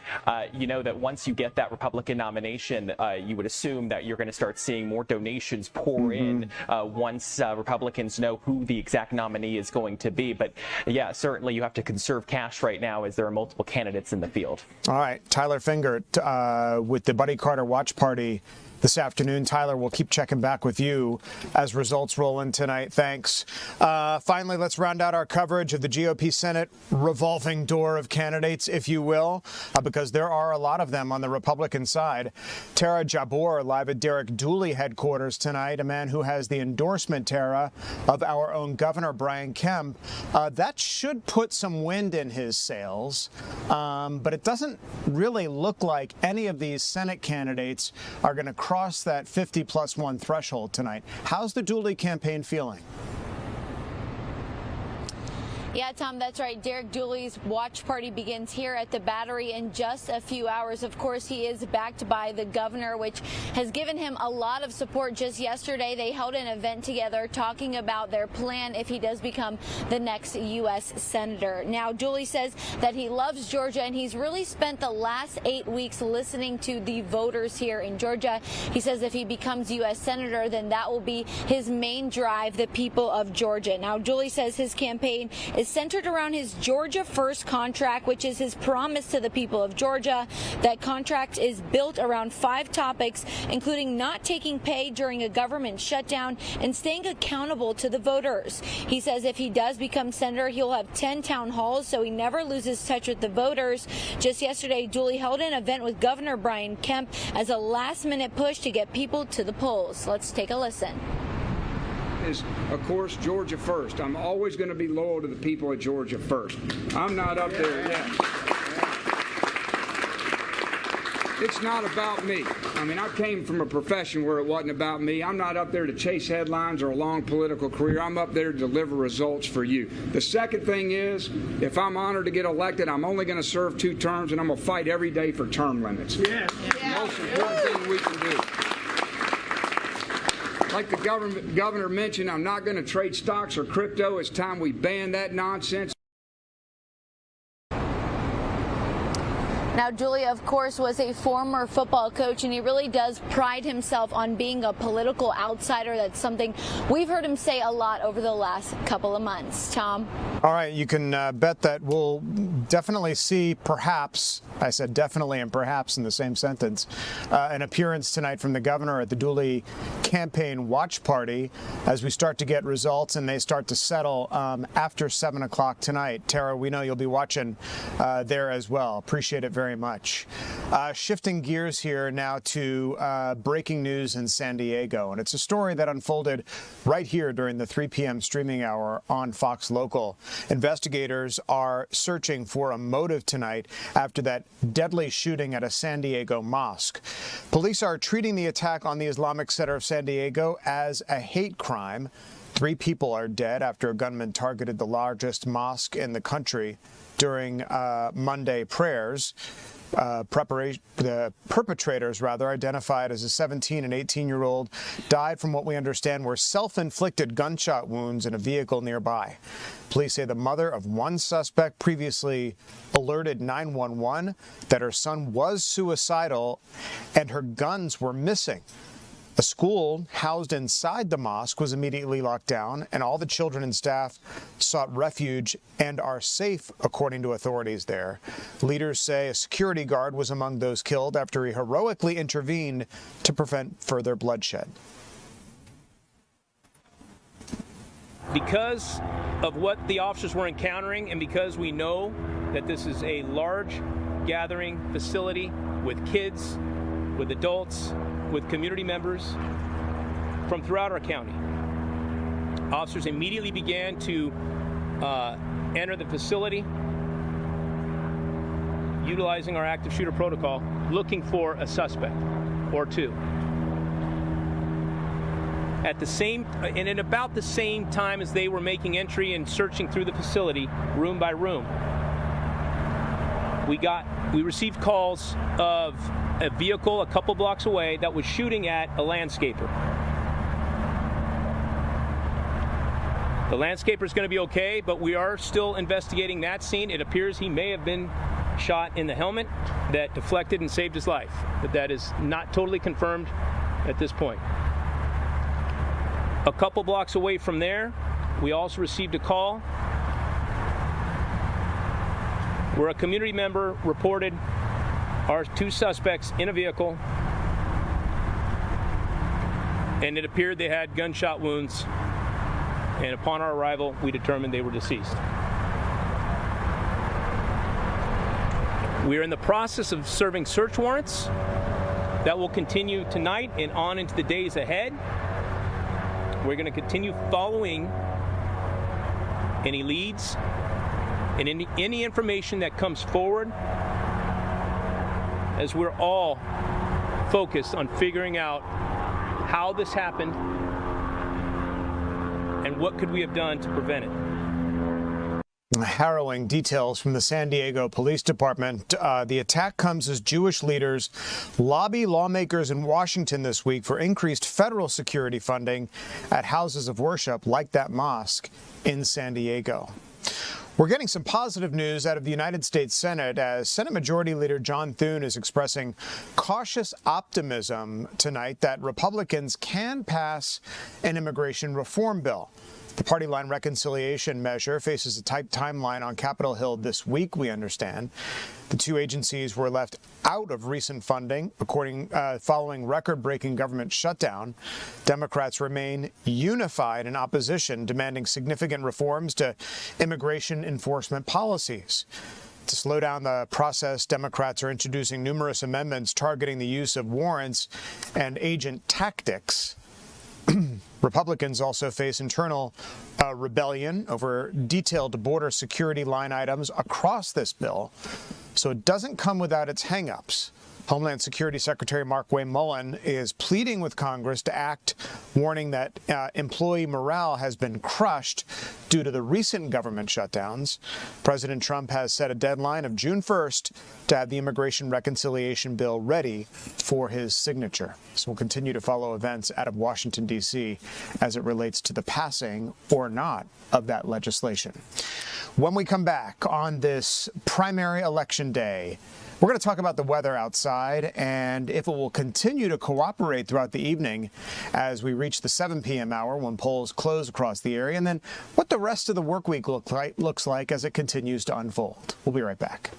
you know that once you get that Republican nomination, you would assume that you're going to start seeing more donations pour in once Republicans know who the exact nominee is going to be. But yeah, certainly you have to conserve cash right now, as there are multiple candidates in the field. All right, Tyler Fingert with the Buddy Carter Watch Party this afternoon. Tyler, we'll keep checking back with you as results roll in tonight. Thanks. Finally, let's round out our coverage of the GOP Senate revolving door of candidates, if you will, because there are a lot of them on the Republican side. Tara Jabbour live at Derek Dooley headquarters tonight, a man who has the endorsement, Tara, of our own Governor Brian Kemp. That should put some wind in his sails, but it doesn't really look like any of these Senate candidates are going to cross that 50+1 threshold tonight. How's the Dooley campaign feeling? Yeah, Tom, that's right. Derek Dooley's watch party begins here at the Battery in just a few hours. Of course, he is backed by the governor, which has given him a lot of support. Just yesterday, they held an event together talking about their plan if he does become the next U.S. Senator. Now, Dooley says that he loves Georgia, and he's really spent the last 8 weeks listening to the voters here in Georgia. He says if he becomes U.S. Senator, then that will be his main drive, the people of Georgia. Now, Dooley says his campaign is centered around his Georgia First contract, which is his promise to the people of Georgia. That contract is built around 5 topics, including not taking pay during a government shutdown and staying accountable to the voters. He says if he does become senator, he'll have 10 town halls, so he never loses touch with the voters. Just yesterday, Dooley held an event with Governor Brian Kemp as a last-minute push to get people to the polls. Let's take a listen. Is, of course, Georgia first. I'm always going to be loyal to the people of Georgia first. I'm not up there yet. It's not about me. I mean, I came from a profession where it wasn't about me. I'm not up there to chase headlines or a long political career. I'm up there to deliver results for you. The second thing is, if I'm honored to get elected, I'm only going to serve 2 terms, and I'm going to fight every day for term limits. Yeah. Most important thing we can do. Like the governor mentioned, I'm not going to trade stocks or crypto. It's time we ban that nonsense. Now, Dooley, of course, was a former football coach, and he really does pride himself on being a political outsider. That's something we've heard him say a lot over the last couple of months. Tom? All right, you can bet that we'll definitely see, perhaps, I said definitely and perhaps in the same sentence, an appearance tonight from the governor at the Dooley campaign watch party as we start to get results and they start to settle after 7 o'clock tonight. Tara, we know you'll be watching there as well. Appreciate it very much. Shifting gears here now to breaking news in San Diego, and it's a story that unfolded right here during the 3 p.m. streaming hour on Fox Local. Investigators are searching for a motive tonight after that deadly shooting at a San Diego mosque. Police are treating the attack on the Islamic Center of San Diego as a hate crime. 3 people are dead after a gunman targeted the largest mosque in the country during Monday prayers. The perpetrators, identified as a 17 and 18-year-old, died from what we understand were self-inflicted gunshot wounds in a vehicle nearby. Police say the mother of one suspect previously alerted 911 that her son was suicidal and her guns were missing. A school housed inside the mosque was immediately locked down, and all the children and staff sought refuge and are safe, according to authorities there. Leaders say a security guard was among those killed after he heroically intervened to prevent further bloodshed. Because of what the officers were encountering, and because we know that this is a large gathering facility with kids, with adults, with community members from throughout our county, officers immediately began to enter the facility, utilizing our active shooter protocol, looking for a suspect or 2. In about the same time as they were making entry and searching through the facility, room by room, we received calls of a vehicle a couple blocks away that was shooting at a landscaper. The landscaper is going to be okay, but we are still investigating that scene. It appears he may have been shot in the helmet that deflected and saved his life, but that is not totally confirmed at this point. A couple blocks away from there, we also received a call where a community member reported our 2 suspects in a vehicle, and it appeared they had gunshot wounds, and upon our arrival, we determined they were deceased. We are in the process of serving search warrants that will continue tonight and on into the days ahead. We're going to continue following any leads and any information that comes forward, as we're all focused on figuring out how this happened and what could we have done to prevent it. Harrowing details from the San Diego Police Department. The attack comes as Jewish leaders lobby lawmakers in Washington this week for increased federal security funding at houses of worship like that mosque in San Diego. We're getting some positive news out of the United States Senate as Senate Majority Leader John Thune is expressing cautious optimism tonight that Republicans can pass an immigration reform bill. The party line reconciliation measure faces a tight timeline on Capitol Hill this week, we understand. The 2 agencies were left out of recent funding, following record-breaking government shutdown. Democrats remain unified in opposition, demanding significant reforms to immigration enforcement policies. To slow down the process, Democrats are introducing numerous amendments targeting the use of warrants and agent tactics. Republicans also face internal rebellion over detailed border security line items across this bill, so it doesn't come without its hang-ups. Homeland Security Secretary Mark Wayne Mullen is pleading with Congress to act, warning that employee morale has been crushed due to the recent government shutdowns. President Trump has set a deadline of June 1st to have the immigration reconciliation bill ready for his signature. So we'll continue to follow events out of Washington, D.C. as it relates to the passing or not of that legislation. When we come back on this primary election day, we're going to talk about the weather outside and if it will continue to cooperate throughout the evening as we reach the 7 p.m. hour when polls close across the area, and then what the rest of the work week looks like as it continues to unfold. We'll be right back.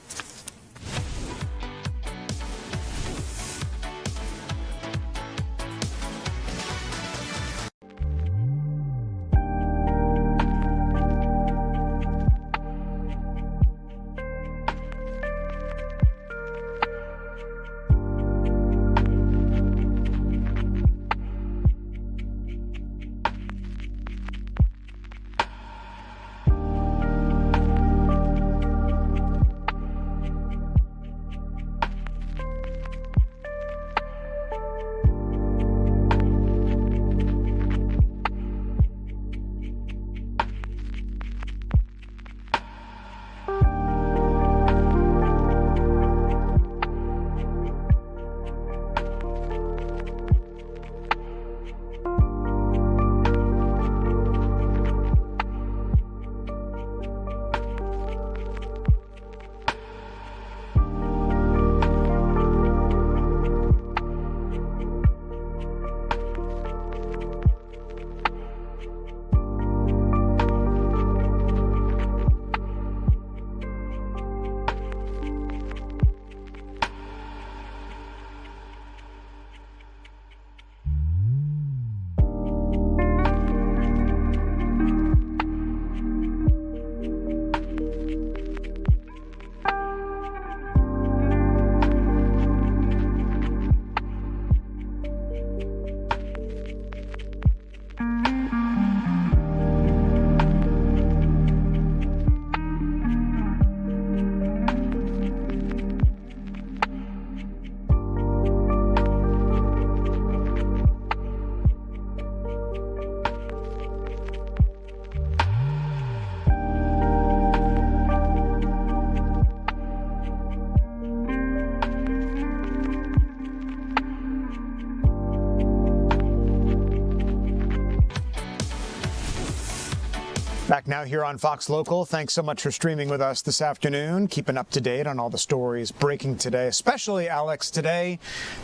Back now here on Fox Local. Thanks so much for streaming with us this afternoon, keeping up to date on all the stories breaking today, especially, Alex, today,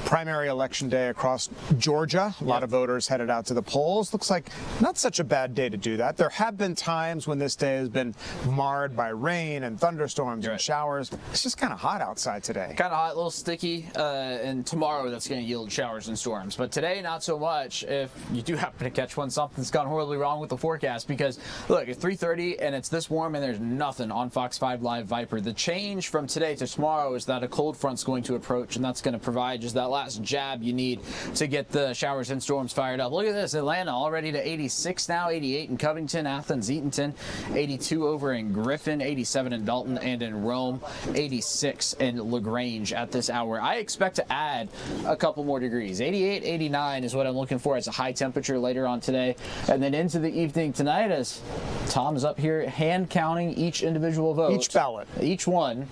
primary election day across Georgia. A lot of voters headed out to the polls. Looks like not such a bad day to do that. There have been times when this day has been marred by rain and thunderstorms and showers. It's just kind of hot outside today. Kind of hot, a little sticky, and tomorrow that's going to yield showers and storms. But today, not so much. If you do happen to catch one, something's gone horribly wrong with the forecast because, look, it's 3:30 and it's this warm and there's nothing on Fox 5 Live Viper. The change from today to tomorrow is that a cold front's going to approach, and that's going to provide just that last jab you need to get the showers and storms fired up. Look at this, Atlanta already to 86 now, 88 in Covington, Athens, Eatonton, 82 over in Griffin, 87 in Dalton and in Rome, 86 in LaGrange at this hour. I expect to add a couple more degrees. 88, 89 is what I'm looking for as a high temperature later on today. And then into the evening tonight as Tom's up here hand counting each individual vote. Each ballot. Each one.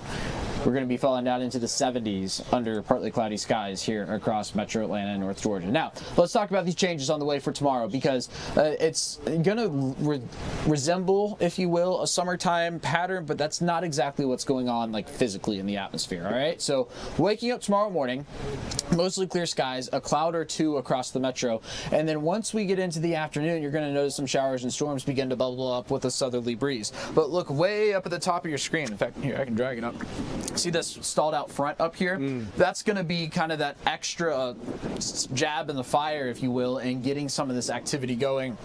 We're going to be falling down into the 70s under partly cloudy skies here across metro Atlanta and North Georgia. Now, let's talk about these changes on the way for tomorrow because it's going to resemble, if you will, a summertime pattern, but that's not exactly what's going on like physically in the atmosphere, all right? So waking up tomorrow morning, mostly clear skies, a cloud or two across the metro, and then once we get into the afternoon, you're going to notice some showers and storms begin to bubble up with a southerly breeze. But look way up at the top of your screen. In fact, here, I can drag it up. See this stalled out front up here? That's going to be kind of that extra jab in the fire, if you will, and getting some of this activity going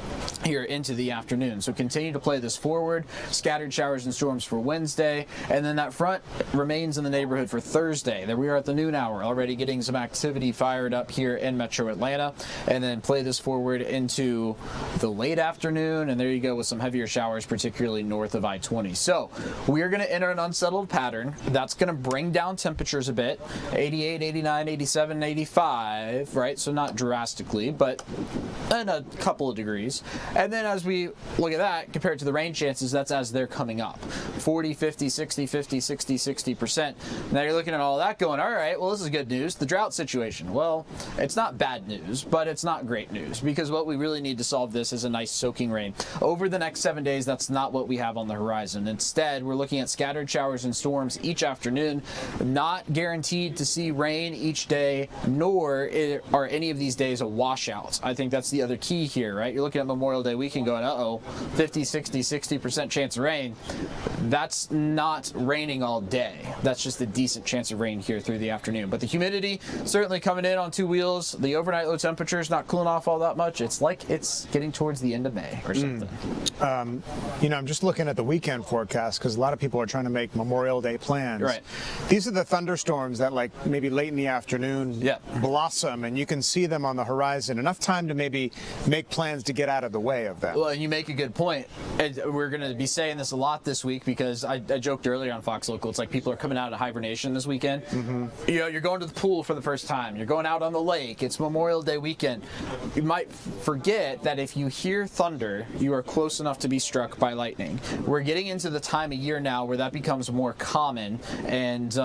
here into the afternoon. So continue to play this forward. Scattered showers and storms for Wednesday, and then that front remains in the neighborhood for Thursday. There we are at the noon hour, already getting some activity fired up here in metro Atlanta, and then play this forward into the late afternoon, and there you go with some heavier showers, particularly north of I-20. So we are going to enter an unsettled pattern. That's going to bring down temperatures a bit, 88, 89, 87, 85, right? So not drastically, but in a couple of degrees. And then as we look at that, compared to the rain chances, that's as they're coming up. 40, 50, 60, 50, 60, 60%. Now you're looking at all that going, all right, well, this is good news. The drought situation, well, it's not bad news, but it's not great news because what we really need to solve this is a nice soaking rain. Over the next 7 days, that's not what we have on the horizon. Instead, we're looking at scattered showers and storms each afternoon, not guaranteed to see rain each day, nor are any of these days a washout. I think that's the other key here, right? You're looking at Memorial Day weekend going, uh-oh, 50, 60, 60% chance of rain. That's not raining all day. That's just a decent chance of rain here through the afternoon. But the humidity certainly coming in on two wheels. The overnight low temperature is not cooling off all that much. It's like it's getting towards the end of May or something. You know, I'm just looking at the weekend forecast because a lot of people are trying to make Memorial Day plans. Right. These are the thunderstorms that, like, maybe late in the afternoon blossom, and you can see them on the horizon. Enough time to maybe make plans to get out of the way of them. Well, and you make a good point. We're going to be saying this a lot this week because I joked earlier on Fox Local. It's like people are coming out of hibernation this weekend. You know, you're going to the pool for the first time. You're going out on the lake. It's Memorial Day weekend. You might forget that if you hear thunder, you are close enough to be struck by lightning. We're getting into the time of year now where that becomes more common, and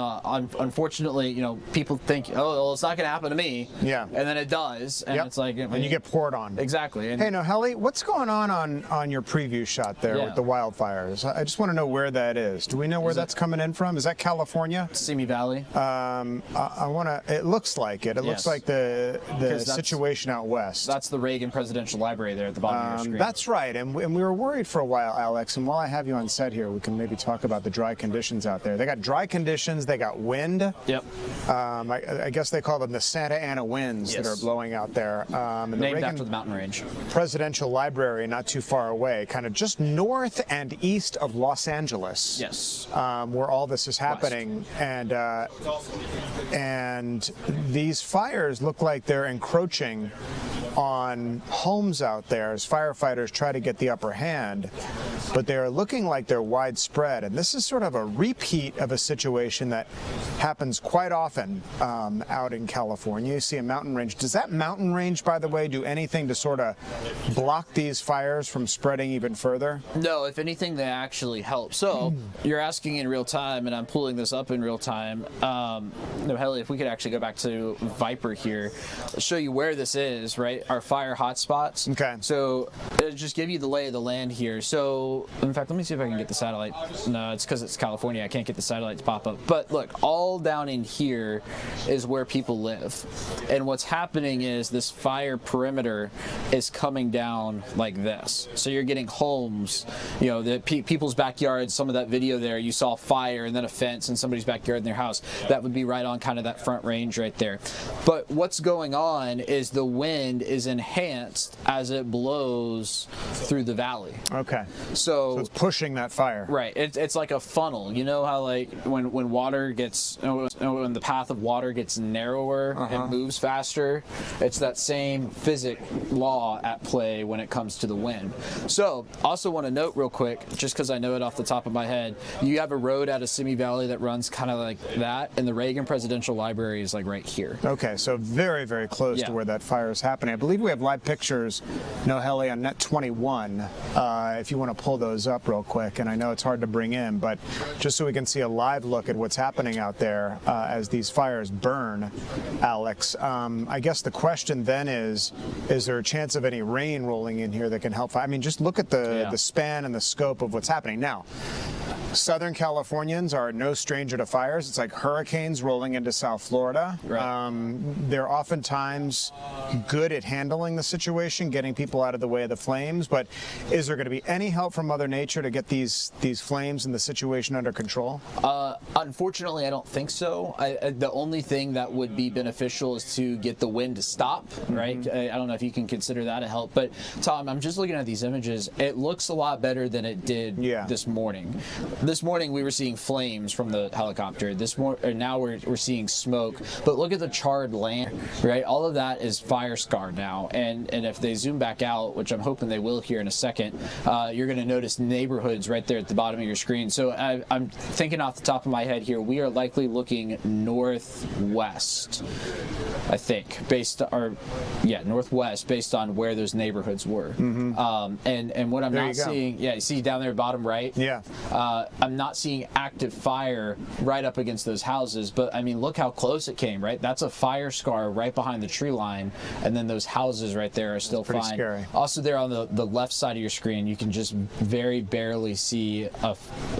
unfortunately, you know, people think, oh, well, it's not going to happen to me. Yeah. And then it does, and it's like, and you get poured on. Exactly. And hey, Noheli, what's going on your preview shot there with the wildfires? I just want to know where that is. Do we know where that's coming in from? Is that California? Simi Valley. I want to. It looks like it. It looks like the situation out west. That's the Reagan Presidential Library there at the bottom of your screen. That's right, and we were worried for a while, Alex. And while I have you on set here, we can maybe talk about the dry conditions out there. They got dry conditions. They got wind. Yep. I guess they call them the Santa Ana winds that are blowing out there. Named Reagan after the mountain range. Presidential Library, not too far away, kind of just north and east of Los Angeles. Yes. Where all this is happening, and these fires look like they're encroaching on homes out there as firefighters try to get the upper hand, but they're looking like they're widespread. And this is sort of a repeat of a situation that happens quite often out in California. You see a mountain range. Does that mountain range, by the way, do anything to sort of block these fires from spreading even further? No, if anything, they actually help. So you're asking in real time, and I'm pulling this up in real time. Noheli, if we could actually go back to Viper here, show you where this is, right? our fire hotspots. Okay. So it'll just give you the lay of the land here. So in fact, let me see if I can get the satellite. No, it's because it's California. I can't get the satellite to pop up. But look, all down in here is where people live. And what's happening is this fire perimeter is coming down like this. So you're getting homes, you know, the people's backyards. Some of that video there, you saw fire and then a fence in somebody's backyard in their house. That would be right on kind of that front range right there. But what's going on is the wind is enhanced as it blows through the valley. Okay. So it's pushing that fire. Right. It's like a funnel. You know how like when water gets, when the path of water gets narrower and moves faster, it's that same physics law at play when it comes to the wind. So also want to note real quick, just because I know it off the top of my head, you have a road out of Simi Valley that runs kind of like that, and the Reagan Presidential Library is like right here. Okay, so very, very close to where that fire is happening. I believe we have live pictures, Noheli, on Net 21, if you want to pull those up real quick. And I know it's hard to bring in, but just so we can see a live look at what's happening out there as these fires burn, Alex. I guess the question then is there a chance of any rain rolling in here that can help? I mean, just look at the span and the scope of what's happening. Now, Southern Californians are no stranger to fires. It's like hurricanes rolling into South Florida. Right. They're oftentimes good at handling the situation, getting people out of the way of the flames. But is there going to be any help from Mother Nature to get these flames and the situation under control? Unfortunately, I don't think so. The only thing that would be beneficial is to get the wind to stop, right? I don't know if you can consider that a help. But, Tom, I'm just looking at these images. It looks a lot better than it did this morning. This morning we were seeing flames from the helicopter. Now we're seeing smoke. But look at the charred land, right? All of that is fire scarred now. And if they zoom back out, which I'm hoping they will here in a second, you're going to notice neighborhoods right there at the bottom of your screen. So I'm thinking off the top of my head here, we are likely looking northwest, I think, northwest based on where those neighborhoods were. And what I'm not seeing, you see down there bottom right? Yeah. I'm not seeing active fire right up against those houses, but I mean, look how close it came, right? That's a fire scar right behind the tree line, and then those houses right there are still fine. Scary. Also there on the left side of your screen, you can just very barely see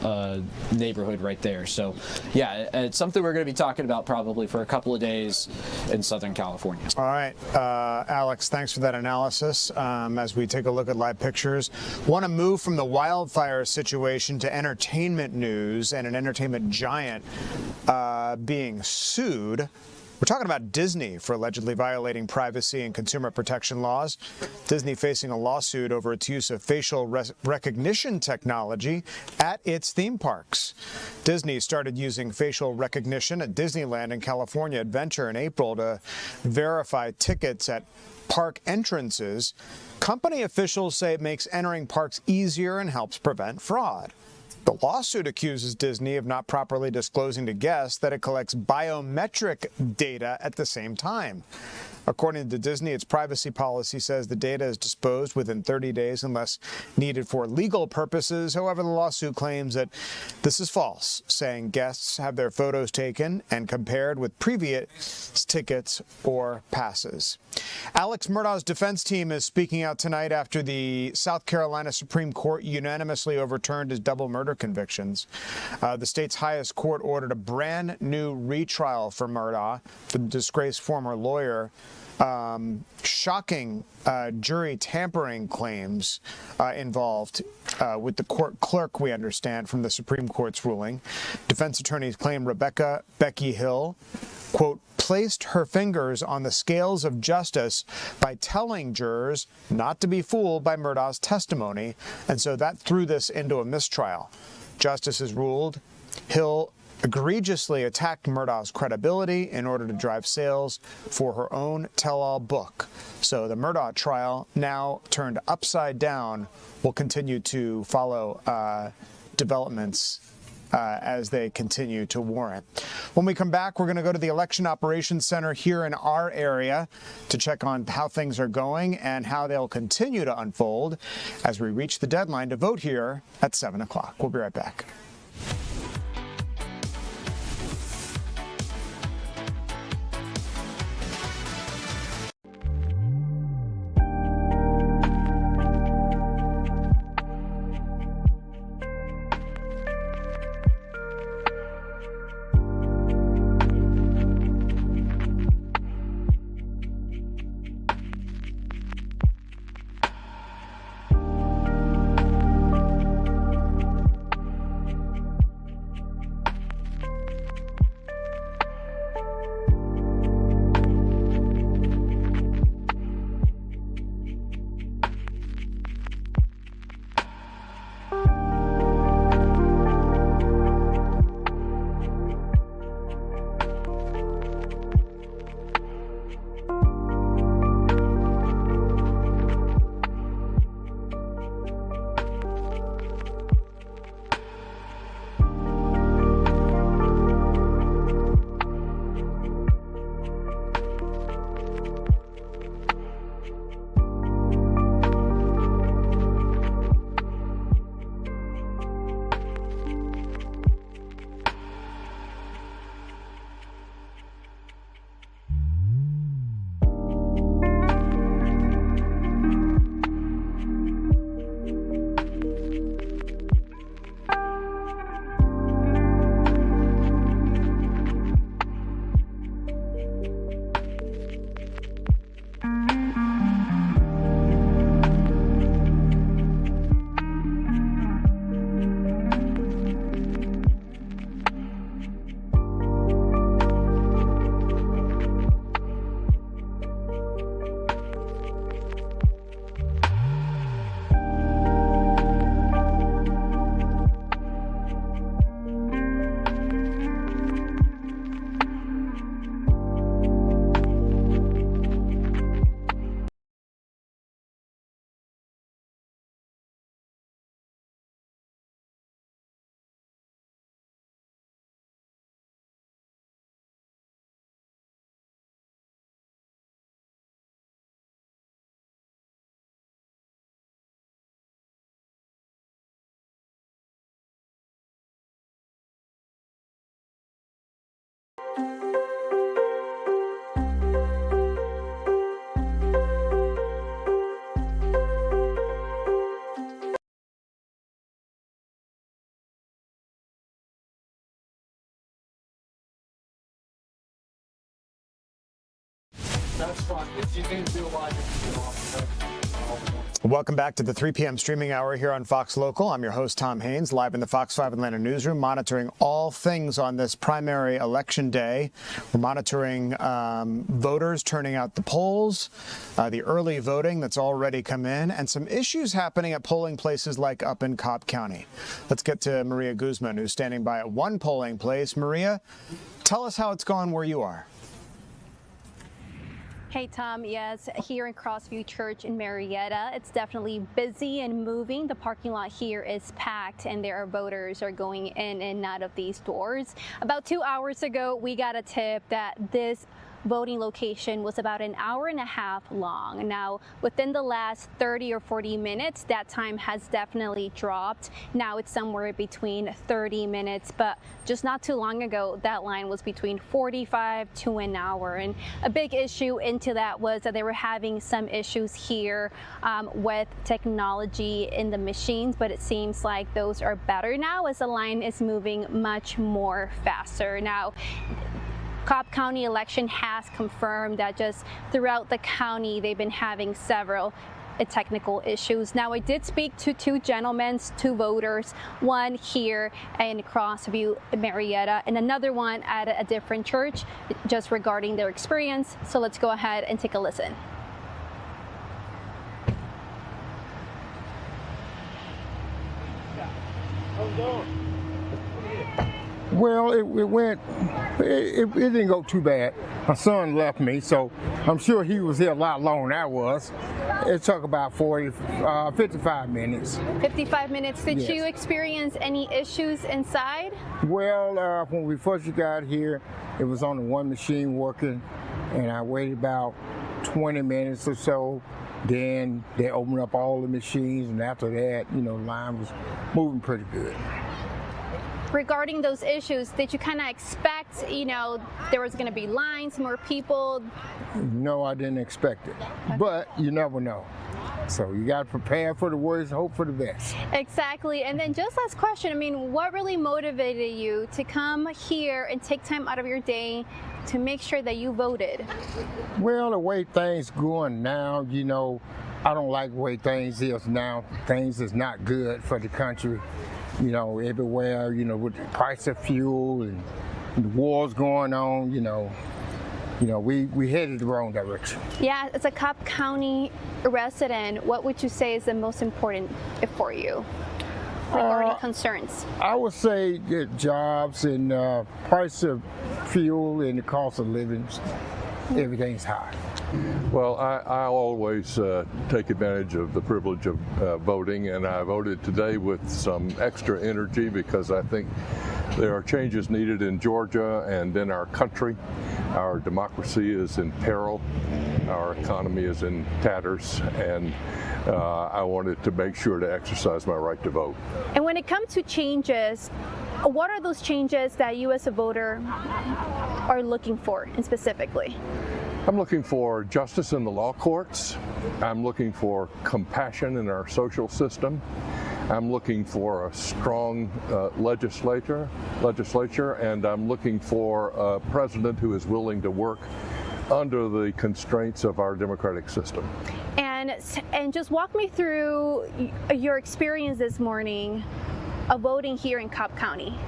a neighborhood right there. So yeah, it's something we're going to be talking about probably for a couple of days in Southern California. All right, Alex, thanks for that analysis. As we take a look at live pictures, want to move from the wildfire situation to entertainment news and an entertainment giant being sued. We're talking about Disney for allegedly violating privacy and consumer protection laws. Disney facing a lawsuit over its use of facial recognition technology at its theme parks. Disney started using facial recognition at Disneyland and California Adventure in April to verify tickets at park entrances. Company officials say it makes entering parks easier and helps prevent fraud. The lawsuit accuses Disney of not properly disclosing to guests that it collects biometric data at the same time. According to Disney, its privacy policy says the data is disposed within 30 days unless needed for legal purposes. However, the lawsuit claims that this is false, saying guests have their photos taken and compared with previous tickets or passes. Alex Murdaugh's defense team is speaking out tonight after the South Carolina Supreme Court unanimously overturned his double murder convictions. The state's highest court ordered a brand new retrial for Murdaugh, the disgraced former lawyer. Shocking jury tampering claims involved with the court clerk, we understand, from the Supreme Court's ruling. Defense attorneys claim Becky Hill, quote, placed her fingers on the scales of justice by telling jurors not to be fooled by Murdaugh's testimony, and so that threw this into a mistrial. Justices ruled Hill egregiously attacked Murdaugh's credibility in order to drive sales for her own tell-all book. So the Murdaugh trial, now turned upside down, will continue to follow developments as they continue to warrant. When we come back, we're going to go to the Election Operations Center here in our area to check on how things are going and how they'll continue to unfold as we reach the deadline to vote here at 7 o'clock. We'll be right back. That's fine. If you need to do a live, Welcome back to the 3 p.m. streaming hour here on Fox Local. I'm your host, Tom Haines, live in the Fox 5 Atlanta newsroom, monitoring all things on this primary election day. We're monitoring voters turning out the polls, the early voting that's already come in, and some issues happening at polling places like up in Cobb County. Let's get to Maria Guzman, who's standing by at one polling place. Maria, tell us how it's gone where you are. Hey, Tom. Yes, here in Crossview Church in Marietta, it's definitely busy and moving. The parking lot here is packed, and there are voters are going in and out of these doors. About 2 hours ago, we got a tip that this voting location was about an hour and a half long. Now, within the last 30 or 40 minutes, that time has definitely dropped. Now it's somewhere between 30 minutes, but just not too long ago, that line was between 45 to an hour. And a big issue into that was that they were having some issues here with technology in the machines, but it seems like those are better now as the line is moving much more faster. Now, Cobb County election has confirmed that just throughout the county, they've been having several technical issues. Now, I did speak to two voters, one here in Crossview, Marietta, and another one at a different church, just regarding their experience. So let's go ahead and take a listen. Well, it didn't go too bad. My son left me, so I'm sure he was here a lot longer than I was. It took about 55 minutes. 55 minutes. Did Yes. you experience any issues inside? Well, when we first got here, it was on the one machine working, and I waited about 20 minutes or so. Then they opened up all the machines, and after that, the line was moving pretty good. Regarding those issues, did you kind of expect, there was going to be lines, more people? No, I didn't expect it, but you never know. So you got to prepare for the worst, hope for the best. Exactly. And then just last question, what really motivated you to come here and take time out of your day to make sure that you voted? Well, the way things going now, I don't like the way things is now. Things is not good for the country. Everywhere, with the price of fuel and the wars going on, we headed the wrong direction. Yeah, as a Cobb County resident, what would you say is the most important for you regarding concerns? I would say that jobs and price of fuel and the cost of living, everything's high. Well, I always take advantage of the privilege of voting, and I voted today with some extra energy because I think there are changes needed in Georgia and in our country. Our democracy is in peril. Our economy is in tatters, and I wanted to make sure to exercise my right to vote. And when it comes to changes, what are those changes that you as a voter are looking for specifically? I'm looking for justice in the law courts. I'm looking for compassion in our social system. I'm looking for a strong legislature, and I'm looking for a president who is willing to work under the constraints of our democratic system. And just walk me through your experience this morning of voting here in Cobb County.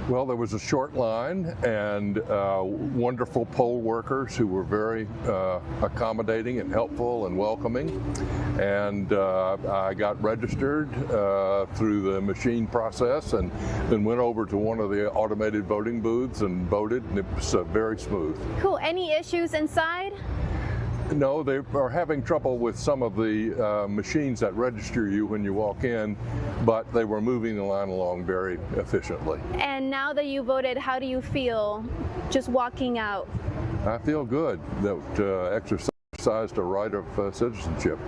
Well, there was a short line and wonderful poll workers who were very accommodating and helpful and welcoming. And I got registered through the machine process and then went over to one of the automated voting booths and voted, and it was very smooth. Cool. Any issues inside? No, they are having trouble with some of the machines that register you when you walk in, but they were moving the line along very efficiently. And now that you voted, how do you feel just walking out? I feel good that exercised a right of citizenship.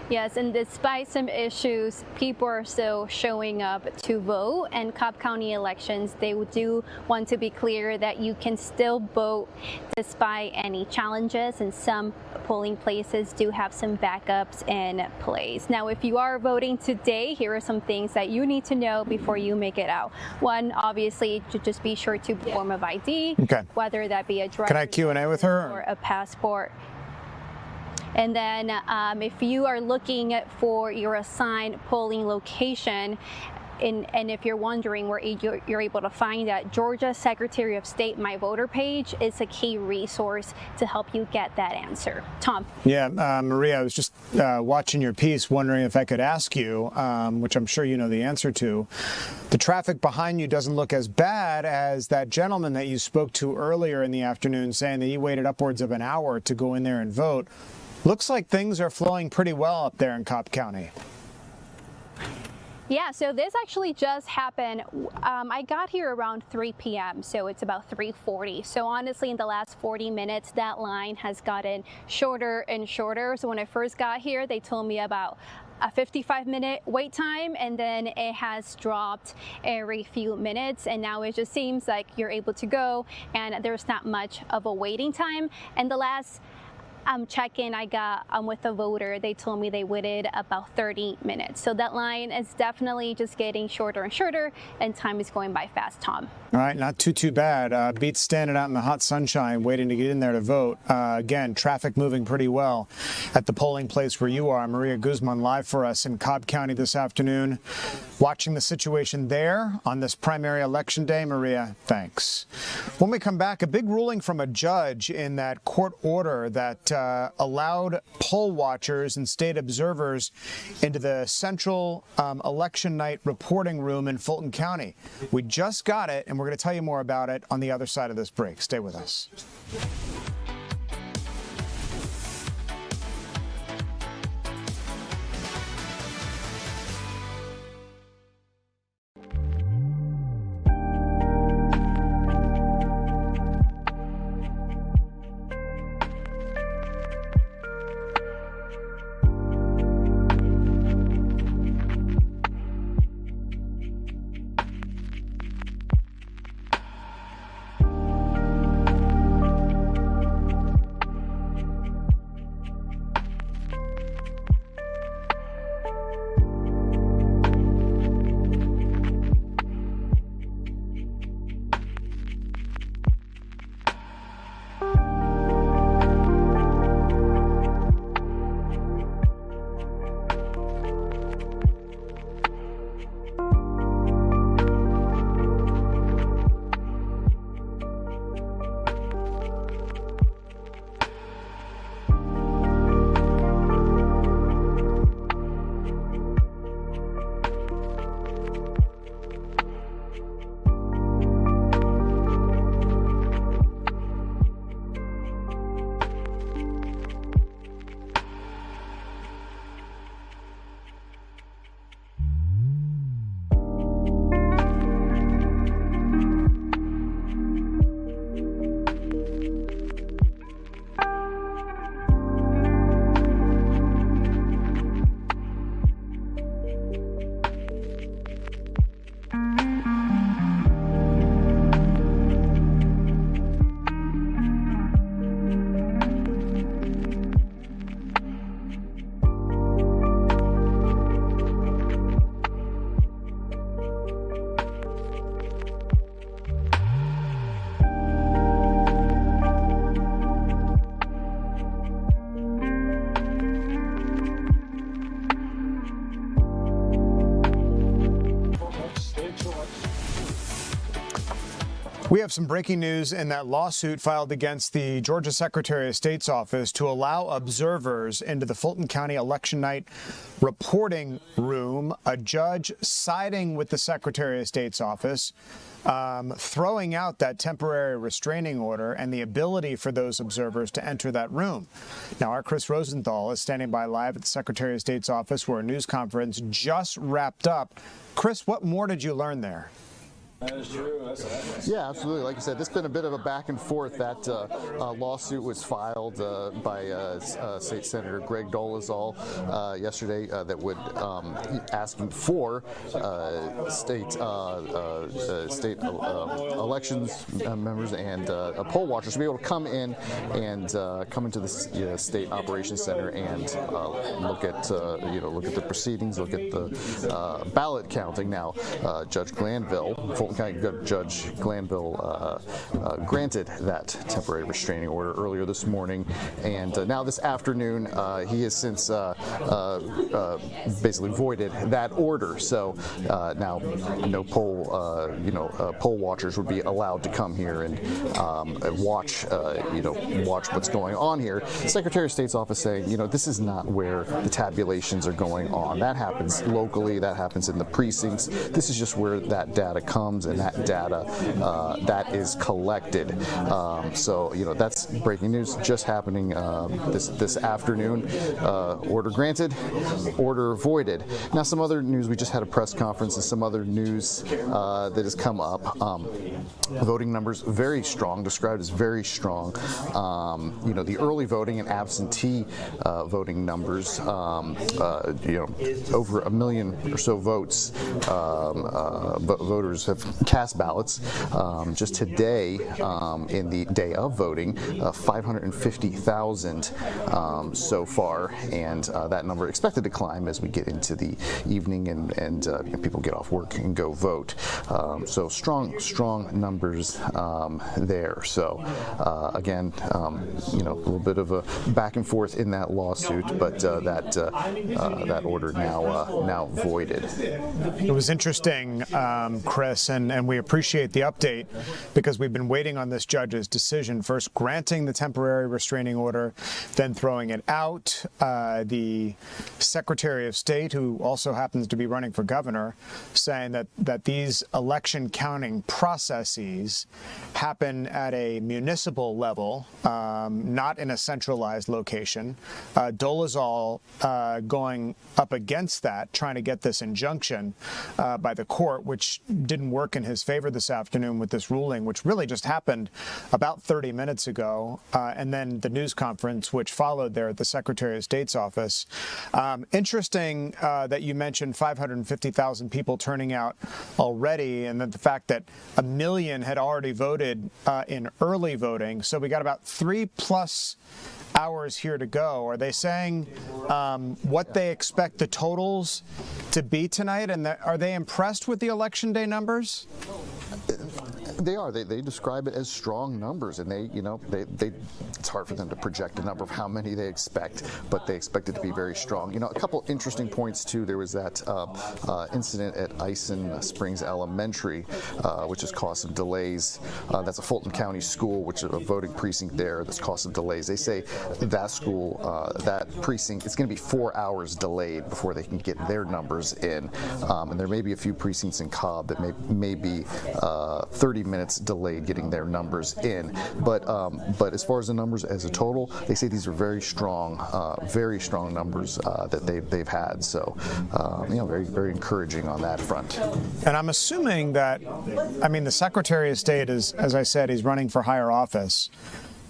Yes, and despite some issues, people are still showing up to vote. And Cobb County elections, they do want to be clear that you can still vote despite any challenges, and some polling places do have some backups in place. Now, if you are voting today, here are some things that you need to know before you make it out. One, obviously, to just be sure to form of ID, whether that be a driver's Can I Q&A with her? or a passport. And then if you are looking for your assigned polling location, and if you're wondering where you're able to find that, Georgia Secretary of State My Voter page is a key resource to help you get that answer. Tom. Yeah, Maria, I was just watching your piece, wondering if I could ask you, which I'm sure you know the answer to. The traffic behind you doesn't look as bad as that gentleman that you spoke to earlier in the afternoon, saying that he waited upwards of an hour to go in there and vote. Looks like things are flowing pretty well up there in Cobb County. Yeah, so this actually just happened. I got here around 3 p.m., so it's about 3:40. So honestly, in the last 40 minutes, that line has gotten shorter and shorter. So when I first got here, they told me about a 55-minute wait time, and then it has dropped every few minutes, and now it just seems like you're able to go, and there's not much of a waiting time. And the last check-in I got with a voter, they told me they waited about 30 minutes. So that line is definitely just getting shorter and shorter, and time is going by fast, Tom. All right, not too bad. Beats standing out in the hot sunshine waiting to get in there to vote. Again, traffic moving pretty well at the polling place where you are. Maria Guzman live for us in Cobb County this afternoon, watching the situation there on this primary election day. Maria, thanks. When we come back, a big ruling from a judge in that court order that allowed poll watchers and state observers into the central election night reporting room in Fulton County. We just got it, and we're going to tell you more about it on the other side of this break. Stay with us. We have some breaking news in that lawsuit filed against the Georgia Secretary of State's office to allow observers into the Fulton County election night reporting room. A judge siding with the Secretary of State's office, throwing out that temporary restraining order and the ability for those observers to enter that room. Now, our Chris Rosenthal is standing by live at the Secretary of State's office where a news conference just wrapped up. Chris, what more did you learn there? That is true. Yeah, absolutely. Like you said, this has been a bit of a back and forth. That lawsuit was filed by State Senator Greg Dolezal yesterday that would asking for state elections members and poll watchers to be able to come in and come into the state operations center and look at the proceedings, look at the ballot counting. Now, Judge Glanville, Fulton County Judge Glanville, granted that temporary restraining order earlier this morning, and now this afternoon he has since basically voided that order. So now no poll watchers would be allowed to come here and watch what's going on here. The Secretary of State's office saying, this is not where the tabulations are going on. That happens locally. That happens in the precincts. This is just where that data comes, and that data that is collected. So that's breaking news just happening this afternoon. Order granted, order voided. Now, some other news. We just had a press conference and some other news that has come up. Voting numbers very strong, described as very strong. The early voting and absentee voting numbers, over 1 million or so votes, voters have cast ballots. Just today, in the day of voting, 550,000 so far, and that number expected to climb as we get into the evening and people get off work and go vote. So strong numbers there. So again, a little bit of a back and forth in that lawsuit, but that order now voided. It was interesting, Chris, and we appreciate the update because we've been waiting on this judge's decision, first granting the temporary restraining order, then throwing it out. The Secretary of State, who also happens to be running for governor, saying that these election counting processes happen at a municipal level, not in a centralized location. Dolezal going up against that, trying to get this injunction by the court, which didn't work in his favor this afternoon with this ruling, which really just happened about 30 minutes ago, and then the news conference which followed there at the Secretary of State's office. Interesting that you mentioned 550,000 people turning out already, and then the fact that 1 million had already voted in early voting. So we got about 3+ hours here to go. Are they saying what they expect the totals to be tonight, and are they impressed with the Election Day numbers? They are. They describe it as strong numbers, and they it's hard for them to project a number of how many they expect, but they expect it to be very strong. A couple interesting points too. There was that incident at Ison Springs Elementary, which has caused some delays. That's a Fulton County school, which is a voting precinct there. That's caused some delays. They say that school, that precinct, it's going to be 4 hours delayed before they can get their numbers in, and there may be a few precincts in Cobb that may be 30 minutes delayed getting their numbers in. But as far as the numbers as a total, they say these are very strong numbers that they've had. So, very, very encouraging on that front. And I'm assuming that, the Secretary of State is, as I said, he's running for higher office.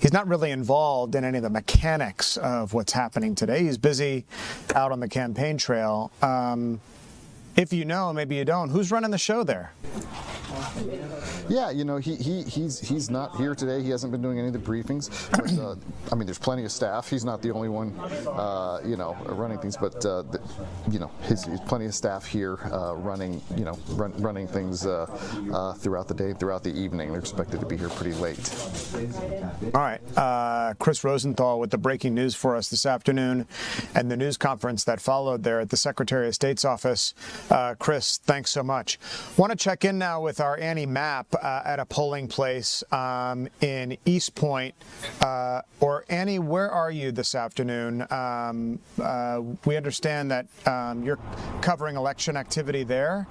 He's not really involved in any of the mechanics of what's happening today. He's busy out on the campaign trail. If you know, maybe you don't, who's running the show there? Yeah, he's not here today. He hasn't been doing any of the briefings. But, there's plenty of staff. He's not the only one, running things. But he's plenty of staff here running things throughout the day, throughout the evening. They're expected to be here pretty late. All right, Chris Rosenthal with the breaking news for us this afternoon, and the news conference that followed there at the Secretary of State's office. Chris, thanks so much. Want to check in now with our Annie Mapp at a polling place in East Point. Or Annie, where are you this afternoon? We understand that you're covering election activity there.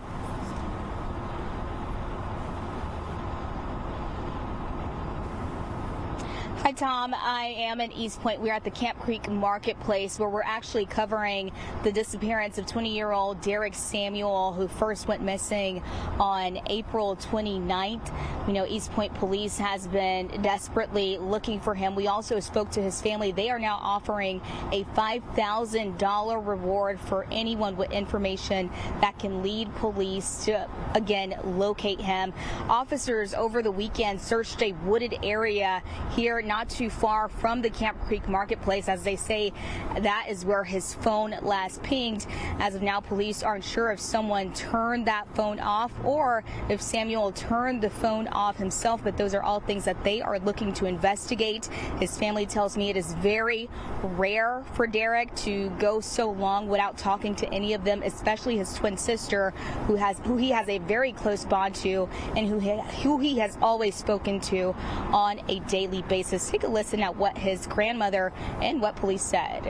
Hi, Tom. I am in East Point. We're at the Camp Creek Marketplace where we're actually covering the disappearance of 20-year-old Derek Samuel, who first went missing on April 29th. You know, East Point police has been desperately looking for him. We also spoke to his family. They are now offering a $5,000 reward for anyone with information that can lead police to, again, locate him. Officers over the weekend searched a wooded area here not too far from the Camp Creek Marketplace. As they say, that is where his phone last pinged. As of now, police aren't sure if someone turned that phone off or if Samuel turned the phone off himself, but those are all things that they are looking to investigate. His family tells me it is very rare for Derek to go so long without talking to any of them, especially his twin sister, who he has a very close bond to and who he has always spoken to on a daily basis. Take a listen at what his grandmother and what police said.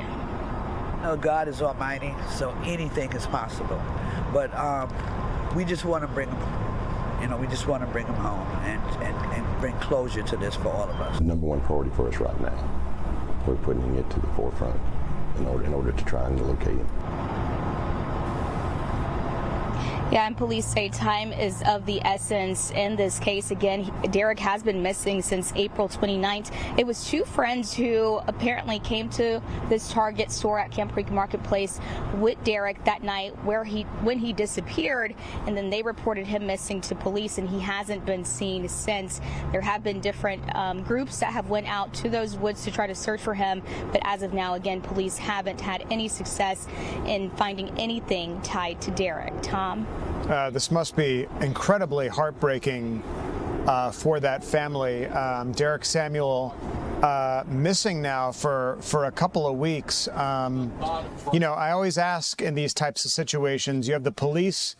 No, God is almighty, so anything is possible. But we just want to bring him, we just want to bring him home and bring closure to this for all of us. The number one priority for us right now. We're putting it to the forefront in order to try and locate him. Yeah, and police say time is of the essence in this case. Again, Derek has been missing since April 29th. It was two friends who apparently came to this Target store at Camp Creek Marketplace with Derek that night when he disappeared, and then they reported him missing to police, and he hasn't been seen since. There have been different groups that have went out to those woods to try to search for him, but as of now, again, police haven't had any success in finding anything tied to Derek. Tom? This must be incredibly heartbreaking for that family. Derek Samuel missing now for a couple of weeks. I always ask in these types of situations, you have the police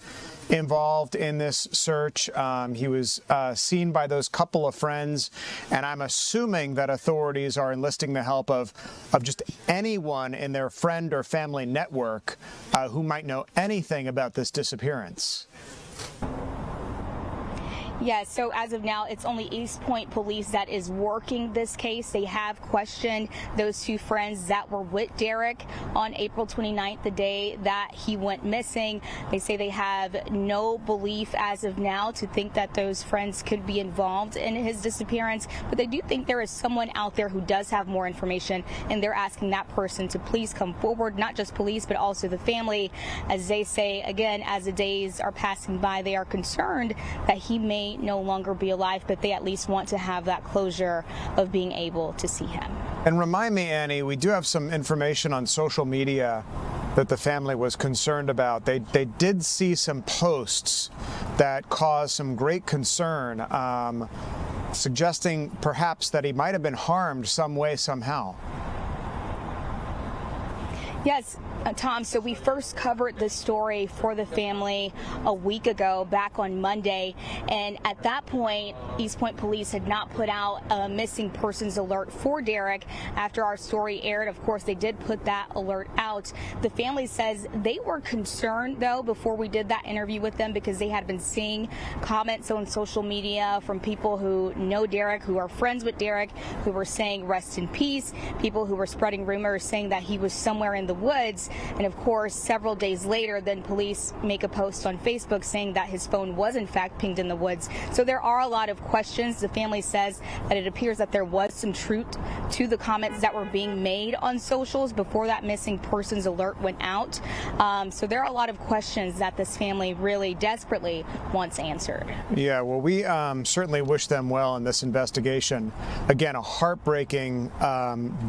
involved in this search. He was seen by those couple of friends, and I'm assuming that authorities are enlisting the help of just anyone in their friend or family network who might know anything about this disappearance. Yeah, so as of now, it's only East Point police that is working this case. They have questioned those two friends that were with Derek on April 29th, the day that he went missing. They say they have no belief as of now to think that those friends could be involved in his disappearance, but they do think there is someone out there who does have more information, and they're asking that person to please come forward, not just police, but also the family. As they say, again, as the days are passing by, they are concerned that he may no longer be alive, but they at least want to have that closure of being able to see him. And remind me, Annie, we do have some information on social media that the family was concerned about. They did see some posts that caused some great concern, suggesting perhaps that he might have been harmed some way, somehow. Yes, Tom, so we first covered this story for the family a week ago, back on Monday, and at that point, East Point police had not put out a missing persons alert for Derek. After our story aired, of course, they did put that alert out. The family says they were concerned, though, before we did that interview with them, because they had been seeing comments on social media from people who know Derek, who are friends with Derek, who were saying rest in peace, people who were spreading rumors saying that he was somewhere in the woods. And of course, several days later, then police make a post on Facebook saying that his phone was in fact pinged in the woods. So there are a lot of questions. The family says that it appears that there was some truth to the comments that were being made on socials before that missing persons alert went out. So there are a lot of questions that this family really desperately wants answered. Yeah, well, we certainly wish them well in this investigation. Again, a heartbreaking,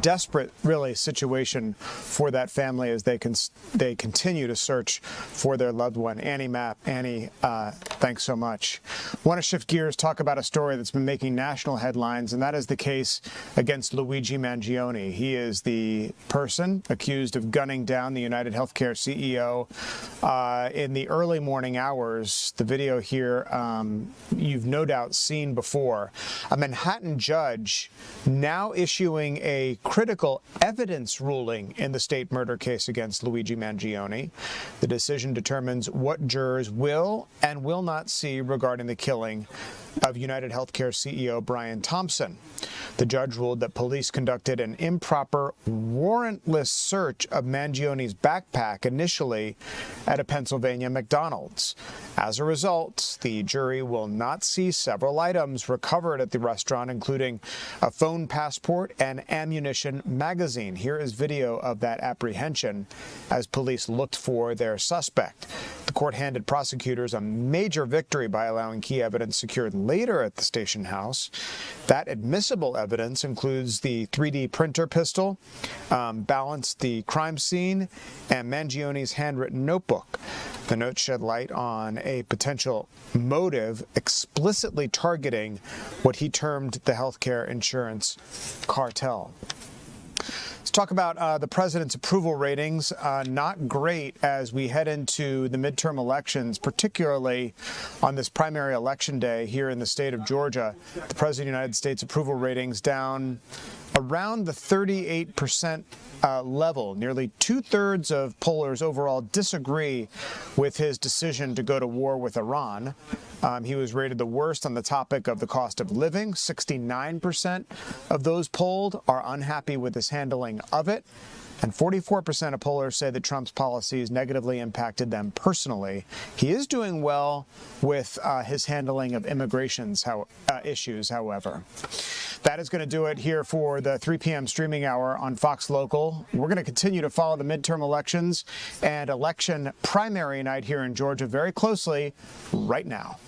desperate, really, situation for that family as they continue to search for their loved one. Annie Mapp. Annie, thanks so much. Want to shift gears, talk about a story that's been making national headlines, and that is the case against Luigi Mangione. He is the person accused of gunning down the United Healthcare CEO in the early morning hours. The video here you've no doubt seen before. A Manhattan judge now issuing a critical evidence ruling in the state murder case against Luigi Mangione. The decision determines what jurors will and will not see regarding the killing of United Healthcare CEO Brian Thompson. The judge ruled that police conducted an improper, warrantless search of Mangioni's backpack initially at a Pennsylvania McDonald's. As a result, the jury will not see several items recovered at the restaurant, including a phone passport and ammunition magazine. Here is video of that apprehension as police looked for their suspect. The court handed prosecutors a major victory by allowing key evidence secured later at the station house. That admissible evidence includes the 3D printer pistol, balanced the crime scene, and Mangioni's handwritten notebook. The note shed light on a potential motive explicitly targeting what he termed the healthcare insurance cartel. Let's talk about the president's approval ratings. Not great as we head into the midterm elections, particularly on this primary election day here in the state of Georgia. The president of the United States approval ratings down around the 38% level. Nearly 2/3 of pollers overall disagree with his decision to go to war with Iran. He was rated the worst on the topic of the cost of living. 69% of those polled are unhappy with his handling of it. And 44% of pollers say that Trump's policies negatively impacted them personally. He is doing well with his handling of immigration issues, however. That is going to do it here for the 3 p.m. streaming hour on Fox Local. We're going to continue to follow the midterm elections and election primary night here in Georgia very closely right now.